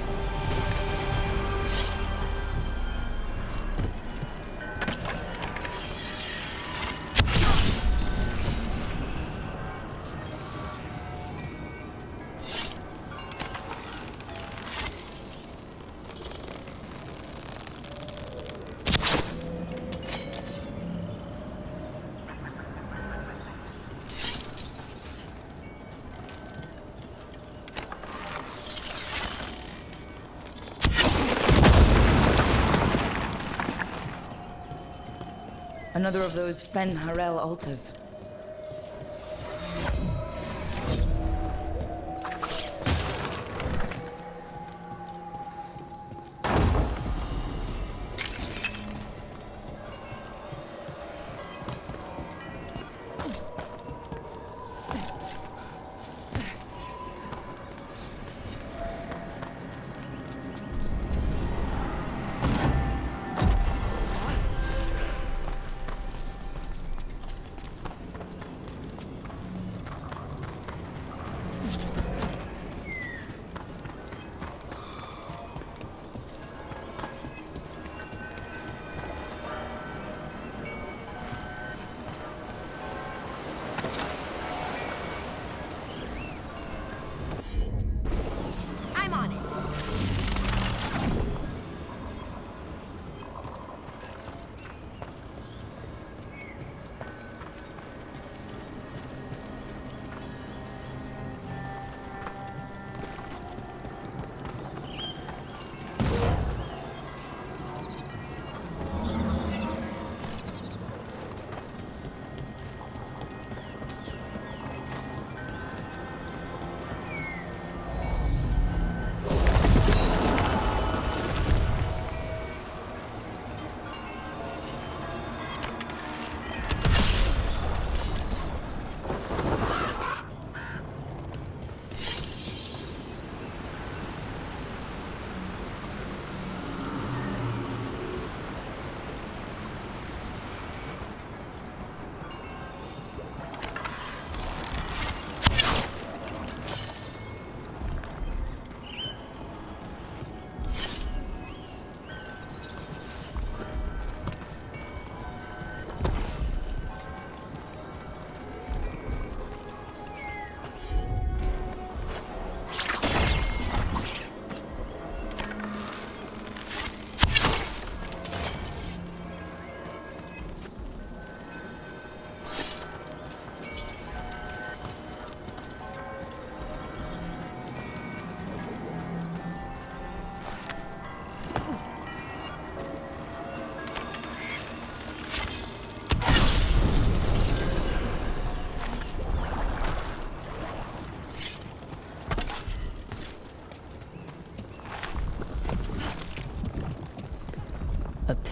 Another of those Fen Harel altars.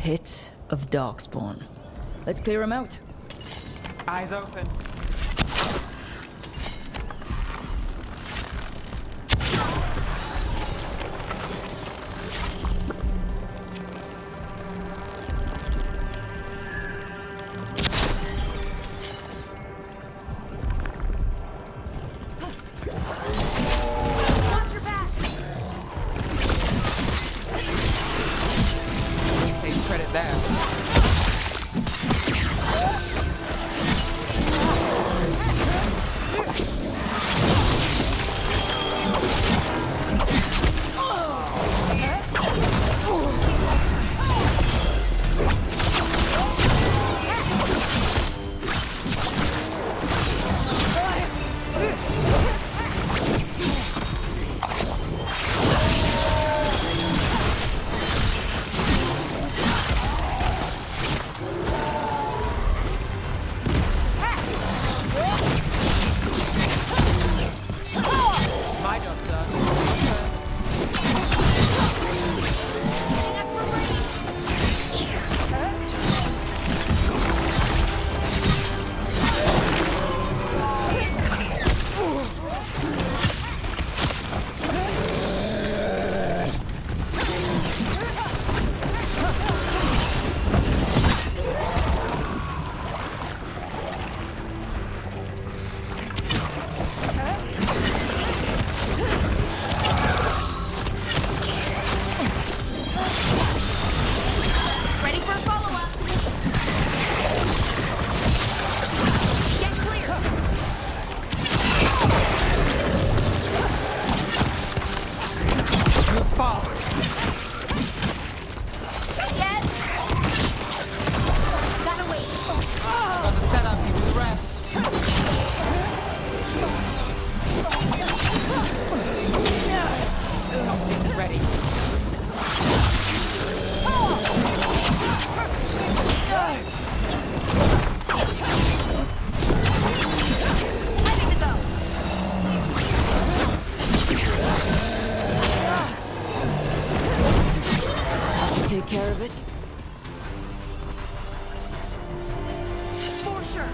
Pit of Darkspawn. Let's clear him out. Eyes open. Take credit there. My job, Ready for a follow-up? Get clear! Move fast. Yes! Gotta wait. Got the setup, you do the rest. Optics ready. Ready to go. Take care of it. For sure.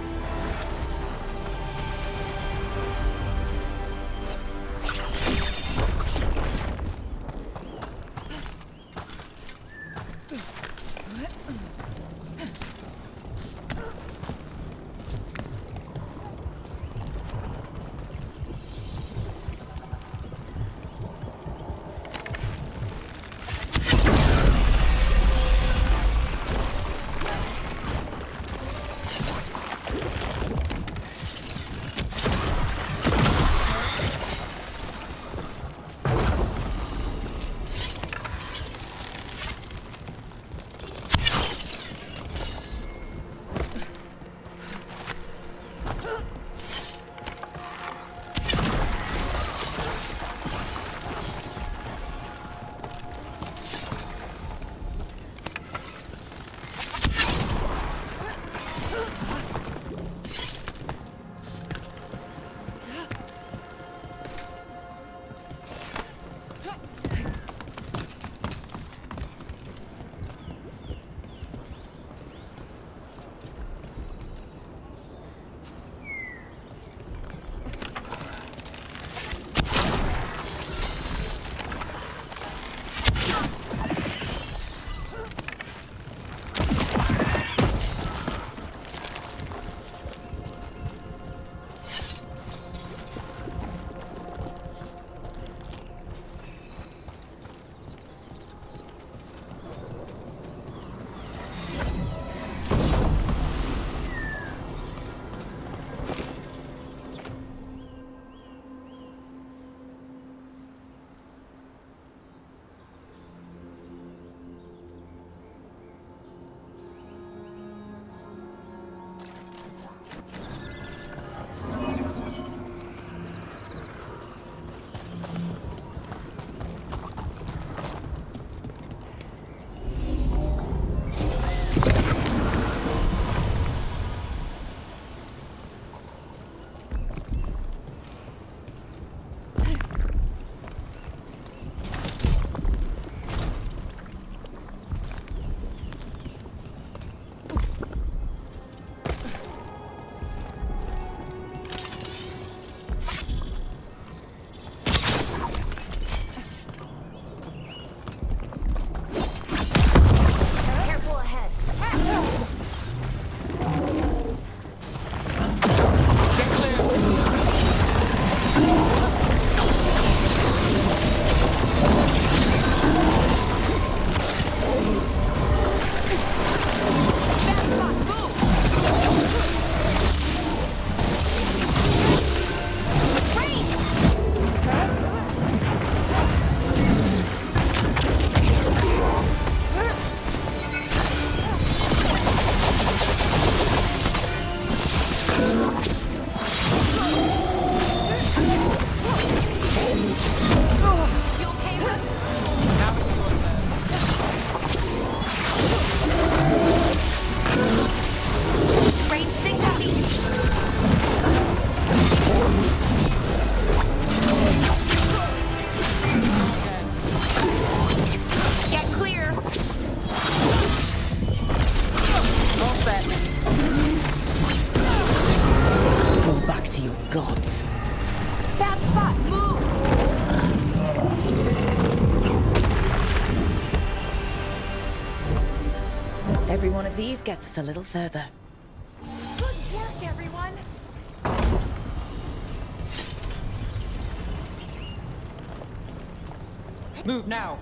these gets us a little further. Good work, everyone. Move now.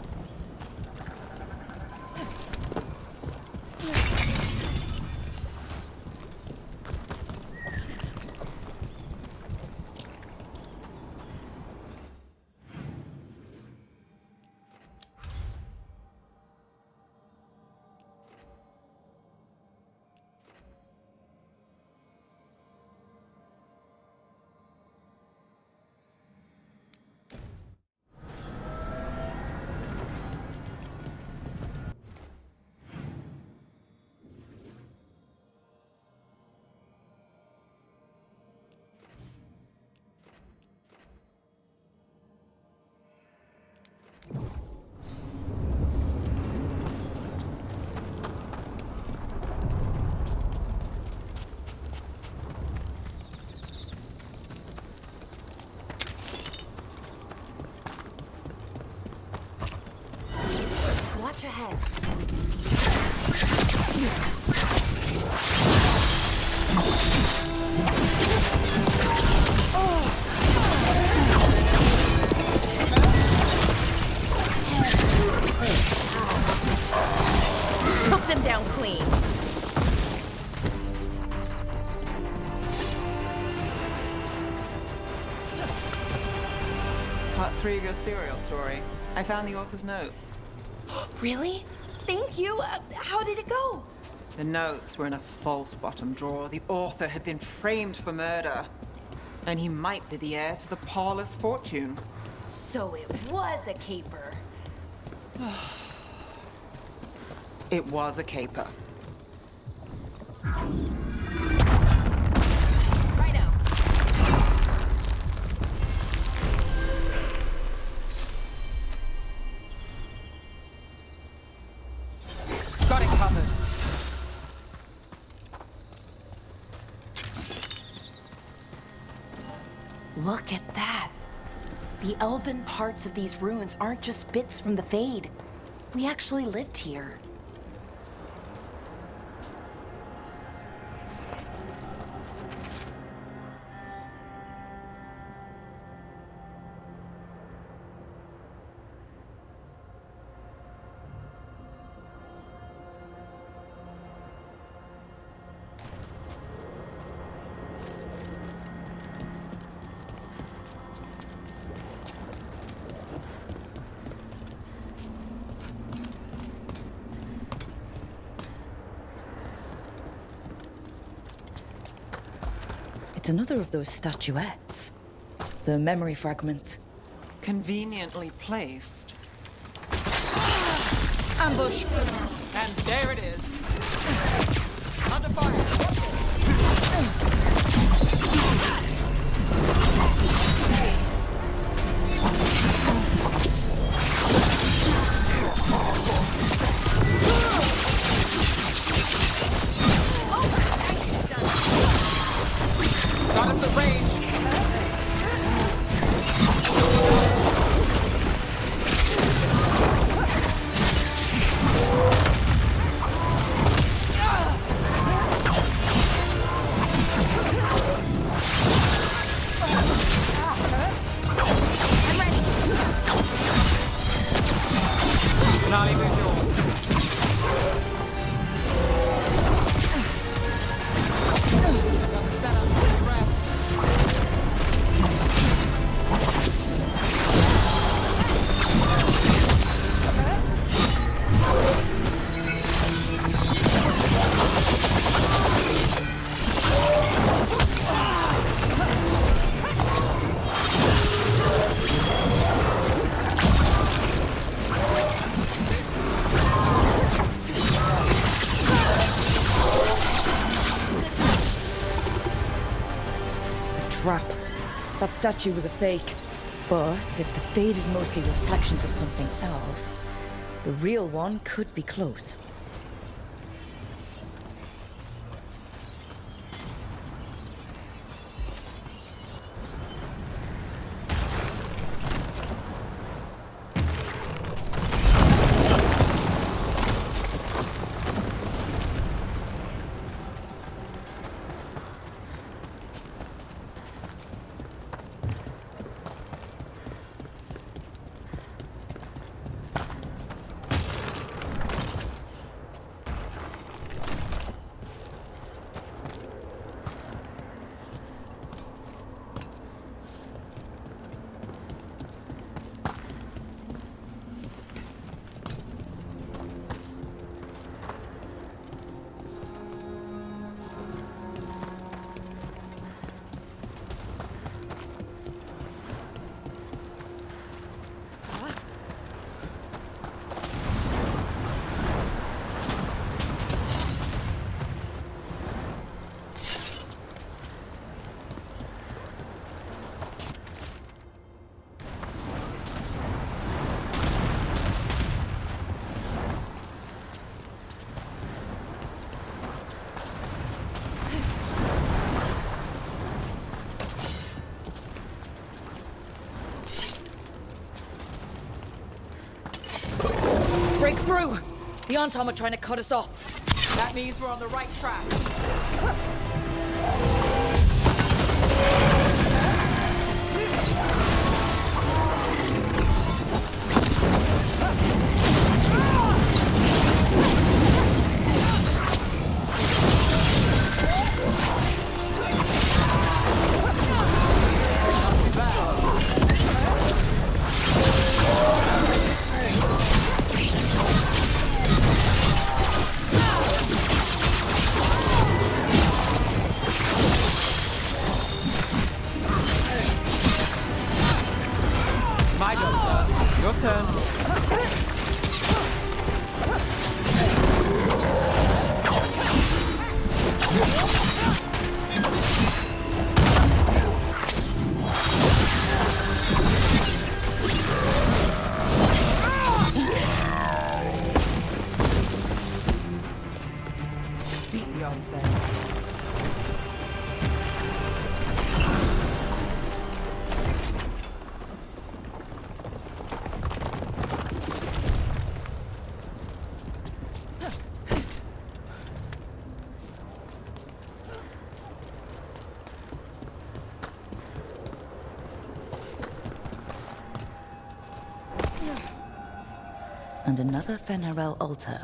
Watch ahead. Took them down clean. Part 3 of your serial story. I found the author's notes. Really? Thank you. How did it go? The notes were in a false bottom drawer. The author had been framed for murder. And he might be the heir to the parlous fortune. So it was a caper. It was a caper. Right now. Got it covered. Look at that. The elven parts of these ruins aren't just bits from the Fade. We actually lived here. It's another of those statuettes. The memory fragments. Conveniently placed. Ambush! And there it is. Under fire. Got us the range. Not even sure. Trap. That statue was a fake. But if the Fade is mostly reflections of something else, the real one could be close. The Antom are trying to cut us off. That means we're on the right track. My go, sir. Your turn. Beat the odds then. And another Fen'Harel altar.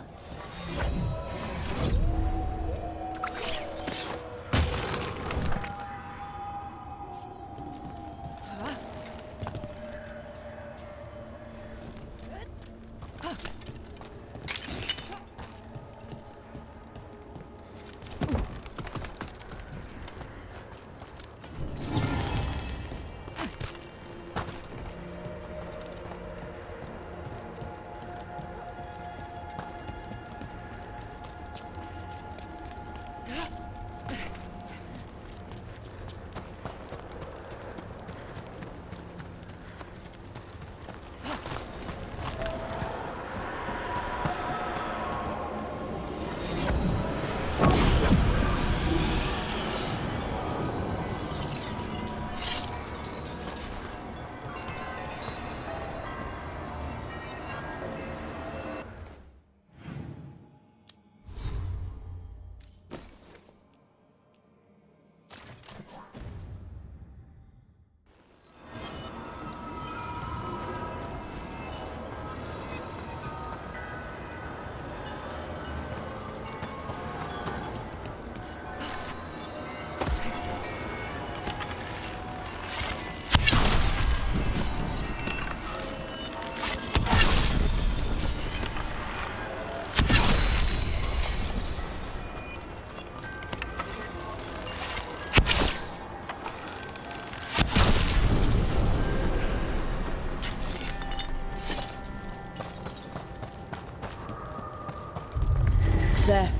There.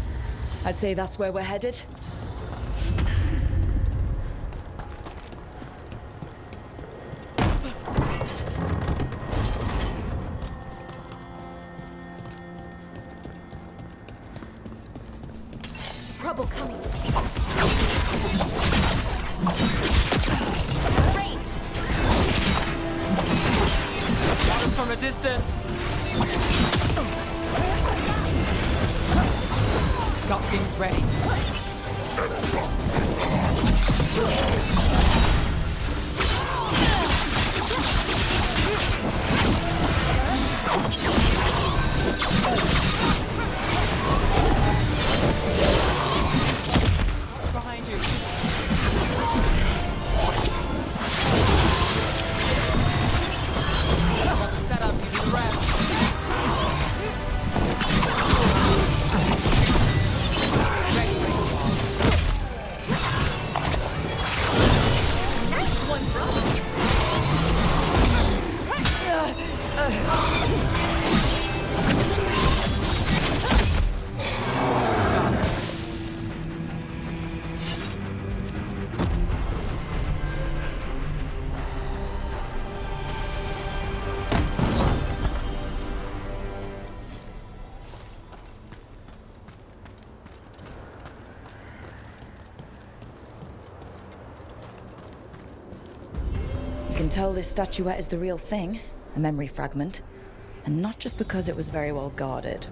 I'd say that's where we're headed. Trouble coming. Ranged. Got us from a distance. Got things ready. Behind you. Got the setup, you do the rest. You can tell this statuette is the real thing, a memory fragment, and not just because it was very well guarded.